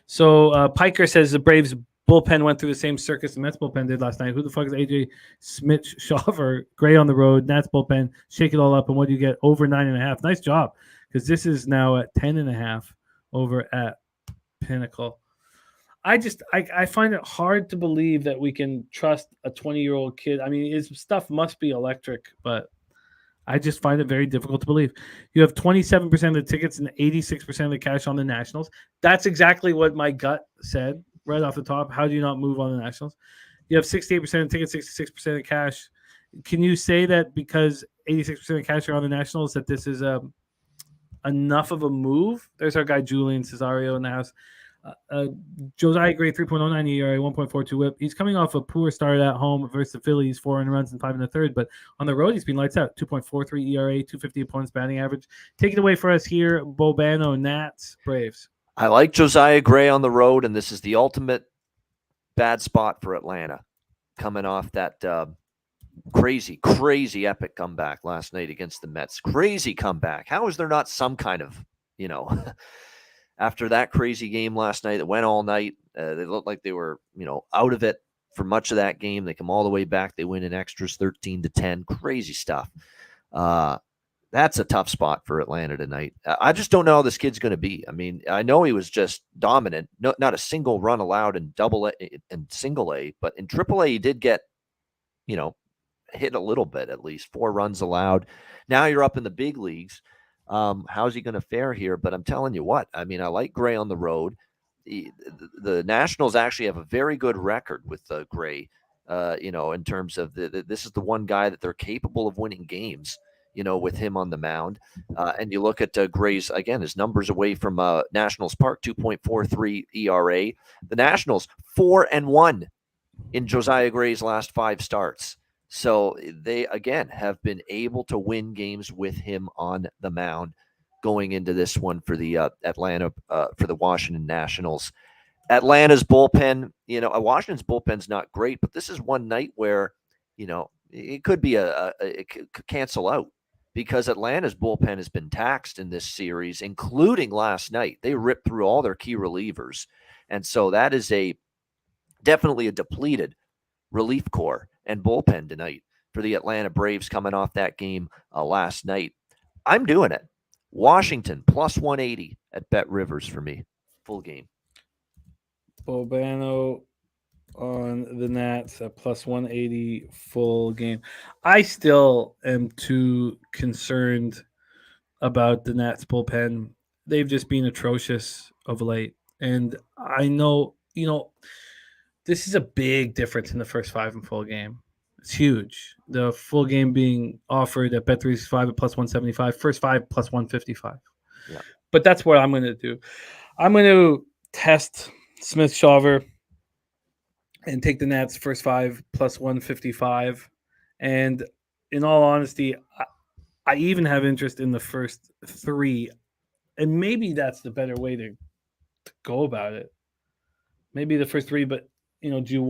So Piker says the Braves bullpen went through the same circus the Mets bullpen did last night. Who the fuck is AJ Smith-Shawver? Gray on the road, Nats bullpen, shake it all up, and what do you get? Over 9.5. Nice job, because this is now at 10.5 over at Pinnacle. I find it hard to believe that we can trust a 20-year-old kid. I mean, his stuff must be electric, but I just find it very difficult to believe. You have 27% of the tickets and 86% of the cash on the Nationals. That's exactly what my gut said right off the top. How do you not move on the Nationals? You have 68% of the tickets, 66% of cash. Can you say that because 86% of cash are on the Nationals that this is enough of a move? There's our guy Julian Cesario in the house. Josiah Gray, 3.09 ERA, 1.42 whip. He's coming off a poor start at home versus the Phillies, 4 runs and 5 1/3. But on the road, he's been lights out. 2.43 ERA, 250 opponents batting average. Take it away for us here, Bobano, Nats, Braves. I like Josiah Gray on the road, and this is the ultimate bad spot for Atlanta, coming off that crazy epic comeback last night against the Mets. Crazy comeback. How is there not some kind of, after that crazy game last night that went all night, they looked like they were, out of it for much of that game. They come all the way back. They win in extras 13-10. Crazy stuff. That's a tough spot for Atlanta tonight. I just don't know how this kid's going to be. I mean, I know he was just dominant. Not a single run allowed in Double A and Single A, but in Triple A he did get, hit a little bit at least. 4 runs allowed. Now you're up in the big leagues. How's he going to fare here? But I'm telling you what, I mean, I like Gray on the road. The Nationals actually have a very good record with Gray, in terms of this is the one guy that they're capable of winning games, with him on the mound. And you look at Gray's, again, his numbers away from Nationals Park, 2.43 ERA. The Nationals 4-1 in Josiah Gray's last 5 starts. So they, again, have been able to win games with him on the mound going into this one for the for the Washington Nationals. Atlanta's bullpen, Washington's bullpen's not great, but this is one night where, it could be it could cancel out because Atlanta's bullpen has been taxed in this series, including last night. They ripped through all their key relievers. And so that is definitely a depleted relief corps and bullpen tonight for the Atlanta Braves coming off that game last night. I'm doing it. Washington plus 180 at Bet Rivers for me. Full game. Bobano on the Nats at plus 180 full game. I still am too concerned about the Nats bullpen. They've just been atrocious of late. And I know, this is a big difference in the first 5 in full game. It's huge. The full game being offered at Bet365 at plus 175, first 5 plus 155. Yeah. But that's what I'm going to do. I'm going to test Smith-Shawver and take the Nats first 5 plus 155. And in all honesty, I even have interest in the first 3. And maybe that's the better way to go about it. Maybe the first 3, but do you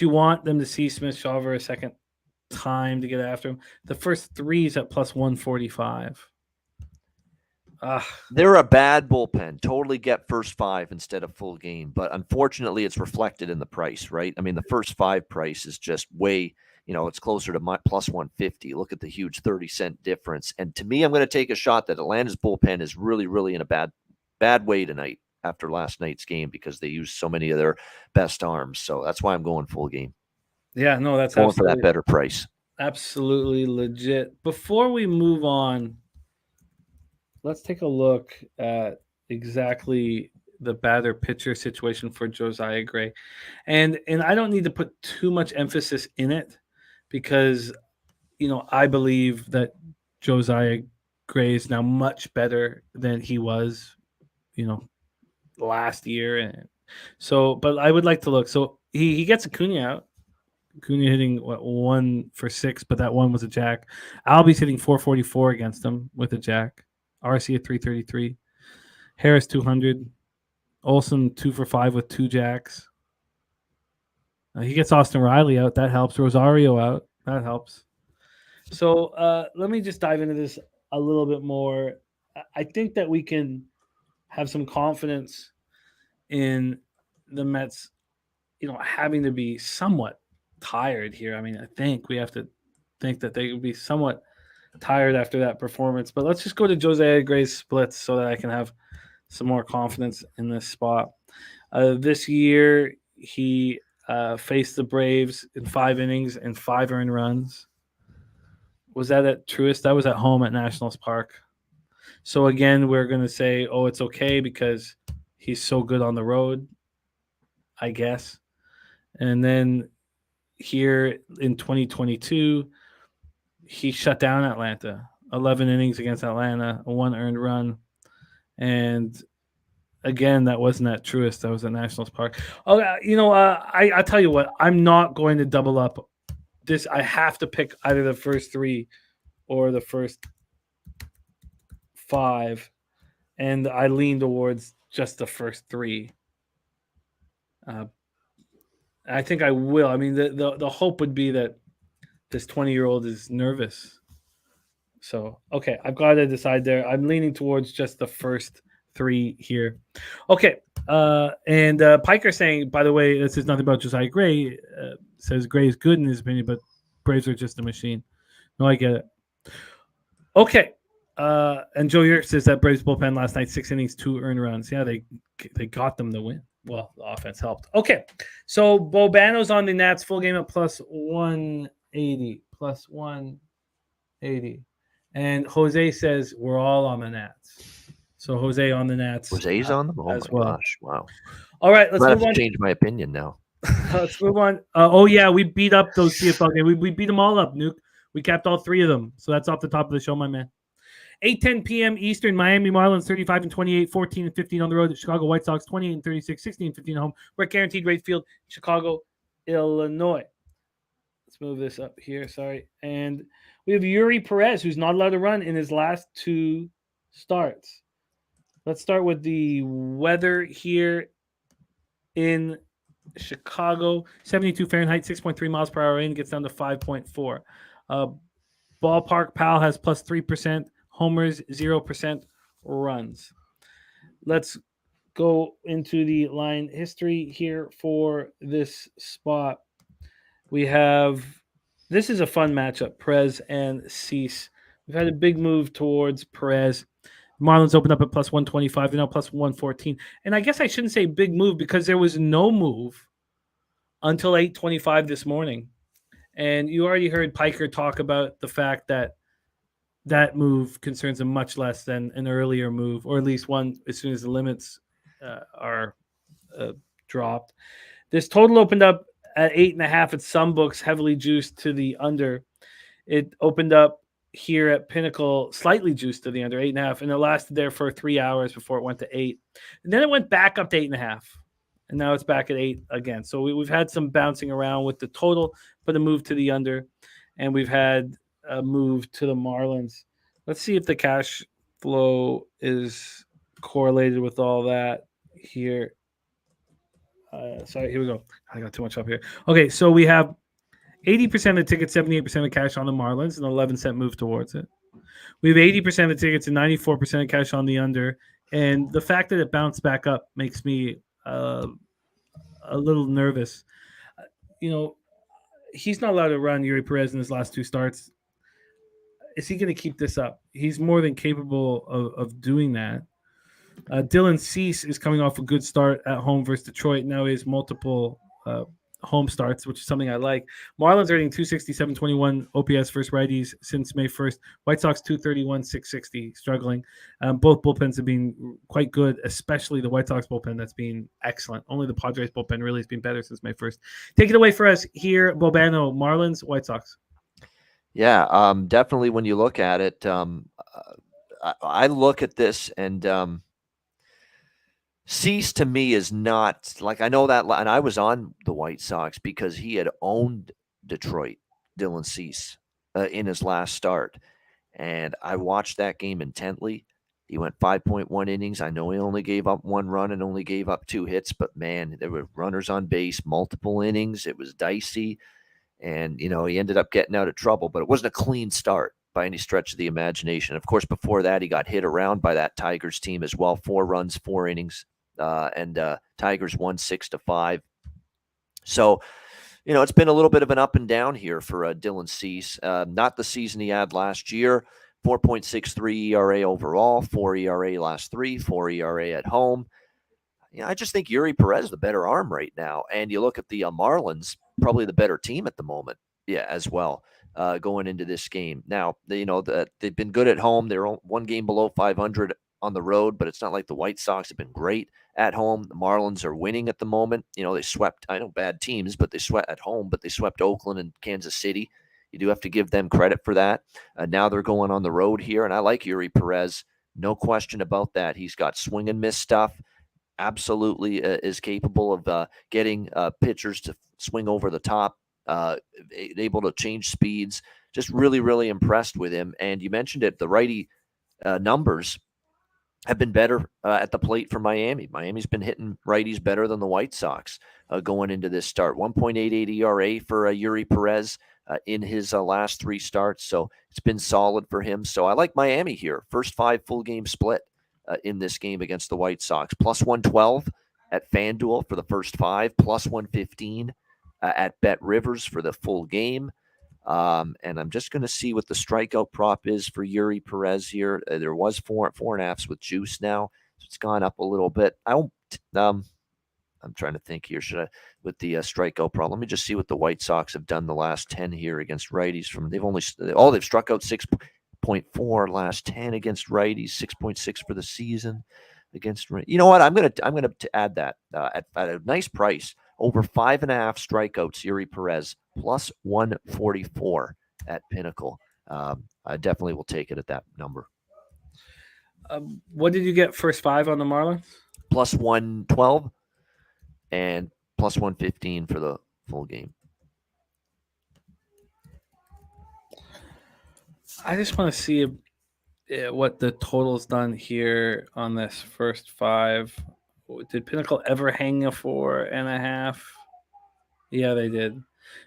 want them to see Smith-Shawver a second time to get after him? The first 3 is at plus 145. They're a bad bullpen. Totally get first 5 instead of full game. But unfortunately, it's reflected in the price, right? I mean, the first 5 price is just way, it's closer to plus 150. Look at the huge 30-cent difference. And to me, I'm going to take a shot that Atlanta's bullpen is really, really in a bad way tonight after last night's game because they used so many of their best arms. So that's why I'm going full game. Yeah, no, that's going for that better price. Absolutely legit. Before we move on, let's take a look at exactly the batter pitcher situation for Josiah Gray. And I don't need to put too much emphasis in it because, I believe that Josiah Gray is now much better than he was, last year. And so, but I would like to look. So he gets Acuna out. Acuna hitting 1 for 6, but that one was a jack. Albie's hitting 444 against him with a jack. RC at 333. Harris 200. Olsen 2 for 5 with 2 jacks. He gets Austin Riley out. That helps. Rosario out. That helps. So let me just dive into this a little bit more. I think that we can have some confidence in the Mets, having to be somewhat tired here. I mean, I think we have to think that they would be somewhat tired after that performance. But let's just go to Jose Gray's splits so that I can have some more confidence in this spot. This year, he faced the Braves in 5 innings and 5 earned runs. Was that at Truist? That was at home at Nationals Park. So again, we're going to say, oh, it's okay because he's so good on the road, I guess. And then here in 2022, he shut down Atlanta. 11 innings against Atlanta, 1 earned run. And again, that wasn't at Truist. That was at Nationals Park. Oh, I tell you what, I'm not going to double up. This I have to pick either the first 3 or the first 5, and I lean towards just the first 3. I think I will. I mean, the hope would be that this 20-year-old is nervous. So, okay, I've got to decide there. I'm leaning towards just the first 3 here. Okay, and Piker saying, by the way, this is nothing about Josiah Gray. Says Gray is good in his opinion, but Braves are just a machine. No, I get it. Okay, and Joe Yerk says that Braves bullpen last night, 6 innings, 2 earned runs. Yeah, they got them to win. Well, the offense helped. Okay, so Bobano's on the Nats full game at plus 180. Plus 180. And Jose says we're all on the Nats. So Jose on the Nats. Jose's on them? Oh, my gosh. Wow. All right, let's move on. Change my opinion now. Let's move on. Oh, yeah, we beat up those CFL games. We beat them all up, Nuke. We capped all 3 of them. So that's off the top of the show, my man. 8:10 p.m. Eastern, Miami Marlins 35-28, 14-15 on the road. Chicago White Sox 28-36, 16-15 at home. We're at Guaranteed Rate Field, Chicago, Illinois. Let's move this up here. Sorry. And we have Yuri Perez, who's not allowed to run in his last 2 starts. Let's start with the weather here in Chicago. 72 Fahrenheit, 6.3 miles per hour rain, gets down to 5.4. Ballpark Pal has plus 3%. Homers, 0% runs. Let's go into the line history here for this spot. We have, this is a fun matchup, Perez and Cease. We've had a big move towards Perez. Marlins opened up at plus 125. They're now plus 114. And I guess I shouldn't say big move because there was no move until 8:25 this morning. And you already heard Piker talk about the fact that that move concerns him much less than an earlier move, or at least one as soon as the limits are dropped. This total opened up at 8.5 at some books, heavily juiced to the under. It opened up here at Pinnacle, slightly juiced to the under, 8.5, and it lasted there for 3 hours before it went to 8. And then it went back up to 8.5, and now it's back at 8 again. So we've had some bouncing around with the total, but a move to the under, and we've had a move to the Marlins. Let's see if the cash flow is correlated with all that here. Sorry, here we go. I got too much up here. Okay, so we have 80% of the tickets, 78% of cash on the Marlins, an 11-cent move towards it. We have 80% of the tickets and 94% of cash on the under. And the fact that it bounced back up makes me a little nervous. He's not allowed to run Yuri Perez in his last 2 starts. Is he going to keep this up? He's more than capable of doing that. Dylan Cease is coming off a good start at home versus Detroit. Now he has multiple home starts, which is something I like. Marlins are hitting 267-21 OPS versus righties since May 1st. White Sox 231-660, struggling. Both bullpens have been quite good, especially the White Sox bullpen that's been excellent. Only the Padres bullpen really has been better since May 1st. Take it away for us here, Bobano. Marlins, White Sox. Yeah, definitely when you look at it, I look at this and Cease to me is not like, I know that, and I was on the White Sox because he had owned Detroit, Dylan Cease, in his last start. And I watched that game intently, He went 5.1 innings. I know he only gave up 1 run and only gave up 2 hits, but man, there were runners on base, multiple innings. It was dicey. And, he ended up getting out of trouble, but it wasn't a clean start by any stretch of the imagination. Of course, before that, he got hit around by that Tigers team as well. 4 runs, 4 innings, and Tigers won 6-5. So, it's been a little bit of an up and down here for Dylan Cease. Not the season he had last year. 4.63 ERA overall, 4 ERA last 3, 4 ERA at home. I just think Yuri Perez is the better arm right now. And you look at the Marlins, probably the better team at the moment, as well, going into this game. Now, they've been good at home. They're 1 game below 500 on the road, but it's not like the White Sox have been great at home. The Marlins are winning at the moment. They swept, I know, bad teams, but they swept at home, but they swept Oakland and Kansas City. You do have to give them credit for that. Now they're going on the road here, and I like Yuri Perez. No question about that. He's got swing and miss stuff. Absolutely is capable of getting pitchers to swing over the top, able to change speeds. Just really, really impressed with him. And you mentioned it, the righty numbers have been better at the plate for Miami. Miami's been hitting righties better than the White Sox going into this start. 1.88 ERA for Yuri Perez in his last 3 starts. So it's been solid for him. So I like Miami here. First 5 full game split in this game against the White Sox. Plus 112 at FanDuel for the first 5. Plus 115 at Bet Rivers for the full game. And I'm just going to see what the strikeout prop is for Yuri Perez here. There was 4.5s with juice now. So it's gone up a little bit. I'm trying to think here. Should I, with the strikeout prop? Let me just see what the White Sox have done the last 10 here against righties. They've struck out 6.4 last 10 against righties, 6.6 for the season against. You know what? I'm gonna add that at a nice price. Over 5.5 strikeouts, Yuri Perez, plus 144 at Pinnacle. I definitely will take it at that number. What did you get first 5 on the Marlins? Plus 112 and plus 115 for the full game. I just want to see what the total's done here on this first 5. Did Pinnacle ever hang a 4.5? Yeah, they did.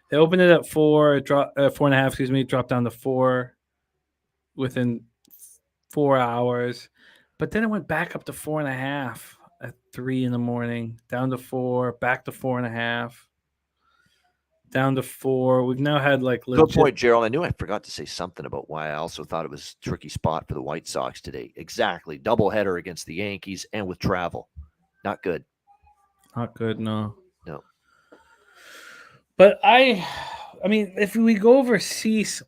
They opened it at 4.5. Dropped down to 4 within 4 hours, but then it went back up to 4.5 at 3 in the morning. Down to 4, back to 4.5. Down to 4. We've now had Good point, Gerald. I knew I forgot to say something about why I also thought it was a tricky spot for the White Sox today. Exactly. Doubleheader against the Yankees and with travel. Not good. Not good, no. No. But I mean, if we go over Cease,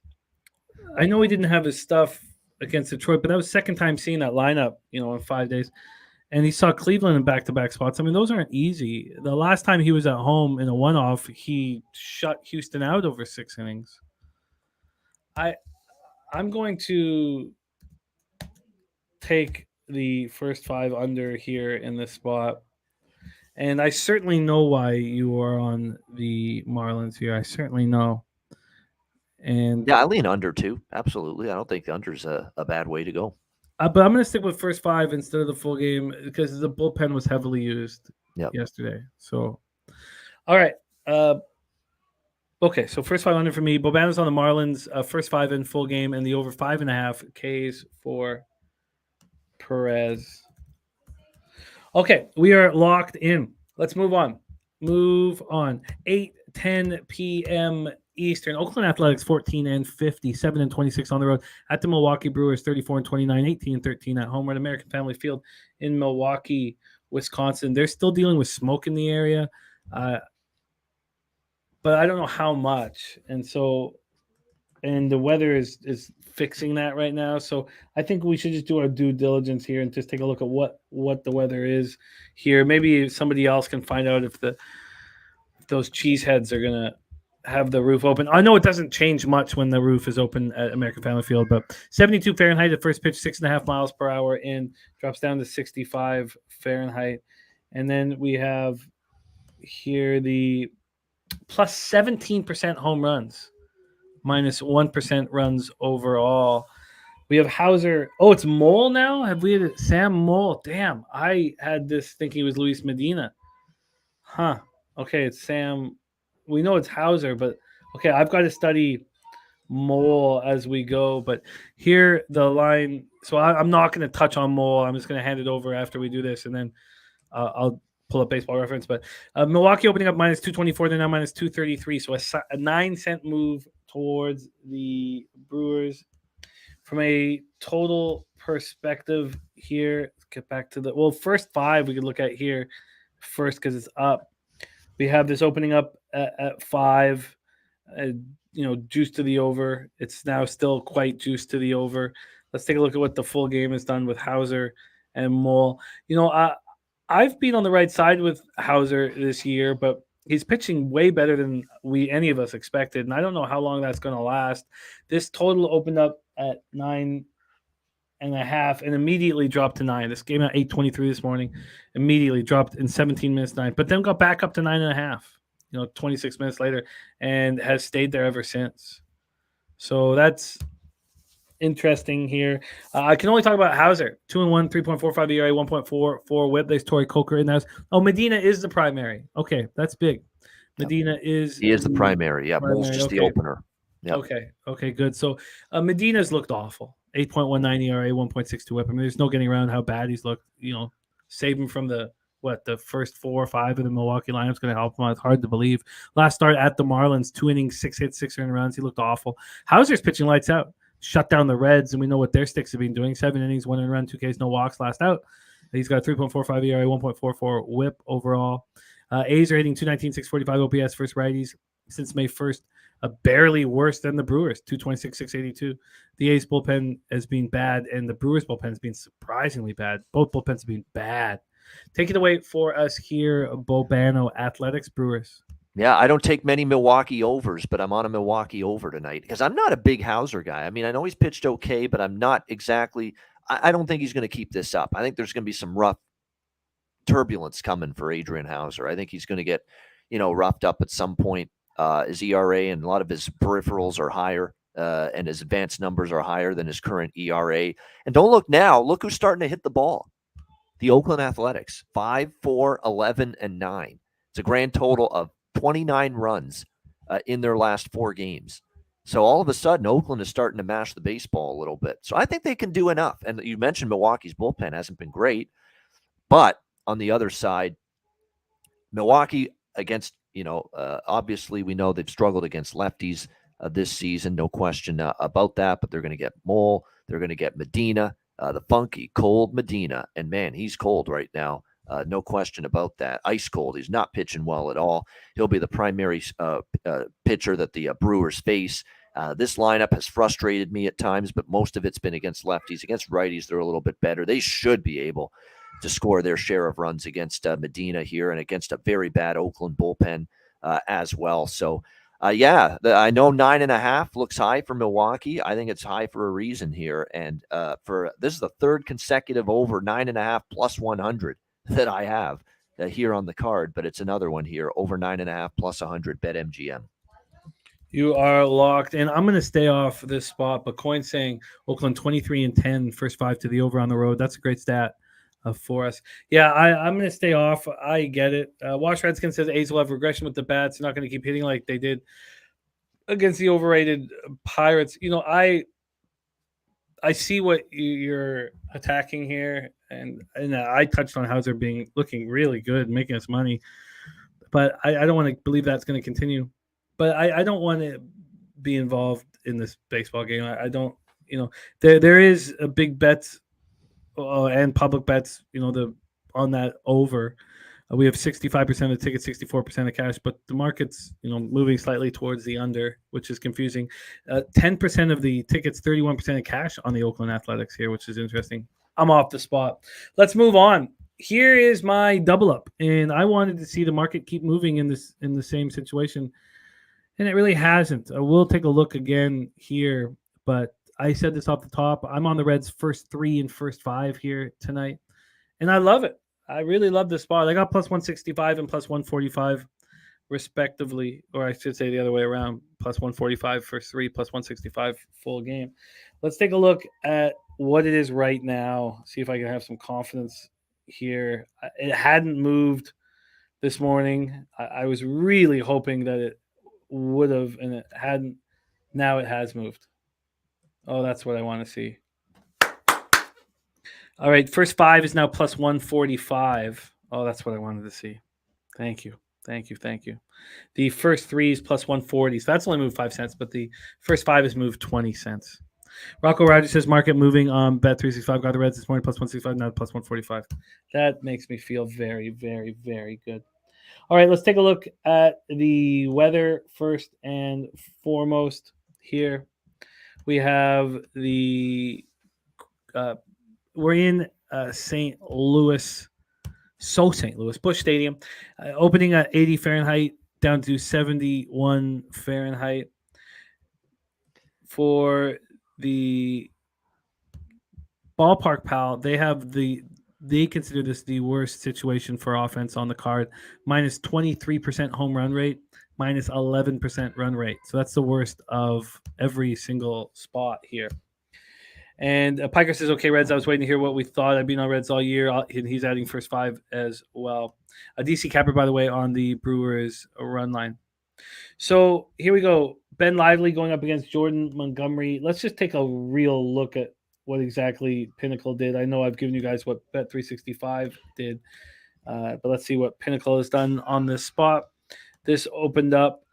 I know he didn't have his stuff against Detroit, but that was second time seeing that lineup, in 5 days. And he saw Cleveland in back-to-back spots. I mean, those aren't easy. The last time he was at home in a one-off, he shut Houston out over 6 innings. I'm going to take the first 5 under here in this spot. And I certainly know why you are on the Marlins here. I certainly know. And yeah, I lean under too. Absolutely. I don't think the under is a bad way to go. But I'm going to stick with first 5 instead of the full game because the bullpen was heavily used yesterday. So, all right. Okay, so first 5 under for me. Bobano's on the Marlins. First 5 in full game and the over 5.5 Ks for Perez. Okay, we are locked in. Let's move on. 8:10 p.m. Eastern. Oakland Athletics 14-50, 7-26 on the road at the Milwaukee Brewers 34-29, 18-13 at home at American Family Field in Milwaukee, Wisconsin. They're still dealing with smoke in the area, but I don't know how much. And the weather is fixing that right now. So I think we should just do our due diligence here and just take a look at what the weather is here. Maybe somebody else can find out if those cheeseheads are gonna have the roof open. I know it doesn't change much when the roof is open at American Family Field, but 72 Fahrenheit at first pitch, 6.5 miles per hour in, drops down to 65 Fahrenheit. And then we have here the plus 17% home runs, minus 1% runs overall. We have Hauser. Oh, it's Mole now? Have we had Sam Mole? Damn, I had this thinking it was Luis Medina. Huh. Okay, it's Sam. We know it's Hauser, but okay, I've got to study Mole as we go. But here, the line. So I'm not going to touch on Mole. I'm just going to hand it over after we do this, and then I'll pull up Baseball Reference. But Milwaukee opening up minus 224, they're now minus 233. So a 9-cent move towards the Brewers. From a total perspective here, let's get back to the first 5 we could look at here first because it's up. We have this opening up at 5, juice to the over. It's now still quite juice to the over. Let's take a look at what the full game has done with Hauser and Mole. I've been on the right side with Hauser this year, but he's pitching way better than any of us expected, and I don't know how long that's going to last. This total opened up at 9.5 and immediately dropped to 9. This game at 8:23 this morning, immediately dropped in 17 minutes 9, but then got back up to 9.5. 26 minutes later, and has stayed there ever since. So that's interesting here. I can only talk about Hauser. 2-1, 3.45 ERA, 1.44 WHIP. There's Torrey Coker in the house. Oh, Medina is the primary. Okay, that's big. Medina is. He is the primary. Yeah, Mole's just the opener. Yep. Okay, good. So Medina's looked awful. 8.19 ERA, 1.62 WHIP. I mean, there's no getting around how bad he's looked. Save him from the first 4 or 5 of the Milwaukee lineup's going to help him. It's hard to believe. Last start at the Marlins, 2 innings, 6 hits, 6 earned runs. He looked awful. Hauser's pitching lights out. Shut down the Reds, and we know what their sticks have been doing. 7 innings, 1 earned run, 2 Ks, no walks last out. He's got 3.45 ERA, 1.44 WHIP overall. A's are hitting 219, 645 OPS first righties since May 1st. Barely worse than the Brewers, 226, 682. The A's bullpen has been bad, and the Brewers bullpen has been surprisingly bad. Both bullpens have been bad. Take it away for us here, Bobano, Athletics, Brewers. Yeah, I don't take many Milwaukee overs, but I'm on a Milwaukee over tonight because I'm not a big Hauser guy. I mean, I know he's pitched okay, but I'm not exactly – I don't think he's going to keep this up. I think there's going to be some rough turbulence coming for Adrian Hauser. I think he's going to get, roughed up at some point. His ERA and a lot of his peripherals are higher, and his advanced numbers are higher than his current ERA. And don't look now. Look who's starting to hit the ball. The Oakland Athletics, 5, 4, 11, and 9. It's a grand total of 29 runs in their last 4 games. So all of a sudden, Oakland is starting to mash the baseball a little bit. So I think they can do enough. And you mentioned Milwaukee's bullpen hasn't been great. But on the other side, Milwaukee against, obviously we know they've struggled against lefties this season. No question about that. But they're going to get Mole. They're going to get Medina, the funky, cold Medina. And, man, he's cold right now. No question about that. Ice cold. He's not pitching well at all. He'll be the primary pitcher that the Brewers face. This lineup has frustrated me at times, but most of it's been against lefties. Against righties, they're a little bit better. They should be able to score their share of runs against Medina here and against a very bad Oakland bullpen as well. So, I know 9.5 looks high for Milwaukee. I think it's high for a reason here. And this is the 3rd consecutive over 9.5 plus 100 that I have here on the card, but it's another one here, over 9.5 plus 100 BetMGM. You are locked, and I'm going to stay off this spot, but Coin's saying Oakland 23-10, first 5 to the over on the road. That's a great stat for us. Yeah, I'm going to stay off. I get it. Wash Redskin says A's will have regression with the bats. They're not going to keep hitting like they did against the overrated Pirates. I see what you're attacking here, and I touched on Hauser looking really good, making us money, but I don't want to believe that's going to continue. But I don't want to be involved in this baseball game. I don't, there is a big bets and public bets, on that over. We have 65% of tickets, 64% of cash, but the market's, moving slightly towards the under, which is confusing. 10% of the tickets, 31% of cash on the Oakland Athletics here, which is interesting. I'm off the spot. Let's move on. Here is my double up, and I wanted to see the market keep moving in the same situation, and it really hasn't. I will take a look again here, but I said this off the top. I'm on the Reds' first 3 and first 5 here tonight, and I love it. I really love this spot. I got plus 165 and plus 145 respectively, or I should say the other way around. plus 145, first three, plus 165 full game. Let's take a look at what it is right now. See if I can have some confidence here. It hadn't moved this morning. I was really hoping that it would have, and it hadn't. Now it has moved. Oh, that's what I want to see. All right, first five is now plus 145. Oh, that's what I wanted to see. Thank you. The first three is plus 140. So that's only moved 5 cents, but the first five has moved 20 cents. Rocco Rogers says market moving on Bet365. Got the Reds this morning plus 165, now plus 145. That makes me feel very, very, very good. All right, let's take a look at the weather first and foremost here. We have the we're in St. Louis, Busch Stadium, opening at 80 Fahrenheit down to 71 Fahrenheit. For the Ballpark Pal, they consider this the worst situation for offense on the card. Minus 23% home run rate, minus 11% run rate. So that's the worst of every single spot here. And Piker says, okay, Reds, I was waiting to hear what we thought. I've been on Reds all year. And he's adding first five as well. A DC Capper, by the way, on the Brewers run line. So here we go. Ben Lively going up against Jordan Montgomery. Let's just take a real look at what exactly Pinnacle did. I know I've given you guys what Bet365 did, but let's see what Pinnacle has done on this spot. This opened up.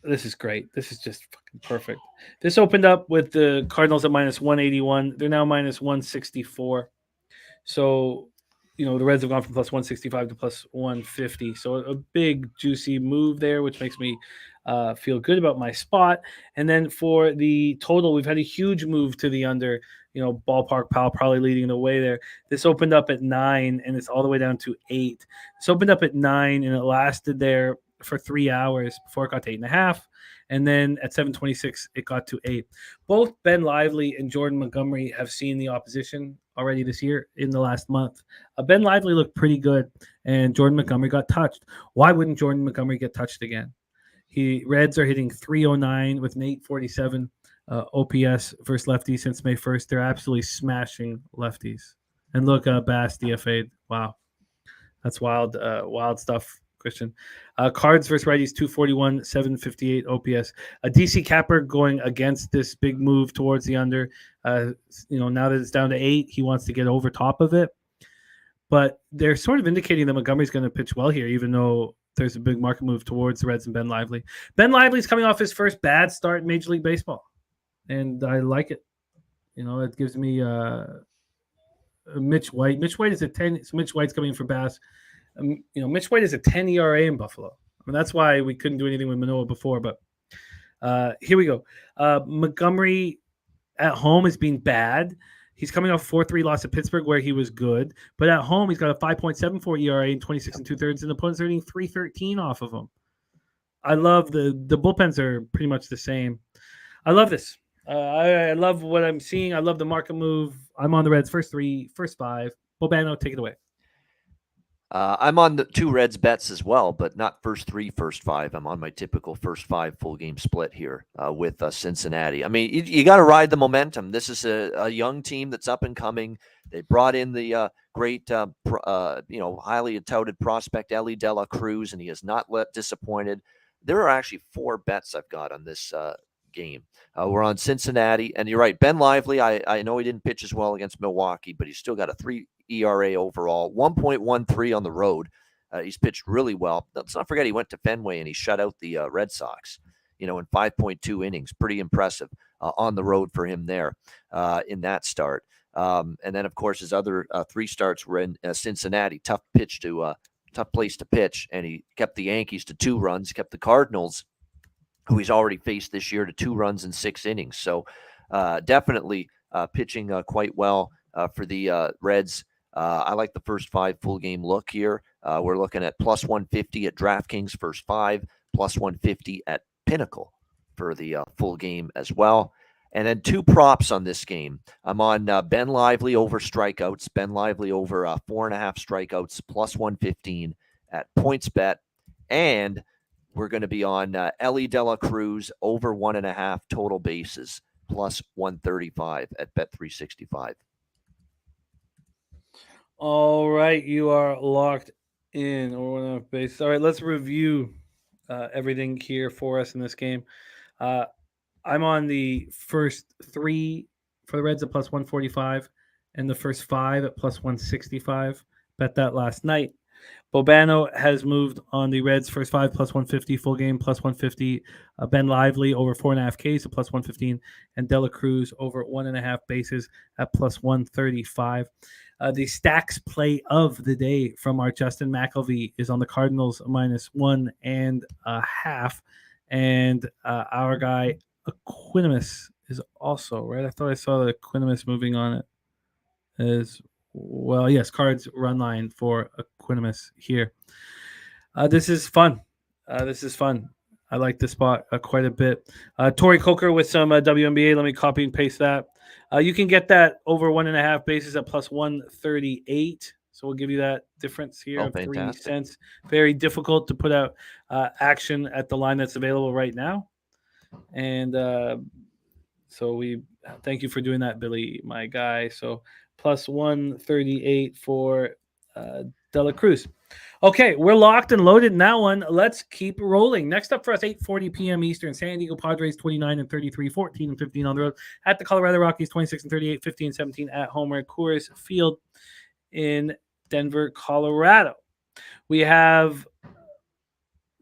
This is great. This is just fucking perfect. This opened up with the Cardinals at minus 181. They're now minus 164. So, the Reds have gone from plus 165 to plus 150. So a big, juicy move there, which makes me feel good about my spot. And then for the total, we've had a huge move to the under. Ballpark Pal probably leading the way there. This opened up at 9, and it's all the way down to 8. This opened up at 9, and it lasted there for 3 hours before it got to 8.5. And then at 7:26, it got to 8. Both Ben Lively and Jordan Montgomery have seen the opposition already this year in the last month. Ben Lively looked pretty good, and Jordan Montgomery got touched. Why wouldn't Jordan Montgomery get touched again? Reds are hitting 309 with an 847 OPS versus lefties since May 1st. They're absolutely smashing lefties. And look, Bass DFA'd. Wow. That's wild stuff, Christian. Cards versus righties, 241, 758 OPS. A DC Capper going against this big move towards the under. Now that it's down to 8, he wants to get over top of it. But they're sort of indicating that Montgomery's going to pitch well here, even though there's a big market move towards the Reds and Ben Lively. Ben Lively's coming off his first bad start in Major League Baseball, and I like it. It gives me Mitch White. Mitch White is a 10. So Mitch White's coming in for Bass. Mitch White is a 10 ERA in Buffalo. I mean, that's why we couldn't do anything with Manoah before. But here we go. Montgomery at home has been bad. He's coming off 4-3 loss at Pittsburgh where he was good. But at home, he's got a 5.74 ERA in 26 2/3, and opponents are hitting 313 off of him. I love the bullpens are pretty much the same. I love this. I love what I'm seeing. I love the market move. I'm on the Reds first 3, first 5. Bobano, take it away. I'm on the 2 Reds bets as well, but not first 3, first 5. I'm on my typical first 5 full game split here with Cincinnati. I mean, you got to ride the momentum. This is a young team that's up and coming. They brought in the great, highly touted prospect Ellie De La Cruz, and he has not disappointed. There are actually 4 bets I've got on this game. We're on Cincinnati, and you're right. Ben Lively, I know he didn't pitch as well against Milwaukee, but he's still got a 3 ERA overall, 1.13 on the road. He's pitched really well. Let's not forget he went to Fenway and he shut out the Red Sox, in 5.2 innings. Pretty impressive on the road for him there in that start. And then, of course, his other 3 starts were in Cincinnati. Tough place to pitch, and he kept the Yankees to 2 runs, kept the Cardinals, who he's already faced this year, to 2 runs in 6 innings. So definitely pitching quite well for the Reds. I like the first 5 full game look here. We're looking at plus 150 at DraftKings first 5, plus 150 at Pinnacle for the full game as well. And then 2 props on this game. I'm on Ben Lively over strikeouts. Ben Lively over 4.5 strikeouts, plus 115 at PointsBet. And we're going to be on Ellie De La Cruz over 1.5 total bases plus 135 at Bet365. All right, you are locked in over 1.5 base. All right, let's review everything here for us in this game. I'm on the first 3 for the Reds at plus 145 and the first 5 at plus 165. Bet that last night. Bobano has moved on the Reds first 5 plus 150, full game plus 150. Ben Lively over 4.5 Ks at plus 115, and De La Cruz over 1.5 bases at plus 135. The stacks play of the day from our Justin McElvey is on the Cardinals minus 1.5, and our guy Equanimus is also right. I thought I saw the Equanimus moving on it as well. Yes, Cards run line for Equanimus here. This is fun. I like this spot quite a bit. Torrey Coker with some WNBA. Let me copy and paste that. You can get that over 1.5 bases at plus 138. So we'll give you that difference here of 3 cents. Very difficult to put out action at the line that's available right now. And so we thank you for doing that, Billy, my guy. So plus 138 for De La Cruz. Okay, we're locked and loaded in that one. Let's keep rolling. Next up for us, 8:40 p.m. Eastern. San Diego Padres 29-33, 14-15 on the road. At the Colorado Rockies 26-38, 15-17 at home at Coors Field in Denver, Colorado. We have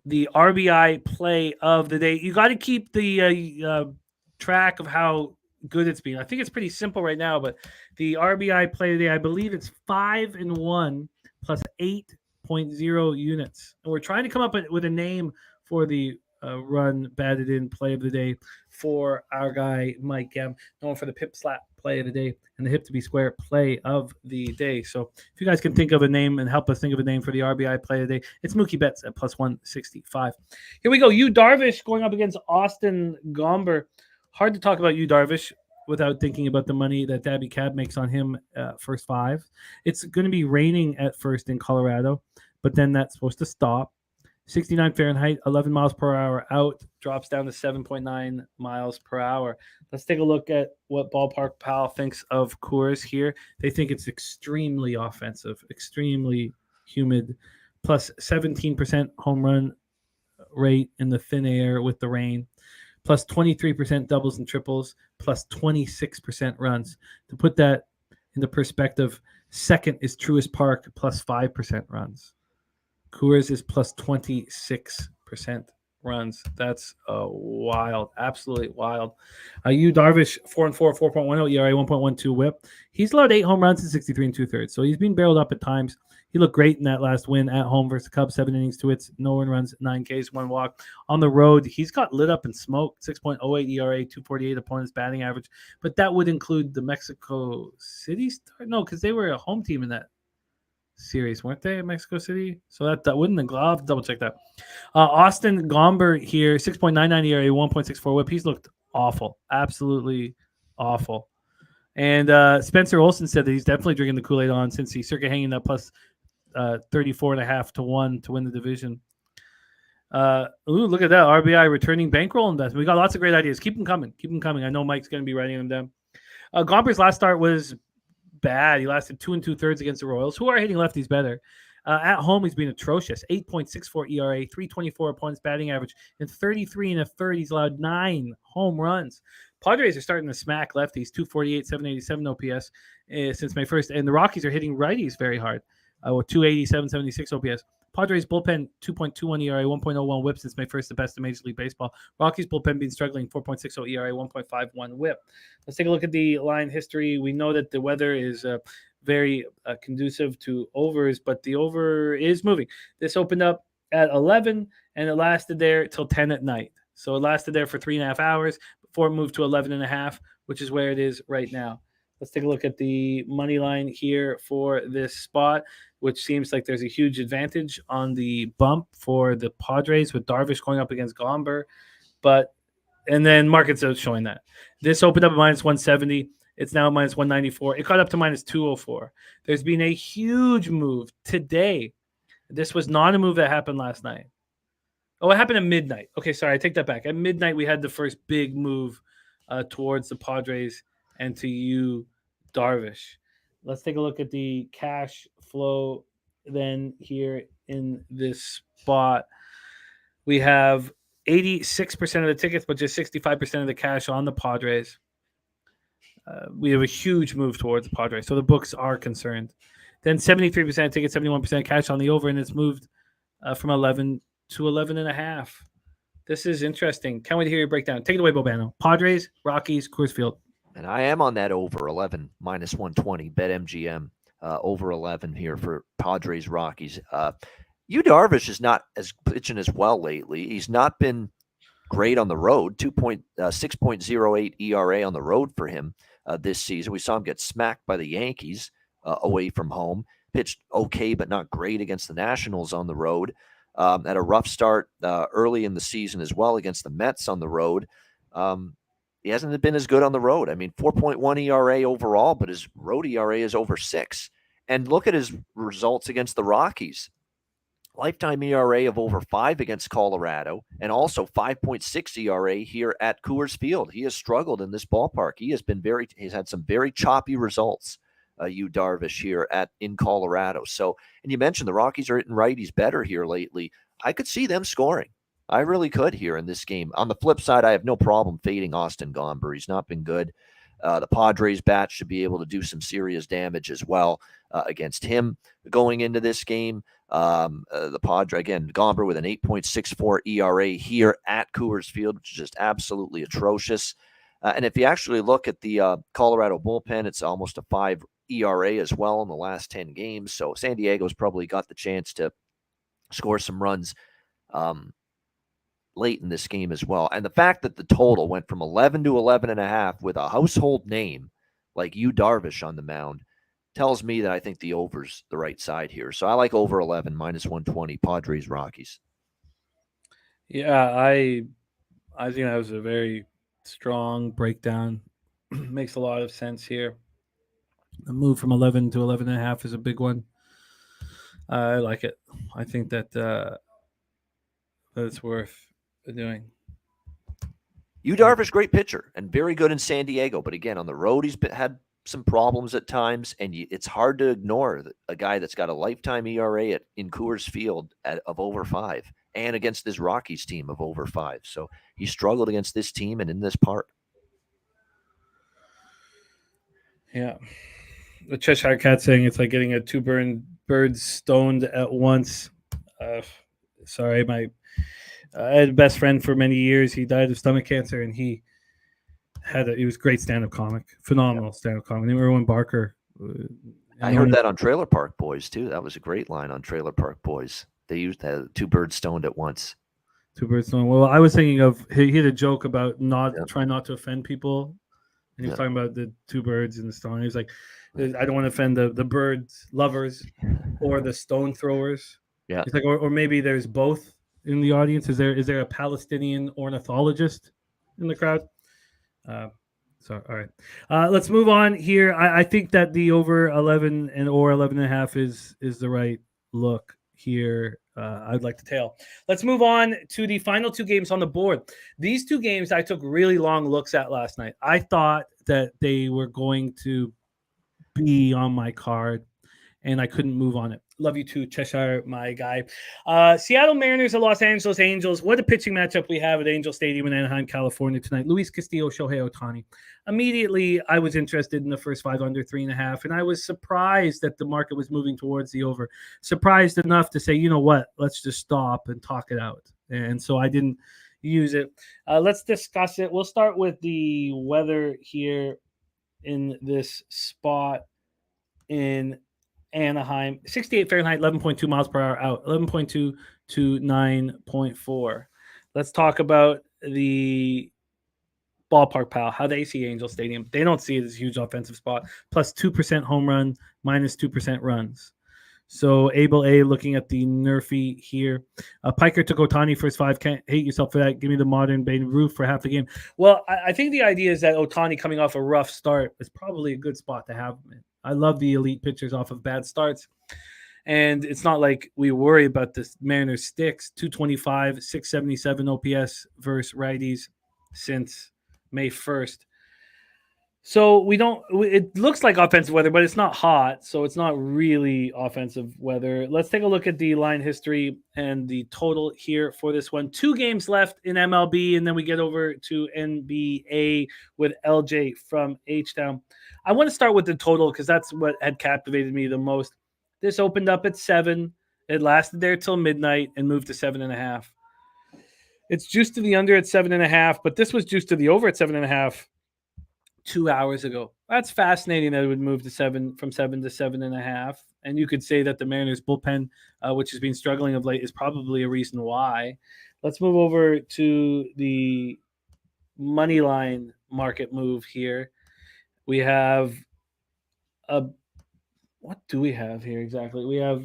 the RBI play of the day. You got to keep the track of how good it's been. I think it's pretty simple right now, but the RBI play of the day, I believe it's 5-1 plus 8.0 units. And we're trying to come up with a name for the run batted in play of the day for our guy Mike M, known for the pip slap play of the day and the hip to be square play of the day. So if you guys can think of a name and help us think of a name for the RBI play of the day, it's Mookie Betts at plus 165. Here we go. Yu Darvish going up against Austin Gomber. Hard to talk about Yu Darvish without thinking about the money that Dabby Cab makes on him first 5. It's going to be raining at first in Colorado, but then that's supposed to stop. 69 Fahrenheit, 11 miles per hour out, drops down to 7.9 miles per hour. Let's take a look at what Ballpark Pal thinks of Coors here. They think it's extremely offensive, extremely humid, plus 17% home run rate in the thin air with the rain, plus 23% doubles and triples, plus 26% runs. To put that into perspective, second is Truist Park, plus 5% runs. Coors is plus 26% runs. That's wild, absolutely wild. Yu Darvish 4-4, 4.10 ERA, 1.12 WHIP. He's allowed 8 home runs in 63 2/3. So he's been barreled up at times. He looked great in that last win at home versus the Cubs. 7 innings, 2 hits, no runs, 9 Ks, 1 walk. On the road, he's got lit up and smoked. 6.08 ERA, 2.48 opponent's batting average. But that would include the Mexico City start. No, because they were a home team in that series, weren't they, in Mexico City? So that wouldn't. I'll have to double check that. Austin Gomber here, 6.99 ERA, 1.64 WHIP. He's looked awful, absolutely awful. And Spencer Olsen said that he's definitely drinking the Kool-Aid on since he's circa hanging that plus 34.5 to 1 to win the division. Look at that RBI returning bankroll investment. We got lots of great ideas. Keep them coming. I know Mike's going to be writing them down. Gomber's last start was bad. He lasted 2 2/3 against the Royals, who are hitting lefties better. At home, he's been atrocious. 8.64 ERA, 3.24 opponent's batting average, and 33 1/3. He's allowed 9 home runs. Padres are starting to smack lefties, 248, 787 OPS since May 1st. And the Rockies are hitting righties very hard, with 280, 776 OPS. Padres bullpen, 2.21 ERA, 1.01 WHIP since May 1st, the best in Major League Baseball. Rockies bullpen been struggling, 4.60 ERA, 1.51 WHIP. Let's take a look at the line history. We know that the weather is very conducive to overs, but the over is moving. This opened up at 11, and it lasted there till 10 at night. So it lasted there for 3.5 hours before it moved to 11.5, which is where it is right now. Let's take a look at the money line here for this spot, which seems like there's a huge advantage on the bump for the Padres with Darvish going up against Gomber. And then markets are showing that. This opened up at minus 170. It's now at minus 194. It got up to minus 204. There's been a huge move today. This was not a move that happened last night. Oh, it happened at midnight. Okay, sorry, I take that back. At midnight, we had the first big move towards the Padres and to you, Darvish. Let's take a look at the cash flow then here in this spot. We have 86% of the tickets, but just 65% of the cash on the Padres. We have a huge move towards the Padres, so the books are concerned. Then 73% tickets, 71% cash on the over, and it's moved from 11 to 11.5. This is interesting. Can't wait to hear your breakdown. Take it away, Bobano. Padres, Rockies, Coors Field. And I am on that over 11 minus 120 bet MGM over 11 here for Padres Rockies. Yu Darvish is not as pitching as well lately. He's not been great on the road. 6.08 ERA on the road for him this season. We saw him get smacked by the Yankees away from home. Pitched okay, but not great against the Nationals on the road. Had a rough start early in the season as well against the Mets on the road. He hasn't been as good on the road. I mean, 4.1 ERA overall, but his road ERA is over 6. And look at his results against the Rockies. Lifetime ERA of over 5 against Colorado, and also 5.6 ERA here at Coors Field. He has struggled in this ballpark. He's had some very choppy results. Yu Darvish here in Colorado. So, and you mentioned the Rockies are hitting righties better here lately. I could see them scoring. I really could here in this game. On the flip side, I have no problem fading Austin Gomber. He's not been good. The Padres bat should be able to do some serious damage as well against him going into this game. The Padres, again, Gomber with an 8.64 ERA here at Coors Field, which is just absolutely atrocious. And if you actually look at the Colorado bullpen, it's almost a 5 ERA as well in the last 10 games. So San Diego's probably got the chance to score some runs late in this game as well. And the fact that the total went from 11 to 11.5 with a household name like Yu Darvish on the mound tells me that I think the over's the right side here. So I like over 11 minus 120 Padres Rockies. Yeah, I think that was a very strong breakdown. Makes a lot of sense here. The move from 11 to 11.5 is a big one. I like it. I think that that it's worth doing. Yu Darvish, great pitcher and very good in San Diego. But again, on the road, he's had some problems at times, and it's hard to ignore a guy that's got a lifetime ERA in Coors Field of over 5 and against this Rockies team of over 5. So he struggled against this team and in this part. Yeah. The Cheshire Cat saying it's like getting two birds stoned at once. Sorry, I had a best friend for many years. He died of stomach cancer, and he was a great stand-up comic, phenomenal stand-up comic. Erwin Barker. I heard that on Trailer Park Boys too. That was a great line on Trailer Park Boys. They used that 2 birds stoned at once. 2 birds stoned. Well, I was thinking of he had a joke about trying not to offend people, and he was talking about the 2 birds and the stone. He was like, I don't want to offend the birds lovers or the stone throwers. Yeah. It's like, or maybe there's both in the audience. Is there a Palestinian ornithologist in the crowd? So all right. Let's move on here. I think that the over 11 or 11.5 is the right look here. I'd like to tail. Let's move on to the final 2 games on the board. These 2 games I took really long looks at last night. I thought that they were going to be on my card, and I couldn't move on it. Love you too, Cheshire, my guy. Seattle Mariners and Los Angeles Angels. What a pitching matchup we have at Angel Stadium in Anaheim, California tonight. Luis Castillo, Shohei Ohtani. Immediately, I was interested in the first 5 under 3.5, and I was surprised that the market was moving towards the over. Surprised enough to say, you know what, let's just stop and talk it out. And so I didn't use it. Let's discuss it. We'll start with the weather here in this spot in Anaheim. 68 Fahrenheit, 11.2 miles per hour out, 11.2 to 9.4. Let's talk about the ballpark, pal, how they see Angel Stadium. They don't see it as a huge offensive spot. Plus 2% home run, minus 2% runs. So Abel A looking at the Nerfy here. Piker took Ohtani first 5. Can't hate yourself for that. Give me the modern Babe Ruth for half the game. Well, I think the idea is that Ohtani coming off a rough start is probably a good spot to have him in. I love the elite pitchers off of bad starts. And it's not like we worry about the Mariners sticks. 225, 677 OPS versus righties since May 1st. So we don't. It looks like offensive weather, but it's not hot, so it's not really offensive weather. Let's take a look at the line history and the total here for this one. 2 games left in MLB, and then we get over to NBA with LJ from H-Town. I want to start with the total because that's what had captivated me the most. This opened up at 7. It lasted there till midnight and moved to 7.5. It's juiced to the under at 7.5, but this was juiced to the over at 7.5. 2 hours ago. That's fascinating that it would move to 7 from 7 to 7.5. And you could say that the Mariners bullpen, which has been struggling of late, is probably a reason why. Let's move over to the money line market move here. We have what do we have here exactly? We have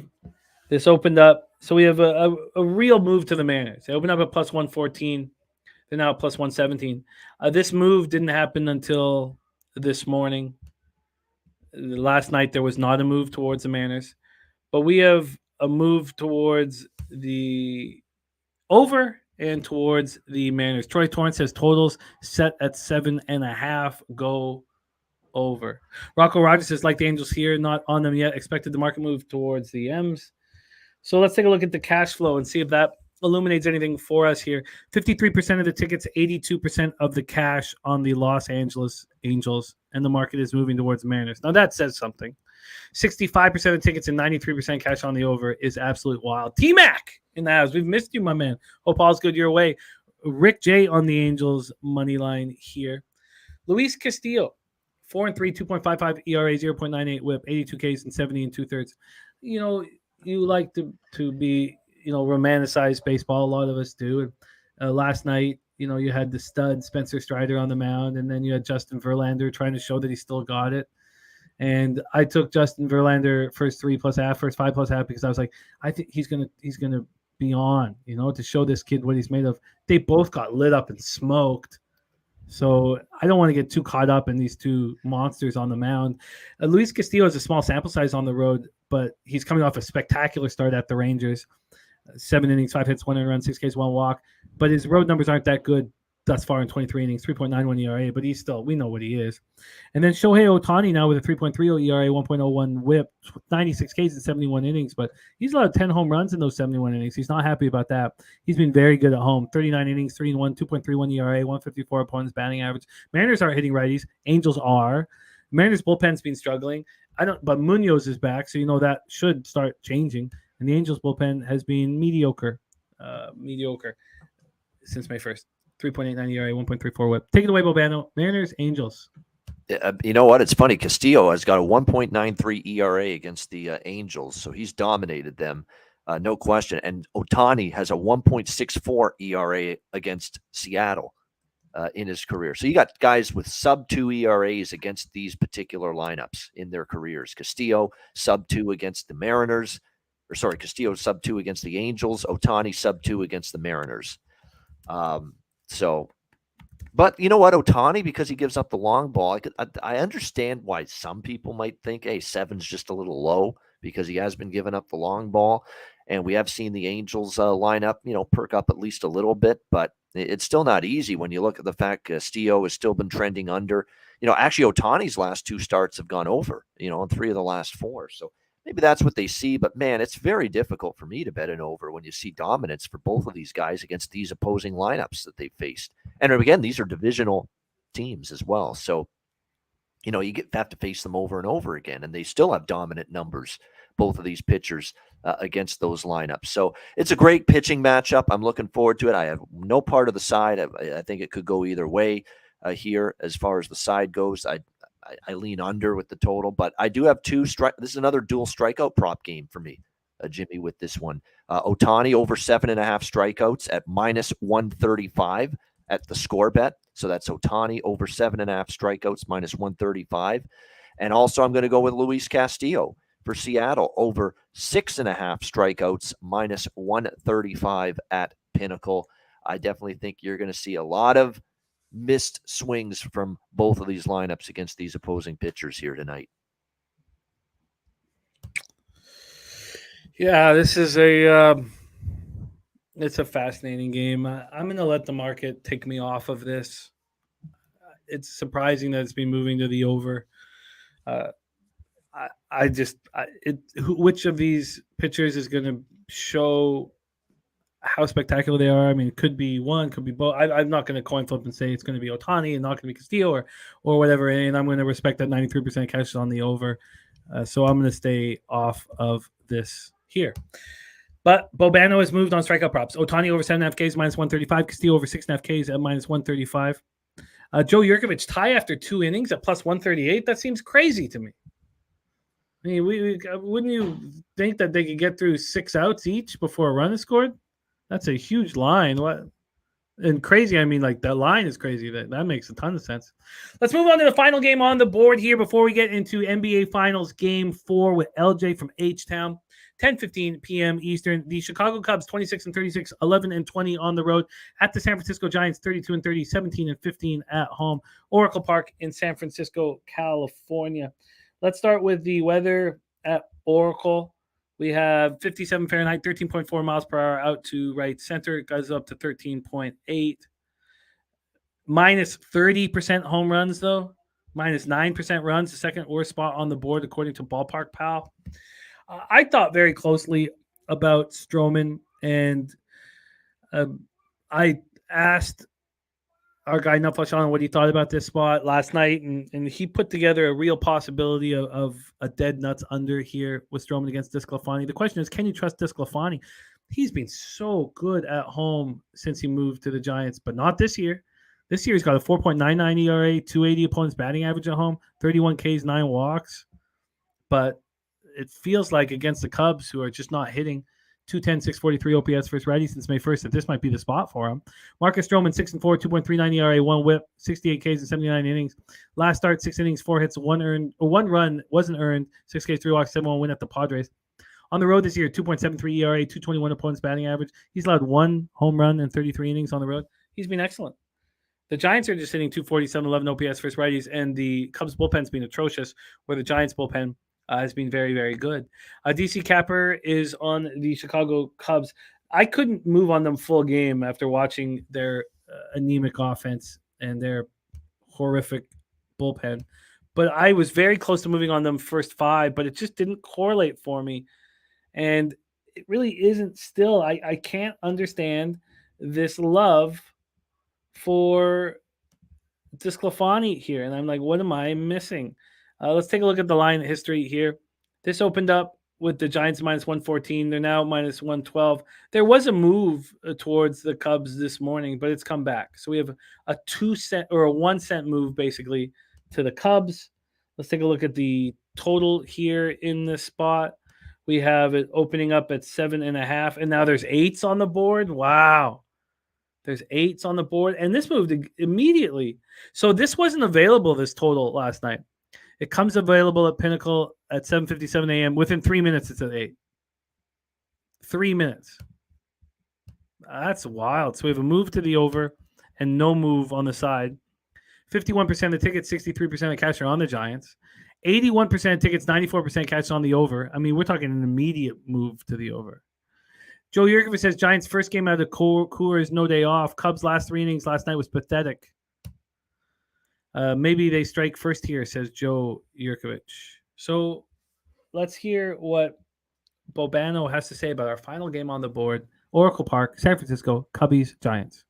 this opened up. So we have a real move to the Mariners. They opened up at plus 114. They're now at plus 117. This move didn't happen until this morning. Last night, there was not a move towards the Mariners. But we have a move towards the over and towards the Mariners. Troy Torrance has totals set at 7.5. Go over. Rocco Rogers says, like the Angels here, not on them yet. Expected the market move towards the M's. So let's take a look at the cash flow and see if that illuminates anything for us here. 53% of the tickets, 82% of the cash on the Los Angeles Angels, and the market is moving towards the Mariners. Now that says something. 65% of the tickets and 93% cash on the over is absolute wild. T-Mac in the house. We've missed you, my man. Hope all's good your way. Rick J on the Angels money line here. Luis Castillo, 4-3, 2.55 ERA, 0.98 WHIP, 82 Ks and 70 2/3. You know, you like to be romanticize baseball. A lot of us do. Last night, you had the stud Spencer Strider on the mound, and then you had Justin Verlander trying to show that he still got it. And I took Justin Verlander first 5+ half because I was like, I think he's gonna be on, to show this kid what he's made of. They both got lit up and smoked. So I don't want to get too caught up in these two monsters on the mound. Luis Castillo has a small sample size on the road, but he's coming off a spectacular start at the Rangers. 7 innings, 5 hits, 1 run, 6 Ks, 1 walk. But his road numbers aren't that good thus far in 23 innings, 3.91 ERA, but we know what he is. And then Shohei Ohtani now with a 3.30 ERA, 1.01 WHIP, 96 Ks in 71 innings, but he's allowed 10 home runs in those 71 innings. He's not happy about that. He's been very good at home. 39 innings, 3-1, 2.31 ERA, 154 opponents batting average. Mariners aren't hitting righties. Angels are. Mariners bullpen's been struggling. But Munoz is back, so that should start changing. And the Angels bullpen has been mediocre since May 1st. 3.89 ERA, 1.34 WHIP. Take it away, Bobano. Mariners, Angels. You know what? It's funny. Castillo has got a 1.93 ERA against the Angels, so he's dominated them, no question. And Ohtani has a 1.64 ERA against Seattle in his career. So you got guys with sub-2 ERAs against these particular lineups in their careers. Castillo, sub-2 against the Mariners. Castillo sub-2 against the Angels. Ohtani sub-2 against the Mariners. But you know what, Ohtani, because he gives up the long ball, I understand why some people might think, hey, 7's just a little low because he has been giving up the long ball. And we have seen the Angels line up, perk up at least a little bit, but it's still not easy when you look at the fact Castillo has still been trending under. Actually, Ohtani's last 2 starts have gone over, in 3 of the last 4. So maybe that's what they see, but man, it's very difficult for me to bet an over when you see dominance for both of these guys against these opposing lineups that they faced. And again, these are divisional teams as well. So, you have to face them over and over again, and they still have dominant numbers, both of these pitchers against those lineups. So it's a great pitching matchup. I'm looking forward to it. I have no part of the side. I think it could go either way here as far as the side goes. I lean under with the total, but I do have 2 strike. This is another dual strikeout prop game for me, Jimmy, with this one. Ohtani over 7.5 strikeouts at minus 135 at the score bet. So that's Ohtani over 7.5 strikeouts minus 135. And also I'm going to go with Luis Castillo for Seattle over 6.5 strikeouts minus 135 at Pinnacle. I definitely think you're going to see a lot of missed swings from both of these lineups against these opposing pitchers here tonight. Yeah, this is it's a fascinating game. I'm going to let the market take me off of this. It's surprising that it's been moving to the over. Uh, which of these pitchers is going to show how spectacular they are? I mean, it could be one, could be both. I'm not going to coin flip and say it's going to be Ohtani and not going to be Castillo or whatever. And I'm going to respect that 93% cash on the over. So I'm going to stay off of this here. But Bobano has moved on strikeout props. Ohtani over 7.5 Ks minus 135. Castillo over 6.5 Ks at minus 135. Joe Yurkovich tie after 2 innings at plus 138. That seems crazy to me. I mean, wouldn't you think that they could get through 6 outs each before a run is scored? That's a huge line. What? And crazy, I mean, like that line is crazy. That makes a ton of sense. Let's move on to the final game on the board here before we get into NBA Finals Game 4 with LJ from H-Town. 10:15 p.m. Eastern. The Chicago Cubs 26-36, 11-20 on the road at the San Francisco Giants 32-30, 17-15 at home. Oracle Park in San Francisco, California. Let's start with the weather at Oracle. We have 57 Fahrenheit, 13.4 miles per hour out to right center. It goes up to 13.8. Minus 30% home runs, though. Minus 9% runs, the second worst spot on the board, according to Ballpark Pal. I thought very closely about Stroman, and I asked our guy Nufflesh what he thought about this spot last night, and he put together a real possibility of a dead nuts under here with Stroman against DeSclafani. The question is, can you trust DeSclafani? He's been so good at home since he moved to the Giants, but not this year. This year he's got a 4.99 ERA, 280 opponents batting average at home, 31 Ks, 9 walks. But it feels like against the Cubs, who are just not hitting, 210, 643 OPS first righty since May 1st, that this might be the spot for him. Marcus Stroman, 6-4, 2.39 ERA, 1 whip, 68 Ks in 79 innings. Last start, 6 innings, 4 hits, 1 run wasn't earned, 6 Ks, 3 walks, 7-1 win at the Padres. On the road this year, 2.73 ERA, 221 opponents batting average. He's allowed 1 home run in 33 innings on the road. He's been excellent. The Giants are just hitting 247, 11 OPS first righties, and the Cubs bullpen's been atrocious, where the Giants bullpen has been very, very good. DC Capper is on the Chicago Cubs. I couldn't move on them full game after watching their anemic offense and their horrific bullpen. But I was very close to moving on them first 5, but it just didn't correlate for me. And it really isn't still. I can't understand this love for DeSclafani here. And I'm like, what am I missing? Let's take a look at the line history here. This opened up with the Giants minus 114. They're now minus 112. There was a move towards the Cubs this morning, but it's come back. So we have a 2-cent or a 1-cent move basically to the Cubs. Let's take a look at the total here in this spot. We have it opening up at 7.5, and now there's 8s on the board. Wow. There's 8s on the board, and this moved immediately. So this wasn't available, this total, last night. It comes available at Pinnacle at 7:57 a.m. Within 3 minutes, it's at 8. 3 minutes. That's wild. So we have a move to the over and no move on the side. 51% of the tickets, 63% of cash are on the Giants. 81% of tickets, 94% cash on the over. I mean, we're talking an immediate move to the over. Joe Yurkovich says Giants' first game out of Coors, no day off. Cubs' last 3 innings last night was pathetic. Maybe they strike first here, says Joe Yurkovich. So let's hear what Bobano has to say about our final game on the board. Oracle Park, San Francisco, Cubbies, Giants.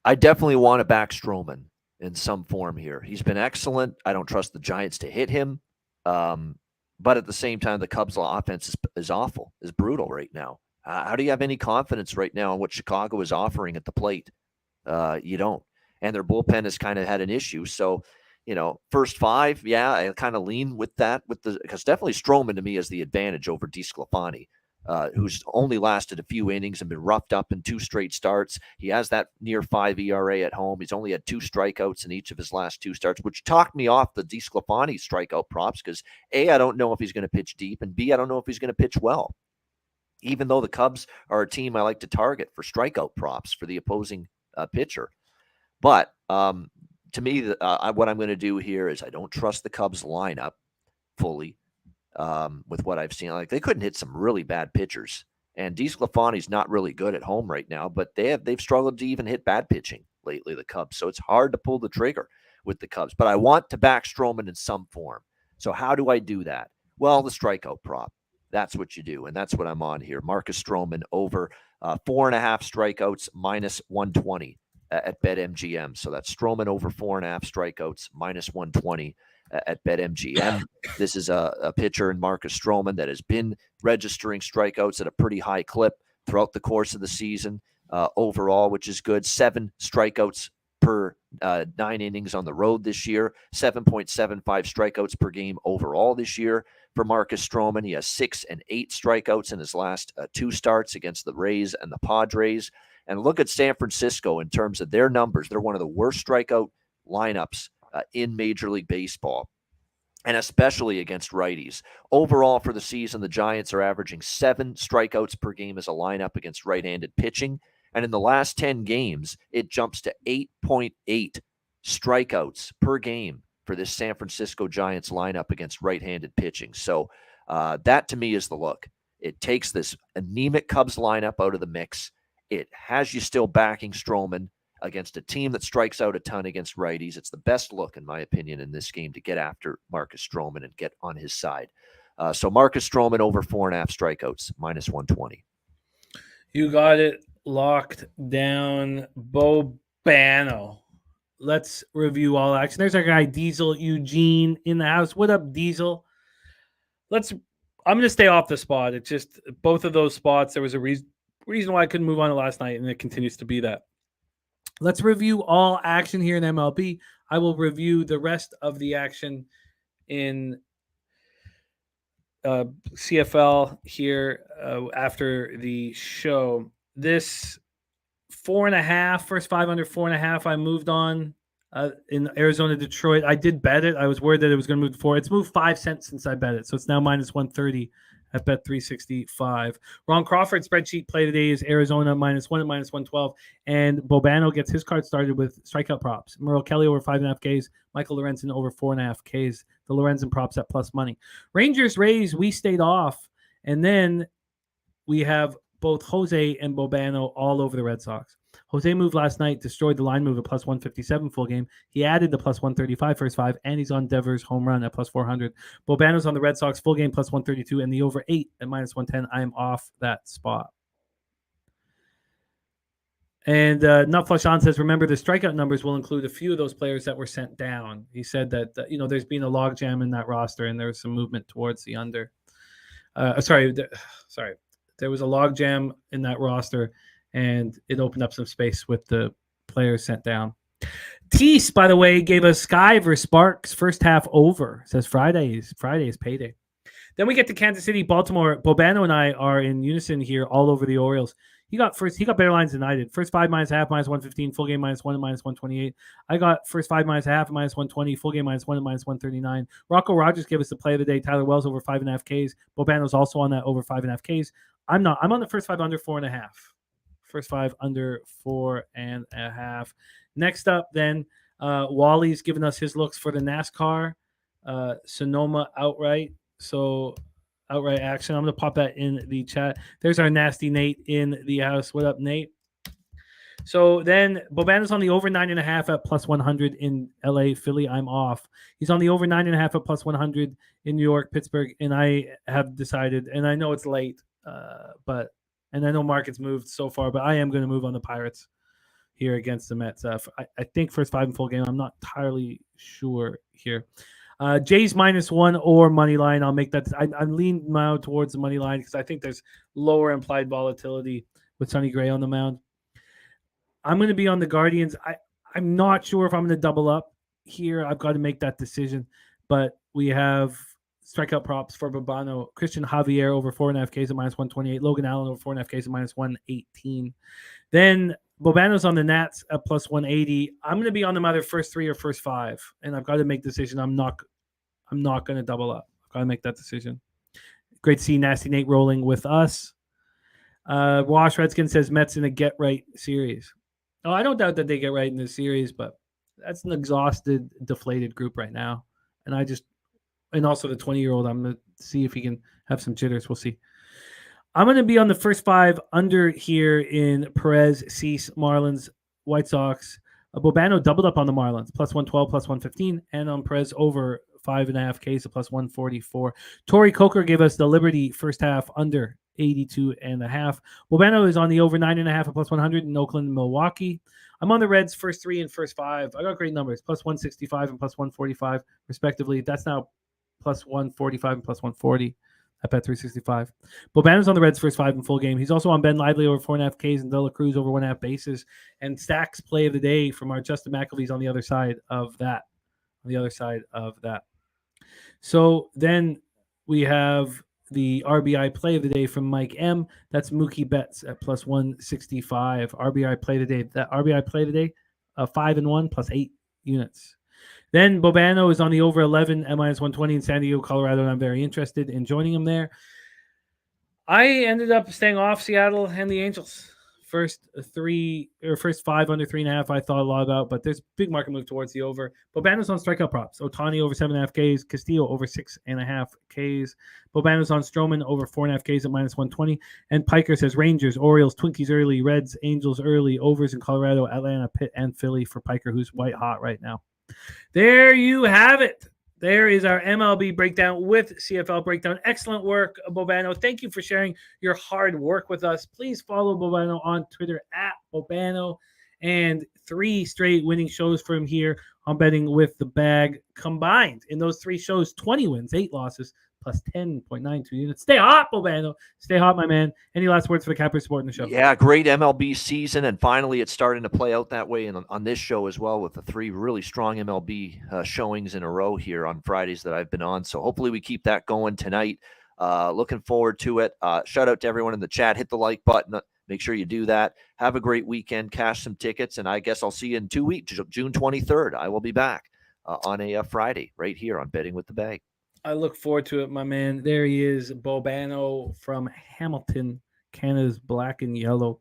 I definitely want to back Stroman in some form here. He's been excellent. I don't trust the Giants to hit him. But at the same time, the Cubs' offense is awful, is brutal right now. How do you have any confidence right now in what Chicago is offering at the plate? You don't. And their bullpen has kind of had an issue. So, first 5, yeah, I kind of lean with that, because definitely Stroman to me is the advantage over DeSclafani, who's only lasted a few innings and been roughed up in 2 straight starts. He has that near 5 ERA at home. He's only had 2 strikeouts in each of his last 2 starts, which talked me off the DeSclafani strikeout props because A, I don't know if he's going to pitch deep, and B, I don't know if he's going to pitch well. Even though the Cubs are a team I like to target for strikeout props for the opposing pitcher. But to me, what I'm going to do here is I don't trust the Cubs lineup fully. with what I've seen. Like they couldn't hit some really bad pitchers. And DeSclafani's not really good at home right now, but they've struggled to even hit bad pitching lately, the Cubs. So it's hard to pull the trigger with the Cubs. But I want to back Stroman in some form. So how do I do that? Well, the strikeout prop. That's what you do, and that's what I'm on here. Marcus Stroman over 4.5 strikeouts minus 120 at BetMGM. So that's Stroman over 4.5 strikeouts minus 120 at BetMGM. This is a pitcher in Marcus Stroman that has been registering strikeouts at a pretty high clip throughout the course of the season overall, which is good. 7 strikeouts per 9 innings on the road this year, 7.75 strikeouts per game overall this year for Marcus Stroman. He has 6 and 8 strikeouts in his last 2 starts against the Rays and the Padres. And look at San Francisco in terms of their numbers. They're one of the worst strikeout lineups in Major League Baseball, and especially against righties. Overall for the season, the Giants are averaging 7 strikeouts per game as a lineup against right-handed pitching. And in the last 10 games, it jumps to 8.8 strikeouts per game for this San Francisco Giants lineup against right-handed pitching. So that to me is the look. It takes this anemic Cubs lineup out of the mix. It has you still backing Stroman against a team that strikes out a ton against righties. It's the best look, in my opinion, in this game to get after Marcus Stroman and get on his side. So Marcus Stroman over 4.5 strikeouts, minus 120. You got it locked down. Bobano. Let's review all action. There's our guy, Diesel Eugene, in the house. What up, Diesel? I'm going to stay off the spot. It's just both of those spots, there was a reason why I couldn't move on it last night, and it continues to be that. Let's review all action here in MLB. I will review the rest of the action in CFL here after the show. This 4.5, first 5 under 4.5, I moved on in Arizona, Detroit. I did bet it. I was worried that it was going to move to 4. It's moved 5 cents since I bet it, so it's now minus 130 at bet 365. Ron Crawford's spreadsheet play today is Arizona minus 1 at minus 112. And Bobano gets his card started with strikeout props. Merrill Kelly over 5.5 Ks. Michael Lorenzen over 4.5 Ks. The Lorenzen props at plus money. Rangers, Rays, we stayed off. And then we have both Jose and Bobano all over the Red Sox. Jose moved last night, destroyed the line move at plus 157 full game. He added the plus 135 first 5, and he's on Devers home run at plus 400. Bobano's on the Red Sox full game plus 132, and the over 8 at minus 110. I am off that spot. And Nutflush On says, remember, the strikeout numbers will include a few of those players that were sent down. He said that, there's been a logjam in that roster, and there was some movement towards the under. There was a logjam in that roster, and it opened up some space with the players sent down. Tease, by the way, gave us Sky versus Sparks first half over. Says Friday is payday. Then we get to Kansas City, Baltimore. Bobano and I are in unison here all over the Orioles. He got better lines than I did. First 5 minus half, minus 115, full game minus 1 and minus 128. I got first 5 minus half, minus 120, full game minus 1 and minus 139. Rocco Rogers gave us the play of the day. Tyler Wells over 5.5 Ks. Bobano's also on that over 5.5 Ks. I'm on the first 5 under 4.5. First 5 under 4.5. Next up, then, Wally's giving us his looks for the NASCAR Sonoma outright. So outright action. I'm going to pop that in the chat. There's our nasty Nate in the house. What up, Nate? So then Bobano's on the over 9.5 at plus 100 in LA, Philly. I'm off. He's on the over 9.5 at plus 100 in New York, Pittsburgh. And I have decided, and I know it's late, and I know markets moved so far, but I am going to move on the Pirates here against the Mets. I think first 5 in full game. I'm not entirely sure here. Jays minus 1 or money line. I'll make that. I'm leaning now towards the money line because I think there's lower implied volatility with Sonny Gray on the mound. I'm going to be on the Guardians. I'm not sure if I'm going to double up here. I've got to make that decision. But we have strikeout props for Bobano. Christian Javier over 4.5 Ks at minus 128. Logan Allen over 4.5 Ks at minus 118. Then Bobano's on the Nats at plus 180. I'm going to be on them either first 3 or first 5. And I've got to make a decision. I'm not going to double up. I've got to make that decision. Great to see Nasty Nate rolling with us. Wash Redskin says Mets in a get-right series. Oh, I don't doubt that they get right in this series, but that's an exhausted, deflated group right now. And also the 20-year-old, I'm going to see if he can have some jitters. We'll see. I'm going to be on the first 5 under here in Perez, Cease, Marlins, White Sox. Bobano doubled up on the Marlins, plus 112, plus 115, and on Perez over 5.5 Ks, plus 144. Torrey Coker gave us the Liberty first half under 82.5. Bobano is on the over 9.5 at plus 100 in Oakland and Milwaukee. I'm on the Reds first 3 and first 5. I got great numbers, plus 165 and plus 145 respectively. That's now plus 145 and plus 140 at bet 365. Bobano's on the Reds first 5 in full game. He's also on Ben Lively over 4.5 Ks and Dela Cruz over 1.5 bases. And Stacks play of the day from our Justin McElvee's on the other side of that. So then we have the RBI play of the day from Mike M. That's Mookie Betts at plus 165. RBI play of the day. That RBI play of the day, 5-1 plus 8 units. Then Bobano is on the over 11 at minus 120 in San Diego, Colorado, and I'm very interested in joining him there. I ended up staying off Seattle and the Angels. First 5 under 3.5 I thought a lot about, but there's a big market move towards the over. Bobano's on strikeout props. Otani over 7.5 Ks. Castillo over 6.5 Ks. Bobano's on Stroman over 4.5 Ks at minus 120. And Piker says Rangers, Orioles, Twinkies early, Reds, Angels early, overs in Colorado, Atlanta, Pitt, and Philly for Piker, who's white hot right now. There you have it. There is our MLB breakdown with CFL breakdown. Excellent work, Bobano. Thank you for sharing your hard work with us. Please follow Bobano on Twitter at Bobano. And 3 straight winning shows for him here on Betting with the Bag. Combined in those 3 shows, 20 wins, 8 losses, plus 10.92 units. Stay hot, Bobano. Stay hot, my man. Any last words for the Capper supporting the show? Yeah, great MLB season, and finally it's starting to play out that way on this show as well, with the 3 really strong MLB showings in a row here on Fridays that I've been on. So hopefully we keep that going tonight. Looking forward to it. Shout out to everyone in the chat. Hit the like button. Make sure you do that. Have a great weekend. Cash some tickets, and I guess I'll see you in 2 weeks, June 23rd. I will be back on a Friday right here on Betting with the Bag. I look forward to it, my man. There he is, Bobano from Hamilton, Canada's black and yellow.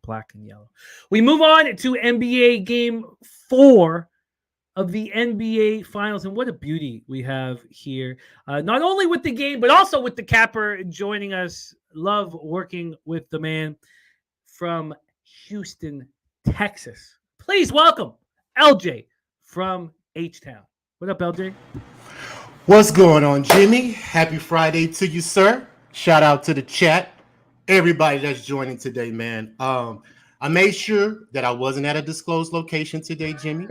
We move on to NBA Game 4 of the NBA Finals, and what a beauty we have here. Not only with the game, but also with the Capper joining us. Love working with the man from Houston, Texas. Please welcome LJ from H-Town. What up, LJ? What's going on, Jimmy? Happy Friday to you, sir. Shout out to the chat. Everybody that's joining today, man. I made sure that I wasn't at a disclosed location today, Jimmy.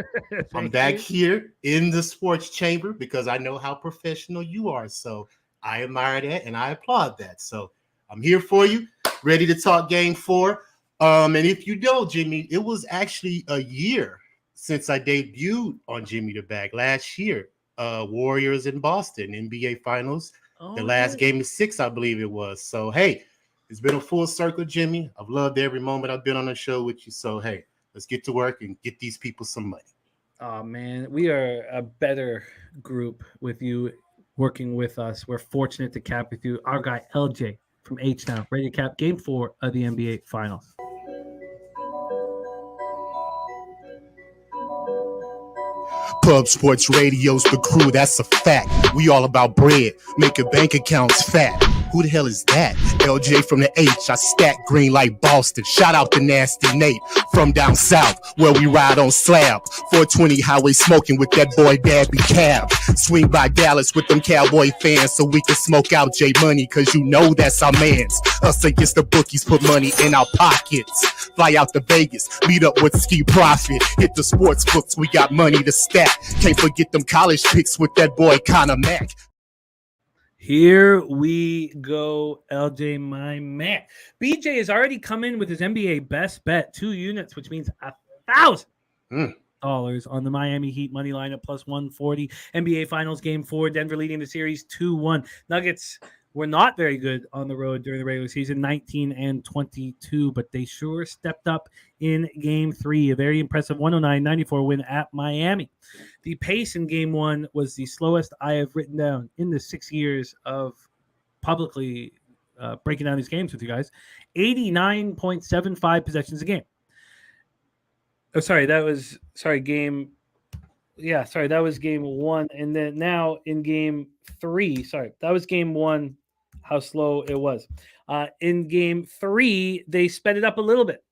I'm back here in the sports chamber because I know how professional you are. So I admire that and I applaud that. So I'm here for you, ready to talk Game 4. And if you know, Jimmy, it was actually a year since I debuted on Jimmy the Bag last year. Warriors in Boston, NBA Finals. The last game of 6, I believe it was. So, hey, it's been a full circle, Jimmy. I've loved every moment I've been on the show with you. So, hey, let's get to work and get these people some money. Oh, man, we are a better group with you working with us. We're fortunate to cap with you. Our guy, LJ from H-Town, ready to cap Game 4 of the NBA Finals. Pub Sports Radio's the crew, that's a fact. We all about bread, making bank accounts fat. Who the hell is that? LJ from the H, I stack green like Boston. Shout out to Nasty Nate from down south, where we ride on slab. 420 highway smoking with that boy Dabby Cab. Swing by Dallas with them Cowboy fans so we can smoke out J Money, cause you know that's our mans. Us against the bookies, put money in our pockets. Fly out to Vegas, meet up with Ski Profit. Hit the sports books, we got money to stack. Can't forget them college picks with that boy Connor Mack. Here we go, LJ, my man. BJ has already come in with his NBA best bet, 2 units, which means $1,000 on the Miami Heat money line at plus 140. NBA Finals Game 4, Denver leading the series 2-1. Nuggets were not very good on the road during the regular season, 19-22, but they sure stepped up in Game 3. A very impressive 109-94 win at Miami. The pace in Game 1 was the slowest I have written down in the 6 years of publicly breaking down these games with you guys. 89.75 possessions a game. That was Game 1. And then now in Game 3, that was Game 1. how slow it was. In game 3, they sped it up a little bit.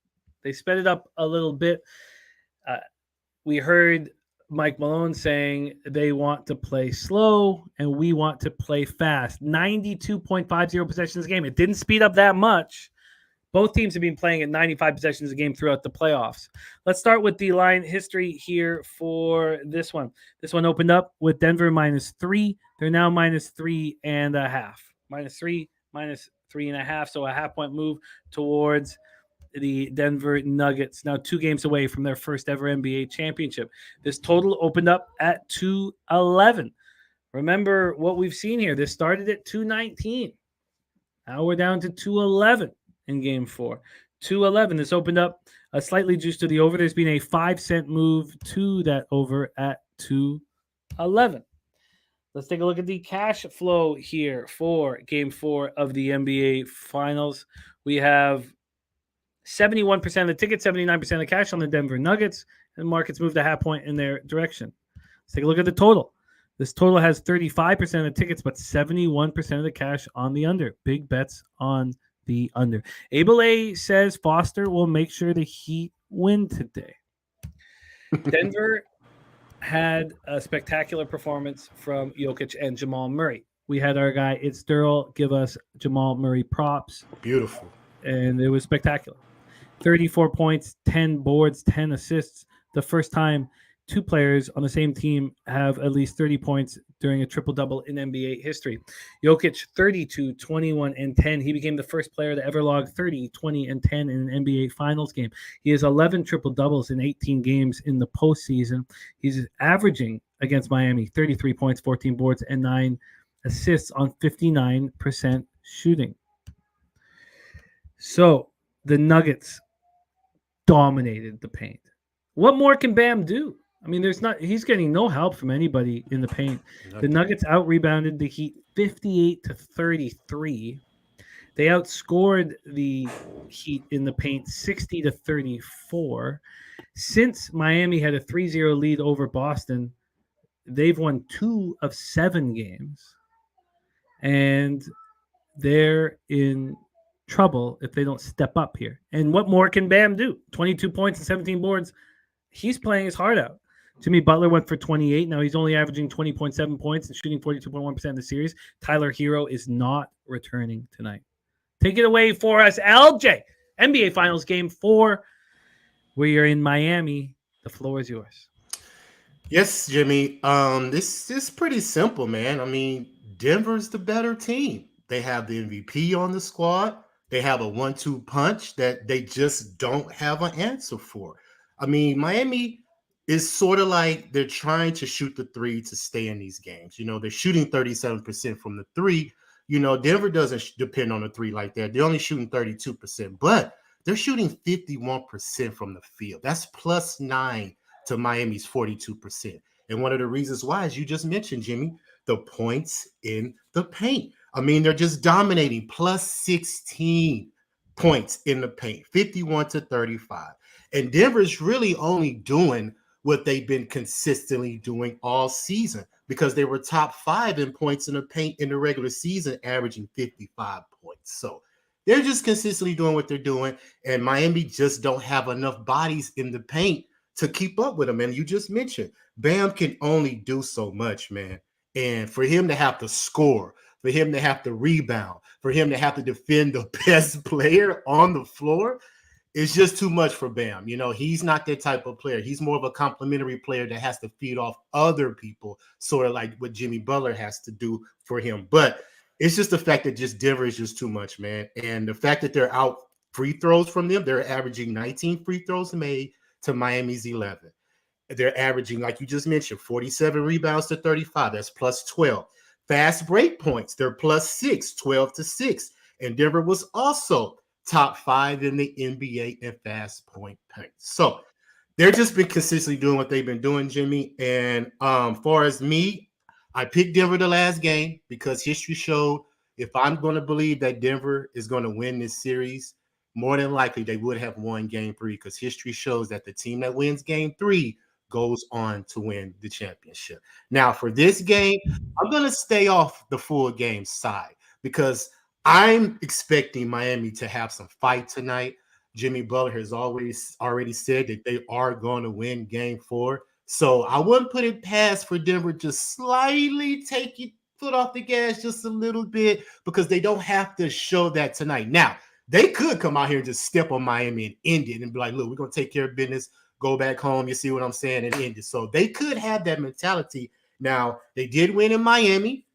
We heard Mike Malone saying they want to play slow and we want to play fast. 92.50 possessions a game. It didn't speed up that much. Both teams have been playing at 95 possessions a game throughout the playoffs. Let's start with the line history here for this one. This one opened up with Denver -3. They're now -3.5. -3, -3.5. So a half-point move towards the Denver Nuggets. Now 2 games away from their first ever NBA championship. This total opened up at 211. Remember what we've seen here. This started at 219. Now we're down to 211 in game 4. 211. This opened up slightly juiced to the over. There's been a 5-cent move to that over at 211. Let's take a look at the cash flow here for game 4 of the NBA Finals. We have 71% of the tickets, 79% of the cash on the Denver Nuggets, and markets moved a half point in their direction. Let's take a look at the total. This total has 35% of the tickets, but 71% of the cash on the under. Big bets on the under. Abel A says Foster will make sure the Heat win today. Denver had a spectacular performance from Jokic and Jamal Murray. We had our guy, It's Durrell, give us Jamal Murray props. Beautiful. And it was spectacular. 34 points, 10 boards, 10 assists. The first time 2 players on the same team have at least 30 points during a triple-double in NBA history. Jokic, 32, 21, and 10. He became the first player to ever log 30, 20, and 10 in an NBA Finals game. He has 11 triple-doubles in 18 games in the postseason. He's averaging against Miami 33 points, 14 boards, and 9 assists on 59% shooting. So the Nuggets dominated the paint. What more can Bam do? I mean, he's getting no help from anybody in the paint. The Nuggets out-rebounded the Heat 58-33. They outscored the Heat in the paint 60-34. Since Miami had a 3-0 lead over Boston, they've won 2 of 7 games. And they're in trouble if they don't step up here. And what more can Bam do? 22 points and 17 boards. He's playing his heart out. Jimmy Butler went for 28. Now he's only averaging 20.7 points and shooting 42.1% in the series. Tyler Hero is not returning tonight. Take it away for us, LJ. NBA Finals Game 4. We are in Miami. The floor is yours. Yes, Jimmy. This is pretty simple, man. I mean, Denver's the better team. They have the MVP on the squad. They have a 1-2 punch that they just don't have an answer for. I mean, Miami is sort of like they're trying to shoot the 3 to stay in these games. You know, they're shooting 37% from the 3. You know, Denver doesn't depend on the 3 like that. They're only shooting 32%, but they're shooting 51% from the field. That's +9 to Miami's 42%. And one of the reasons why, as you just mentioned, Jimmy, the points in the paint. I mean, they're just dominating, +16 points in the paint, 51-35. And Denver's really only doing what they've been consistently doing all season, because they were top 5 in points in the paint in the regular season, averaging 55 points. So they're just consistently doing what they're doing, and Miami just don't have enough bodies in the paint to keep up with them. And you just mentioned Bam can only do so much, man. And for him to have to score, for him to have to rebound, for him to have to defend the best player on the floor, it's just too much for Bam. You know, he's not that type of player. He's more of a complimentary player that has to feed off other people, sort of like what Jimmy Butler has to do for him. But it's just the fact that just Denver is just too much, man. And the fact that they're out free throws from them, they're averaging 19 free throws made to Miami's 11. They're averaging, like you just mentioned, 47 rebounds to 35. That's +12. Fast break points, they're +6, 12-6. And Denver was also top 5 in the NBA in fast point paint. So they're just been consistently doing what they've been doing, Jimmy. And far as me, I picked Denver the last game because history showed if I'm going to believe that Denver is going to win this series, more than likely they would have won game 3, because history shows that the team that wins game 3 goes on to win the championship. Now, for this game, I'm going to stay off the full game side, because I'm expecting Miami to have some fight tonight. Jimmy Butler has already said that they are going to win game 4. So I wouldn't put it past for Denver to slightly take your foot off the gas just a little bit because they don't have to show that tonight. Now, they could come out here and just step on Miami and end it and be like, look, we're going to take care of business, go back home, you see what I'm saying, and end it. So they could have that mentality. Now, they did win in Miami.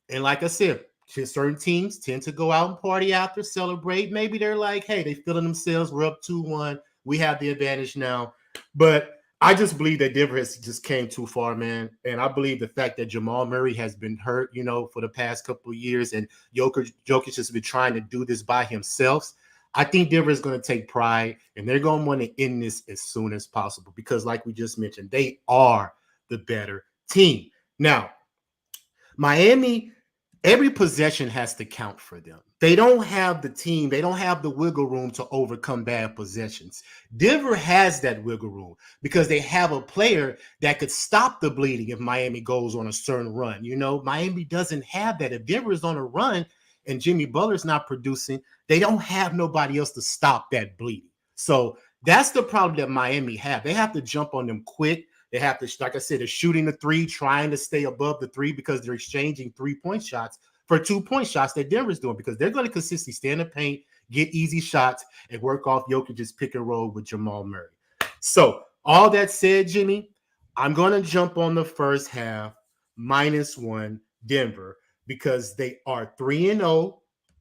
And like I said, certain teams tend to go out and party after, celebrate. Maybe they're like, hey, they feeling themselves. We're up 2-1. We have the advantage now. But I just believe that Denver has just came too far, man. And I believe the fact that Jamal Murray has been hurt, for the past couple of years, and Jokic has been trying to do this by himself. I think Denver is going to take pride, and they're going to want to end this as soon as possible because, like we just mentioned, they are the better team. Now, Miami, every possession has to count for them. They don't have the team. They don't have the wiggle room to overcome bad possessions. Denver has that wiggle room because they have a player that could stop the bleeding if Miami goes on a certain run. Miami doesn't have that. If Denver is on a run and Jimmy Butler's not producing, they don't have nobody else to stop that bleeding. So that's the problem that Miami have. They have to jump on them quick. They have to, like I said, they're shooting the 3, trying to stay above the 3 because they're exchanging 3-point shots for 2-point shots that Denver's doing because they're going to consistently stay in the paint, get easy shots, and work off Jokic's pick and roll with Jamal Murray. So all that said, Jimmy, I'm going to jump on the first half, -1 Denver, because they are 3-0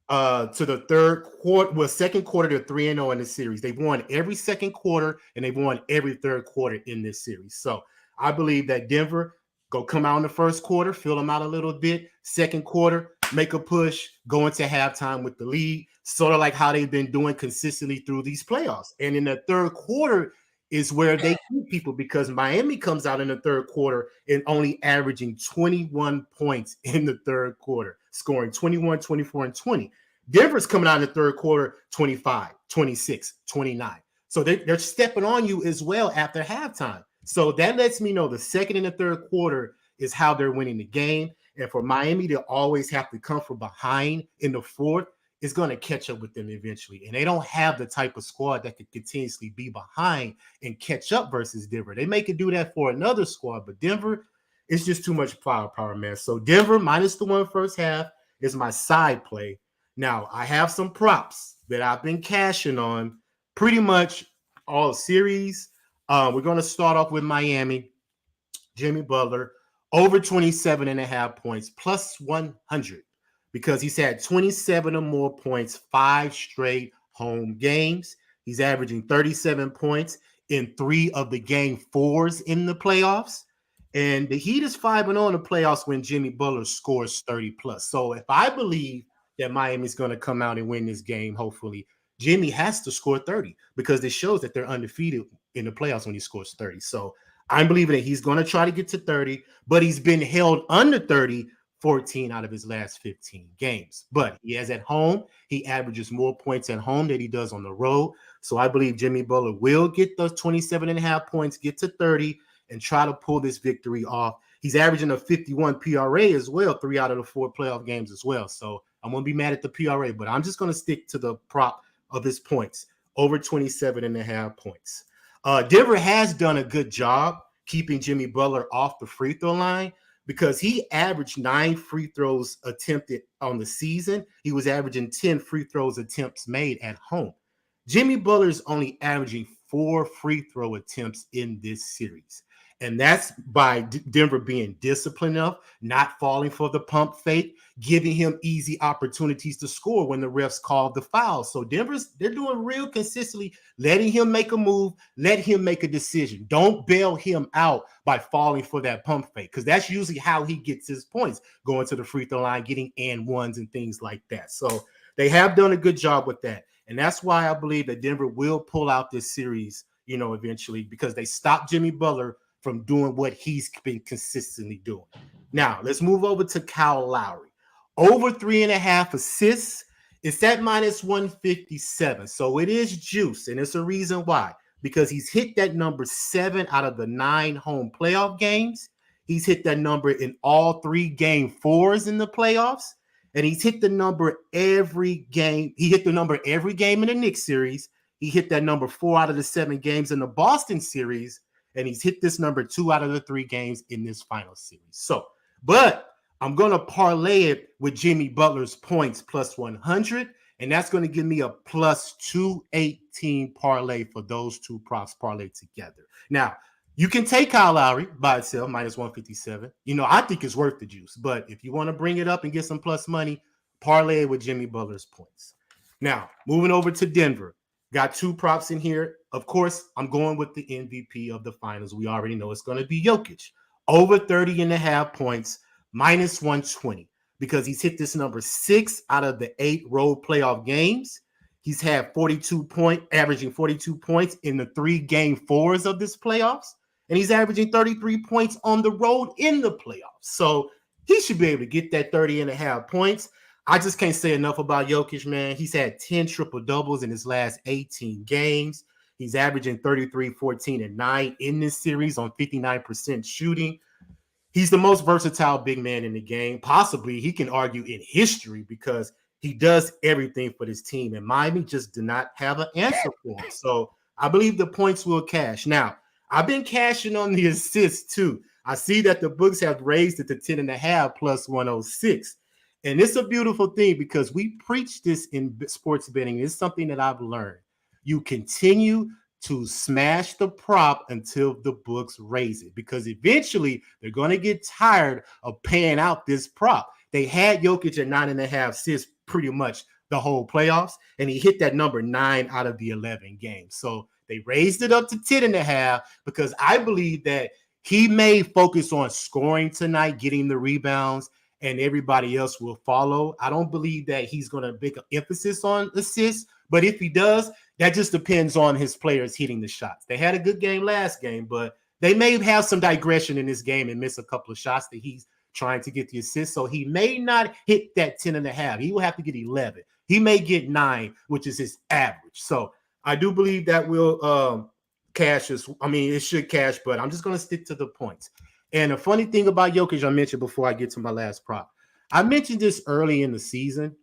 to the third quarter. Well, second quarter, they're 3-0 in the series. They've won every second quarter, and they've won every third quarter in this series. So I believe that Denver go come out in the first quarter, fill them out a little bit. Second quarter, make a push, go into halftime with the lead, sort of like how they've been doing consistently through these playoffs. And in the third quarter is where they keep people because Miami comes out in the third quarter and only averaging 21 points in the third quarter, scoring 21, 24, and 20. Denver's coming out in the third quarter 25, 26, 29. So they're stepping on you as well after halftime. So that lets me know the second and the third quarter is how they're winning the game. And for Miami to always have to come from behind in the fourth is going to catch up with them eventually. And they don't have the type of squad that could continuously be behind and catch up versus Denver. They may could do that for another squad, but Denver is just too much firepower, man. So Denver -1 first half is my side play. Now, I have some props that I've been cashing on pretty much all series. We're going to start off with Miami. Jimmy Butler, over 27.5 points, +100, because he's had 27 or more points, 5 straight home games. He's averaging 37 points in 3 of the game 4s in the playoffs. And the Heat is 5-0 in the playoffs when Jimmy Butler scores 30+. So if I believe that Miami's going to come out and win this game, hopefully, Jimmy has to score 30 because it shows that they're undefeated in the playoffs when he scores 30. So I'm believing that he's going to try to get to 30, but he's been held under 30 14 out of his last 15 games. But he has at home, he averages more points at home than he does on the road. So I believe Jimmy Butler will get those 27.5 points, get to 30, and try to pull this victory off. He's averaging a 51 PRA as well, 3 out of the 4 playoff games as well. So I'm going to be mad at the PRA, but I'm just going to stick to the prop of his points, over 27.5 points. Denver has done a good job keeping Jimmy Butler off the free throw line because he averaged 9 free throws attempted on the season. He was averaging 10 free throws attempts made at home. Jimmy Butler is only averaging 4 free throw attempts in this series. And that's by Denver being disciplined enough, not falling for the pump fake, giving him easy opportunities to score when the refs call the foul. So they're doing real consistently, letting him make a move, let him make a decision. Don't bail him out by falling for that pump fake, because that's usually how he gets his points, going to the free throw line, getting and ones and things like that. So they have done a good job with that. And that's why I believe that Denver will pull out this series, eventually, because they stopped Jimmy Butler from doing what he's been consistently doing. Now, let's move over to Kyle Lowry. Over 3.5 assists. It's at -157. So it is juice, and it's a reason why. Because he's hit that number 7 out of the 9 home playoff games. He's hit that number in all 3 game 4s in the playoffs. And he's hit the number every game. He hit the number every game in the Knicks series. He hit that number 4 out of the 7 games in the Boston series. And he's hit this number 2 out of the 3 games in this final series. So, but I'm going to parlay it with Jimmy Butler's points plus 100. And that's going to give me a plus 218 parlay for those two props parlayed together. Now, you can take Kyle Lowry by itself, minus 157. I think it's worth the juice. But if you want to bring it up and get some plus money, parlay it with Jimmy Butler's points. Now, moving over to Denver. Got 2 props in here. Of course, I'm going with the MVP of the finals. We already know it's going to be Jokic. Over 30.5 points, minus 120. Because he's hit this number 6 out of the 8 road playoff games. He's had averaging 42 points in the 3 game 4s of this playoffs. And he's averaging 33 points on the road in the playoffs. So he should be able to get that 30.5 points. I just can't say enough about Jokic, man. He's had 10 triple-doubles in his last 18 games. He's averaging 33, 14, and 9 in this series on 59% shooting. He's the most versatile big man in the game. Possibly, he can argue in history because he does everything for this team. And Miami just did not have an answer for him. So I believe the points will cash. Now, I've been cashing on the assists too. I see that the books have raised it to 10.5 plus 106. And it's a beautiful thing because we preach this in sports betting. It's something that I've learned. You continue to smash the prop until the books raise it because eventually they're going to get tired of paying out this prop. They had Jokic at 9.5 assists pretty much the whole playoffs, and he hit that number 9 out of the 11 games. So they raised it up to 10.5 because I believe that he may focus on scoring tonight, getting the rebounds, and everybody else will follow. I don't believe that he's going to make an emphasis on assists, but if he does, that just depends on his players hitting the shots. They had a good game last game, but they may have some digression in this game and miss a couple of shots that he's trying to get the assist. So he may not hit that 10.5. He will have to get 11. He may get 9, which is his average. So I do believe that will cash. It should cash, but I'm just going to stick to the points. And the funny thing about Jokic, I mentioned before I get to my last prop. I mentioned this early in the season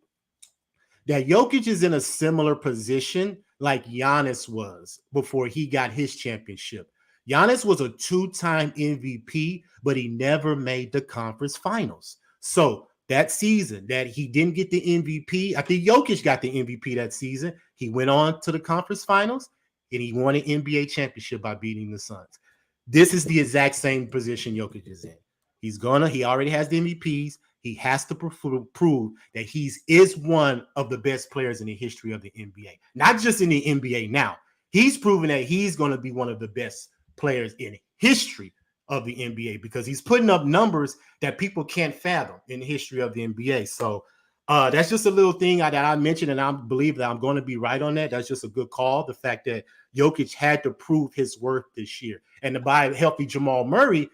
that Jokic is in a similar position like Giannis was before he got his championship. Giannis was a 2-time MVP, but he never made the conference finals. So that season that he didn't get the MVP, I think Jokic got the MVP that season. He went on to the conference finals, and he won an NBA championship by beating the Suns. This is the exact same position Jokic is in. He already has the MVPs. He has to prove that he is one of the best players in the history of the NBA. Not just in the NBA now. He's proven that he's going to be one of the best players in history of the NBA because he's putting up numbers that people can't fathom in the history of the NBA. So that's just a little thing that I mentioned, and I believe that I'm going to be right on that. That's just a good call. The fact that Jokic had to prove his worth this year. And to buy a healthy Jamal Murray,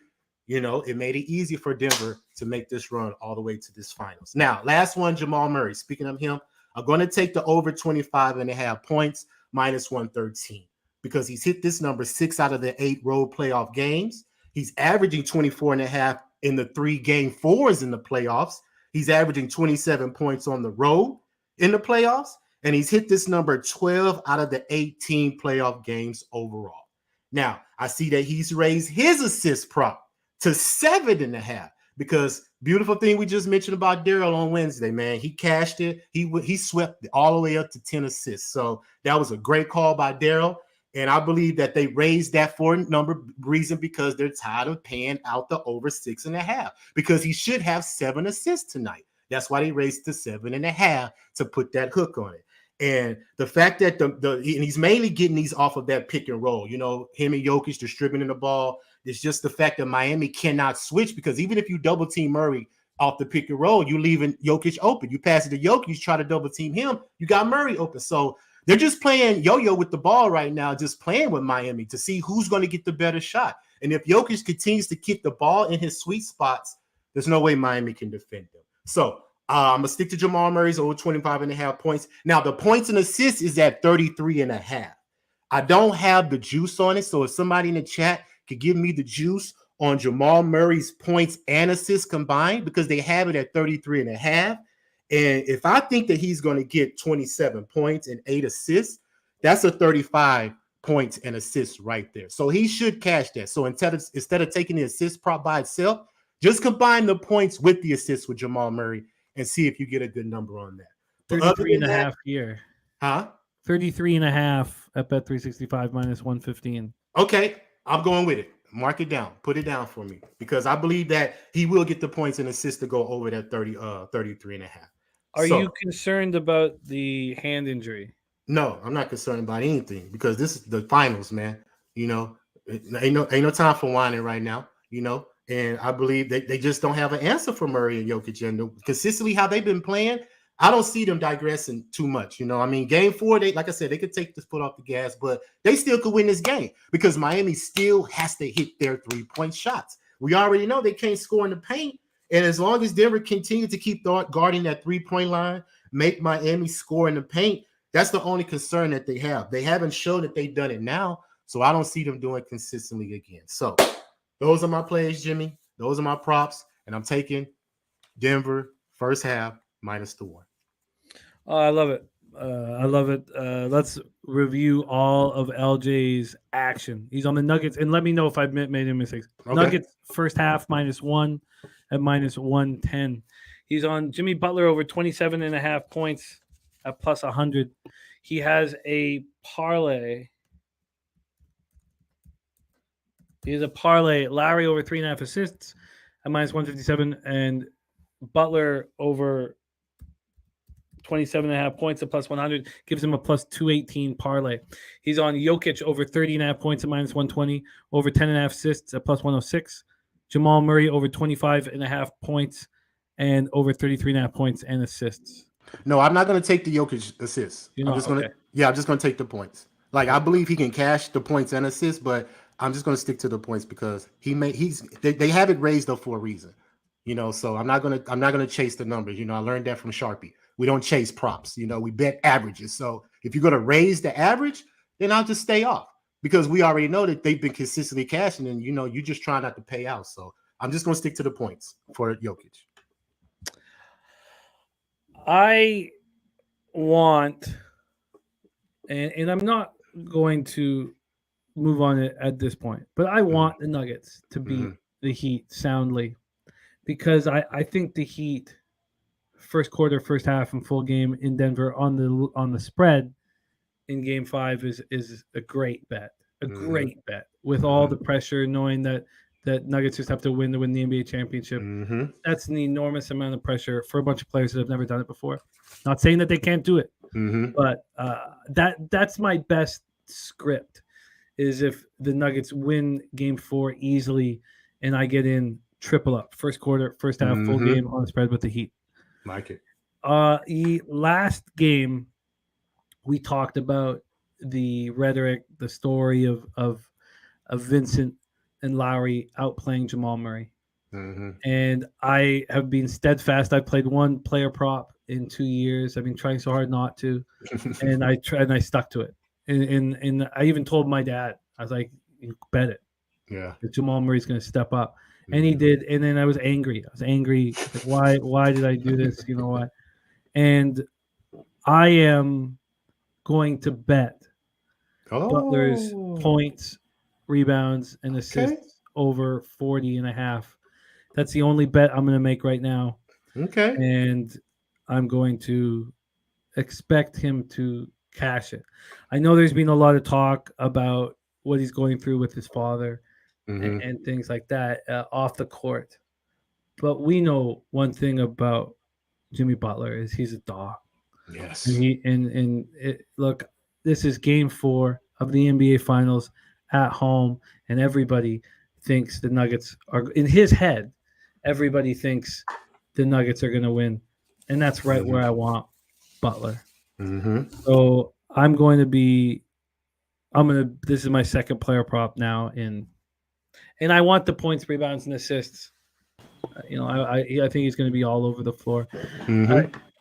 it made it easy for Denver to make this run all the way to this finals. Now, last one, Jamal Murray. Speaking of him, I'm going to take the over 25.5 points, minus 113, because he's hit this number 6 out of the 8 road playoff games. He's averaging 24.5 in the 3 game 4s in the playoffs. He's averaging 27 points on the road in the playoffs, and he's hit this number 12 out of the 18 playoff games overall. Now, I see that he's raised his assist prop to 7.5 because beautiful thing we just mentioned about Daryl on Wednesday, man. He cashed it. He swept all the way up to 10 assists. So that was a great call by Daryl. And I believe that they raised that for a number reason because they're tired of paying out the over 6.5 because he should have 7 assists tonight. That's why they raised to 7.5 to put that hook on it. And the fact that and he's mainly getting these off of that pick and roll, him and Jokic distributing the ball. It's just the fact that Miami cannot switch because even if you double team Murray off the pick and roll, you're leaving Jokic open. You pass it to Jokic, try to double team him, you got Murray open. So they're just playing yo-yo with the ball right now, just playing with Miami to see who's going to get the better shot. And if Jokic continues to keep the ball in his sweet spots, there's no way Miami can defend them. So I'm going to stick to Jamal Murray's over 25.5 points. Now, the points and assists is at 33.5. I don't have the juice on it, so if somebody in the chat could give me the juice on Jamal Murray's points and assists combined, because they have it at 33.5. And if I think that he's going to get 27 points and 8 assists, that's a 35 points and assists right there. So he should cash that. So instead of taking the assist prop by itself, just combine the points with the assists with Jamal Murray and see if you get a good number on that. 33 and a half here. Huh? 33 and a half at Bet 365 minus 115. Okay, I'm going with it. Mark it down. Put it down for me because I believe that he will get the points and assists to go over that 33 and a half. Are you concerned about the hand injury? No, I'm not concerned about anything because this is the finals, man. You know, ain't no time for whining right now, you know. And I believe they just don't have an answer for Murray and Jokic. And consistently how they've been playing, I don't see them digressing too much. You know, I mean, game 4, like I said, they could take this foot off the gas, but they still could win this game because Miami still has to hit their 3-point shots. We already know they can't score in the paint. And as long as Denver continues to keep guarding that 3-point line, make Miami score in the paint, that's the only concern that they have. They haven't shown that they've done it now, so I don't see them doing it consistently again. So those are my plays, Jimmy. Those are my props, and I'm taking Denver first half minus the 1. Oh, I love it. I love it. Let's review all of LJ's action. He's on the Nuggets, and let me know if I've made any mistakes. Okay. Nuggets first half minus 1 at minus 110. He's on Jimmy Butler over 27 and a half points at plus 100. He has a parlay. He has a parlay. Larry over 3.5 assists at minus 157, and Butler over 27 and a half points at plus 100 gives him a plus 218 parlay. He's on Jokic over 30 and a half points at minus 120, over 10 and a half assists at plus 106. Jamal Murray over 25 and a half points and over 33 and a half points and assists. No, I'm not going to take the Jokic assists. I'm just going to take the points. Like I believe he can cash the points and assists, but I'm just going to stick to the points because they have it raised up for a reason. You know, so I'm not going to chase the numbers. You know, I learned that from Sharpie. We don't chase props. You know, we bet averages. So if you're going to raise the average, then I'll just stay off because we already know that they've been consistently cashing and, you know, you just try not to pay out. So I'm just going to stick to the points for Jokic. I want, and I'm not going to move on it at this point, but I want the Nuggets to beat the Heat soundly because I think the Heat first quarter, first half, and full game in Denver on the spread in Game 5 is a great bet, great bet with all the pressure, knowing that Nuggets just have to win the NBA championship. That's an enormous amount of pressure for a bunch of players that have never done it before. Not saying that they can't do it, but that's my best script is if the Nuggets win Game 4 easily and I get in triple up, first quarter, first half, full game on the spread with the Heat. Like it. Last game, we talked about the rhetoric, the story of Vincent and Lowry outplaying Jamal Murray. And I have been steadfast. I played one player prop in 2 years. I've been trying so hard not to, and I stuck to it. And I even told my dad, I was like, you bet it. Yeah. That Jamal Murray's going to step up. And he did. And then I was angry. Like, why did I do this? You know what? And I am going to bet Butler's points, rebounds, and assists over 40 and a half. That's the only bet I'm going to make right now. Okay. And I'm going to expect him to cash it. I know there's been a lot of talk about what he's going through with his father and things like that off the court. But we know one thing about Jimmy Butler is he's a dog. Yes. And look, this is Game 4 of the NBA Finals at home, and everybody thinks the Nuggets are in his head. Everybody thinks the Nuggets are going to win, and that's right where I want Butler. So this is my second player prop now and I want the points, rebounds, and assists. I think he's going to be all over the floor.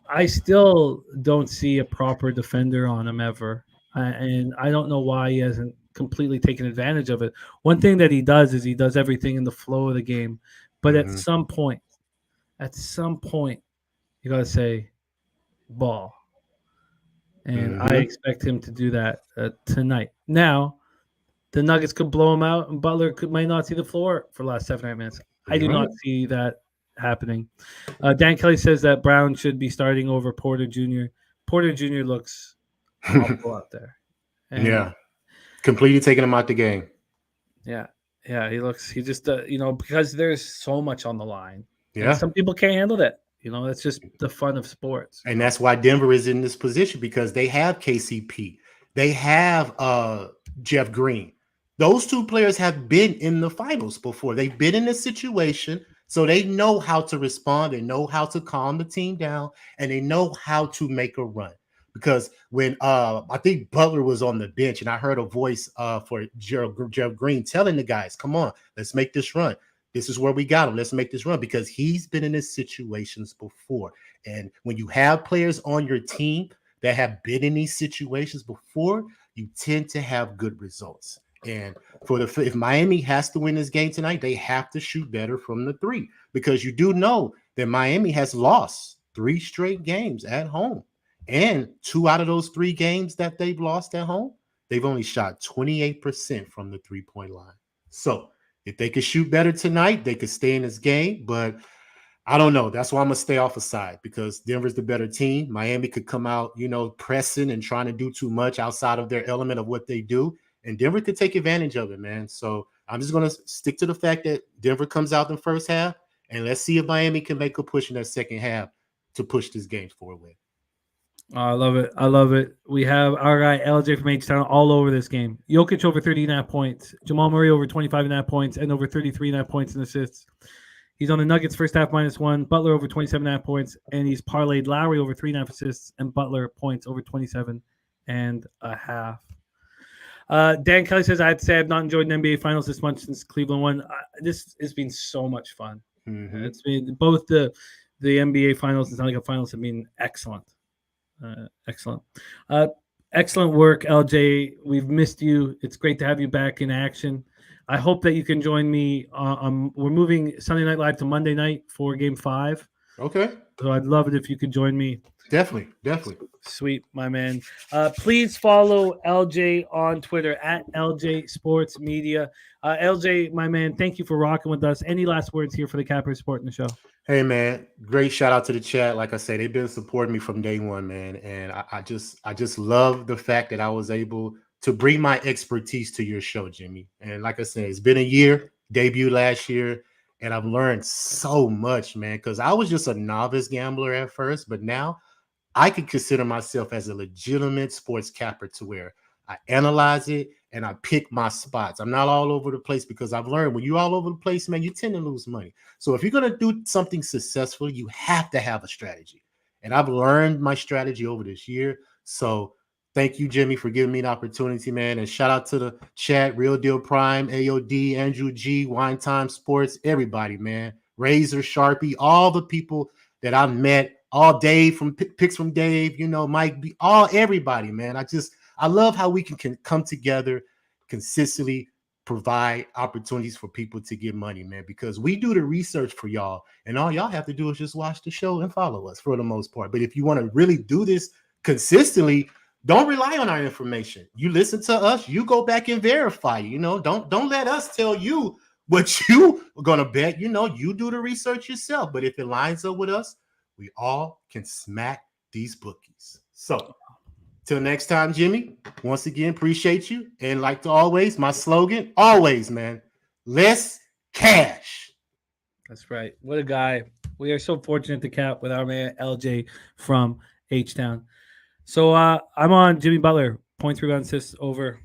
I still don't see a proper defender on him ever, and I don't know why he hasn't completely taken advantage of it. One thing that he does is he does everything in the flow of the game, but at some point, you got to say, ball. And I expect him to do that tonight. Now, the Nuggets could blow him out, and Butler might not see the floor for the last 7 or 8 minutes. I do not see that happening. Dan Kelly says that Brown should be starting over Porter Jr. Porter Jr. looks awful out there. And completely taking him out the game. Yeah, he just, because there's so much on the line. Yeah. And some people can't handle that. It's just the fun of sports. And that's why Denver is in this position, because they have KCP. They have Jeff Green. Those two players have been in the finals before. They've been in this situation, so they know how to respond. They know how to calm the team down, and they know how to make a run. Because when I think Butler was on the bench, and I heard a voice for Jeff Green telling the guys, come on, let's make this run. This is where we got him. Let's make this run, because he's been in these situations before. And when you have players on your team that have been in these situations before, you tend to have good results. And if Miami has to win this game tonight, they have to shoot better from the three, because you do know that Miami has lost 3 straight games at home. And 2 out of those 3 games that they've lost at home, they've only shot 28% from the 3-point line. So if they could shoot better tonight, they could stay in this game. But I don't know. That's why I'm going to stay off the side, because Denver's the better team. Miami could come out, pressing and trying to do too much outside of their element of what they do. And Denver could take advantage of it, man. So I'm just going to stick to the fact that Denver comes out in the first half, and let's see if Miami can make a push in that second half to push this game forward. I love it. I love it. We have our guy LJ from H-Town all over this game. Jokic over 30.5 points. Jamal Murray over 25.5 points and over 33.5 points in assists. He's on the Nuggets first half -1. Butler over 27.5 points, and he's parlayed Lowry over 3.5 assists and Butler points over 27.5. Dan Kelly says, I have to say I've not enjoyed an NBA Finals this much since Cleveland won. This has been so much fun. It's been both the NBA Finals and Stanley Cup Finals have been excellent. Excellent work, LJ. We've missed you. It's great to have you back in action. I hope that you can join me. We're moving Sunday Night Live to Monday night for Game 5. Okay. So I'd love it if you could join me. Definitely. Sweet, my man. Please follow LJ on Twitter at LJ Sports Media. LJ, my man, thank you for rocking with us. Any last words here for the Capper Sport in the show? Hey, man, great shout out to the chat. Like I said, they've been supporting me from day one, man. And I just love the fact that I was able to bring my expertise to your show, Jimmy. And like I said, it's been a year, debuted last year, and I've learned so much, man, because I was just a novice gambler at first, but now I could consider myself as a legitimate sports capper, to where I analyze it and I pick my spots. I'm not all over the place, because I've learned when you're all over the place, man, you tend to lose money. So if you're going to do something successful, you have to have a strategy. And I've learned my strategy over this year. So thank you, Jimmy, for giving me the opportunity, man. And shout out to the chat, Real Deal Prime, AOD, Andrew G, Wine Time Sports, everybody, man. Razor, Sharpie, all the people that I've met, all Dave from Picks from Dave, Mike B, everybody, man. I love how we can come together, consistently provide opportunities for people to get money, man, because we do the research for y'all, and all y'all have to do is just watch the show and follow us for the most part. But if you want to really do this consistently, don't rely on our information. You listen to us, you go back and verify, don't let us tell you what you are going to bet. You do the research yourself. But if it lines up with us, we all can smack these bookies. So till next time, Jimmy, once again, appreciate you. And like always, my slogan, always, man, less cash. That's right. What a guy. We are so fortunate to cap with our man LJ from H-Town. So I'm on Jimmy Butler, 0.3 rebound assists over.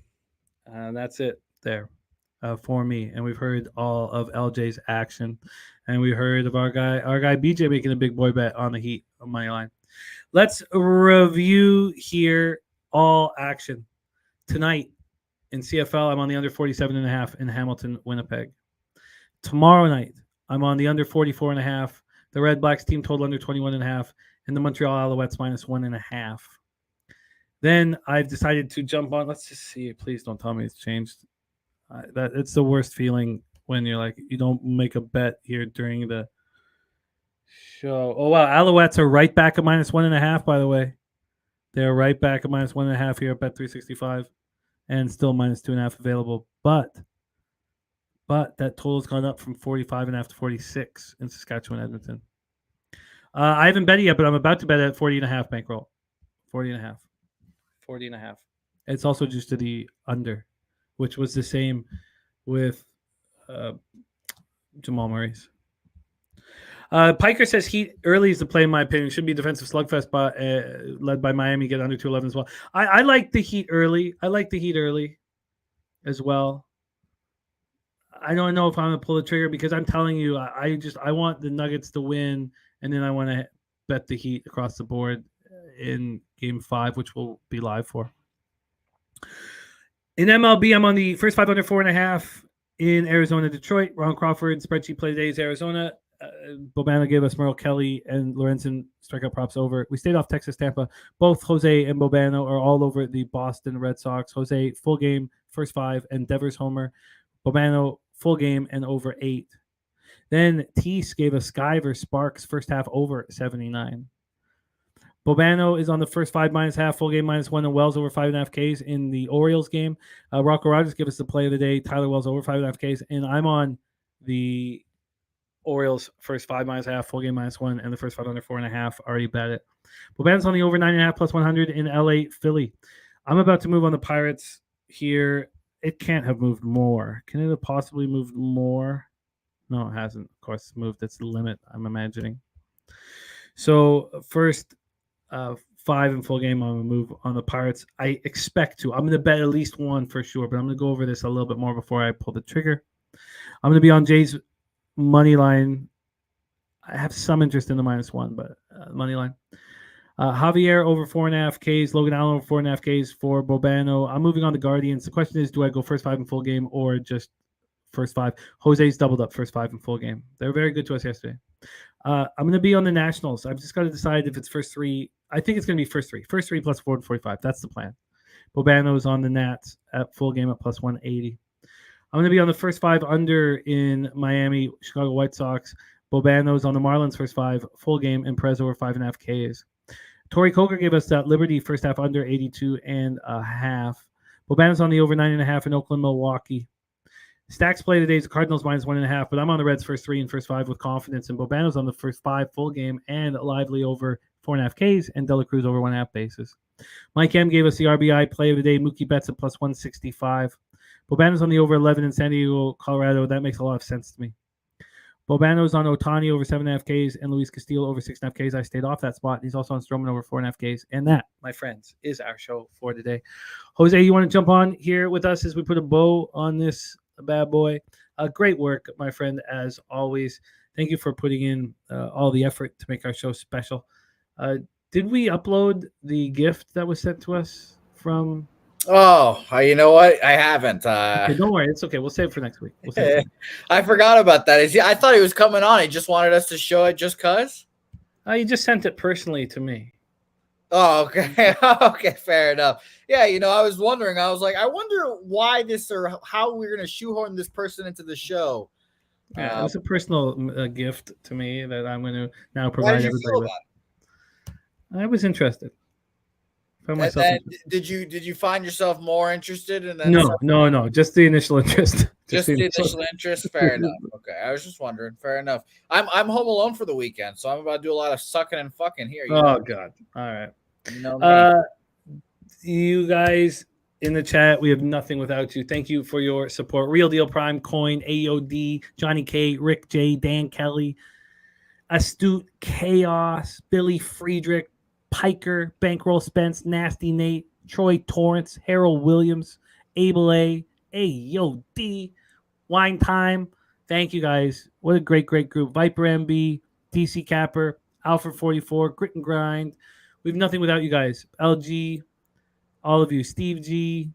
That's it there for me. And we've heard all of LJ's action. And we heard of our guy BJ making a big boy bet on the Heat on my line. Let's review here all action. Tonight in CFL, I'm on the under 47.5 in Hamilton, Winnipeg. Tomorrow night, I'm on the under 44.5. The Redblacks team total under 21.5, and the Montreal Alouettes -1.5. Then I've decided to jump on. Let's just see. Please don't tell me it's changed. It's the worst feeling when you're like, you don't make a bet here during the Oh, wow. Alouettes are right back at -1.5, by the way. They're right back at -1.5 here at Bet365 and still -2.5 available. But that total's gone up from 45.5 to 46 in Saskatchewan, Edmonton. I haven't bet it yet, but I'm about to bet at 40.5 bankroll. 40.5. 40.5. It's also just to the under, which was the same with Jamal Murray's. Piker says Heat early is the play, in my opinion. Should be a defensive slugfest, but led by Miami, get under 211 as well. I like the Heat early. I like the Heat early as well. I don't know if I'm going to pull the trigger because I'm telling you, I want the Nuggets to win, and then I want to bet the Heat across the board in Game 5, which we'll be live for. In MLB, I'm on the first 5 under 4.5 in Arizona, Detroit. Ron Crawford, spreadsheet play today is Arizona. Bobano gave us Merrill Kelly and Lorenzen strikeout props over. We stayed off Texas, Tampa. Both Jose and Bobano are all over the Boston Red Sox. Jose, full game, first 5, and Devers homer. Bobano, full game and over 8. Then Tease gave us Sky versus Sparks, first half over 79. Bobano is on the first 5 -1/2, full game -1, and Wells over 5.5 Ks in the Orioles game. Rocco Rogers gave us the play of the day. Tyler Wells over 5.5 Ks, and I'm on the Orioles first 5 -1/2, full game -1, and the first 5 under 4.5. Already bet it. Bobano's on the over 9.5 +100 in LA, Philly. I'm about to move on the Pirates here. It can't have moved more. Can it have possibly moved more? No, it hasn't. Of course, it's moved. That's the limit, I'm imagining. So first 5 in full game, I'm going to move on the Pirates. I expect to. I'm going to bet at least 1 for sure, but I'm going to go over this a little bit more before I pull the trigger. I'm going to be on Jay's money line. I have some interest in the -1, but money line. Javier over 4.5 Ks. Logan Allen over 4.5 Ks for Bobano. I'm moving on to Guardians. The question is, do I go first 5 in full game or just first 5? Jose's doubled up first 5 in full game. They were very good to us yesterday. I'm going to be on the Nationals. I've just got to decide if it's first 3. I think it's going to be first 3. First 3 plus 445. That's the plan. Bobano's on the Nats at full game at +180. I'm going to be on the first 5 under in Miami, Chicago White Sox. Bobano's on the Marlins first 5, full game, and Perez over 5.5 Ks. Torrey Coker gave us that Liberty first half under 82.5. Bobano's on the over 9.5 in Oakland, Milwaukee. Stacks play today is the Cardinals -1.5, but I'm on the Reds first 3 and first 5 with confidence, and Bobano's on the first 5 full game and Lively over 4.5 Ks and Dela Cruz over 1.5 bases. Mike M gave us the RBI play of the day. Mookie Betts at +165. Bobano's on the over 11 in San Diego, Colorado. That makes a lot of sense to me. Bobano's on Ohtani over 7.5 Ks and Luis Castillo over 6.5 Ks. I stayed off that spot. He's also on Stroman over 4.5 Ks. And that, my friends, is our show for today. Jose, you want to jump on here with us as we put a bow on this bad boy? Great work, my friend, as always. Thank you for putting in all the effort to make our show special. Did we upload the gift that was sent to us from... Oh, you know what? I haven't. Okay, don't worry. It's okay. We'll save it for next week. I forgot about that. I thought he was coming on. He just wanted us to show it just because? You just sent it personally to me. Oh, okay. Okay, fair enough. Yeah, I was wondering. I was like, I wonder why this or how we're going to shoehorn this person into the show. Yeah, it was a personal gift to me that I'm going to now provide everybody with. I was interested. Did you find yourself more interested in that? No. Just the initial interest. Just the initial interest. Fair enough. Okay, I was just wondering. Fair enough. I'm home alone for the weekend, so I'm about to do a lot of sucking and fucking here. God! All right. You guys in the chat, we have nothing without you. Thank you for your support. Real Deal Prime, Coin, AOD, Johnny K, Rick J, Dan Kelly, Astute Chaos, Billy Friedrich, Piker, Bankroll Spence, Nasty Nate, Troy Torrance, Harold Williams, Abel A, AOD, Wine Time. Thank you guys. What a great group. Viper MB, DC Capper, Alfred 44, Grit and Grind. We have nothing without you guys. LG, all of you, Steve G,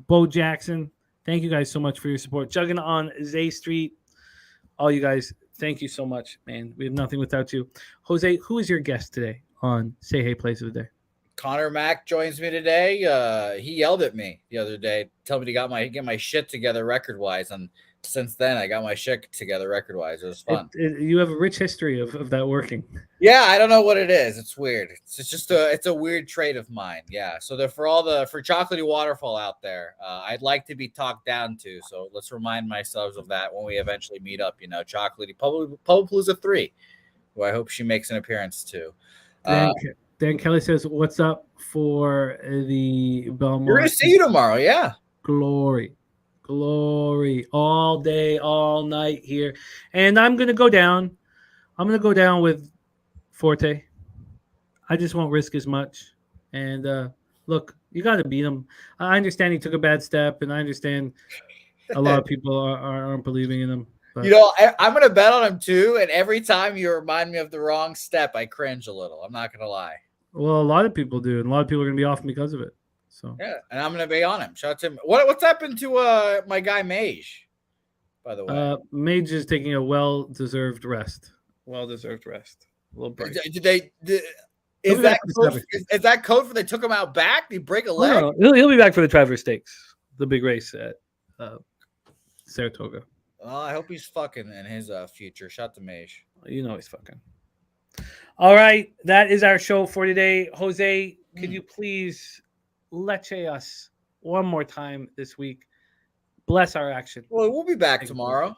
Bo Jackson. Thank you guys so much for your support. Jugging on Zay Street. All you guys, thank you so much, man. We have nothing without you. Jose, who is your guest today on Say Hey Place of the Day? Connor Mack joins me today. He yelled at me the other day, telling me to get my shit together record wise, and since then I got my shit together record wise. It was fun. You have a rich history of that working. Yeah, I don't know what it is. It's weird. It's a weird trait of mine. Yeah. So for Chocolatey Waterfall out there, I'd like to be talked down to. So let's remind myself of that when we eventually meet up. Chocolatey Pubapalooza 3, who I hope she makes an appearance too. Dan Kelly says, "What's up for the Belmont? We're gonna see you tomorrow." Yeah. Glory all day, all night here, and I'm gonna go down. I'm gonna go down with Forte. I just won't risk as much. And look, you got to beat him. I understand he took a bad step, and I understand a lot of people aren't believing in him. But. I'm going to bet on him too. And every time you remind me of the wrong step, I cringe a little. I'm not going to lie. Well, a lot of people do, and a lot of people are going to be off because of it. So yeah, and I'm going to be on him. Shout out to him. What's happened to my guy Mage? By the way, Mage is taking a well-deserved rest. A little break. Is that code for they took him out back? Did he break a leg? No, he'll be back for the Traverse Stakes, the big race at Saratoga. Well, I hope he's fucking in his future. Shout to Mage. You know he's fucking. All right, that is our show for today. Jose, could you please leche us one more time this week? Bless our action. Well, we'll be back tomorrow.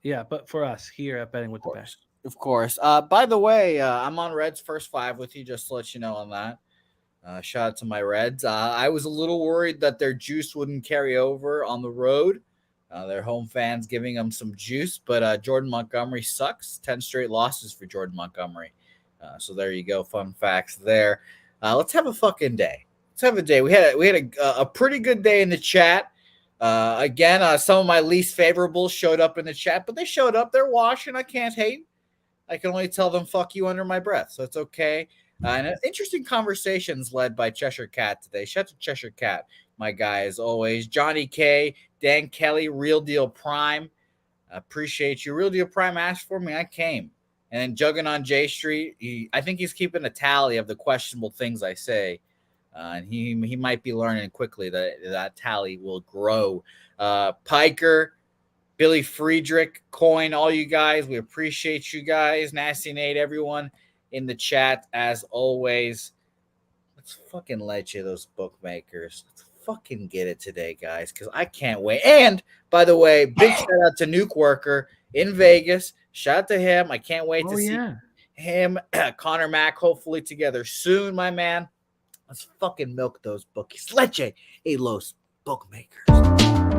Yeah, but for us here at Betting with the Best. Of course. By the way, I'm on Reds first 5 with you, just to let you know on that. Shout out to my Reds. I was a little worried that their juice wouldn't carry over on the road. Their home fans giving them some juice, but Jordan Montgomery sucks. 10 straight losses for Jordan Montgomery. So there you go. Fun facts there. Let's have a fucking day. Let's have a day. We had a pretty good day in the chat. Again, some of my least favorables showed up in the chat, but they showed up. They're washing. I can't hate. I can only tell them fuck you under my breath, so it's okay. And interesting conversations led by Cheshire Cat today. Shout out to Cheshire Cat, my guy, as always. Johnny K, Dan Kelly, Real Deal Prime. Appreciate you. Real Deal Prime asked for me. I came. And then Juggin on J Street, I think he's keeping a tally of the questionable things I say. And he might be learning quickly that tally will grow. Piker, Billy Friedrich, Coin, all you guys, we appreciate you guys. Nasty Nate, everyone in the chat, as always. Let's fucking let you, those bookmakers. Let's fucking get it today, guys, because I can't wait. And, by the way, big shout out to Nuke Worker in Vegas. Shout out to him. I can't wait to see him, Connor Mack, hopefully together soon, my man. Let's fucking milk those bookies. Leche, los bookmakers.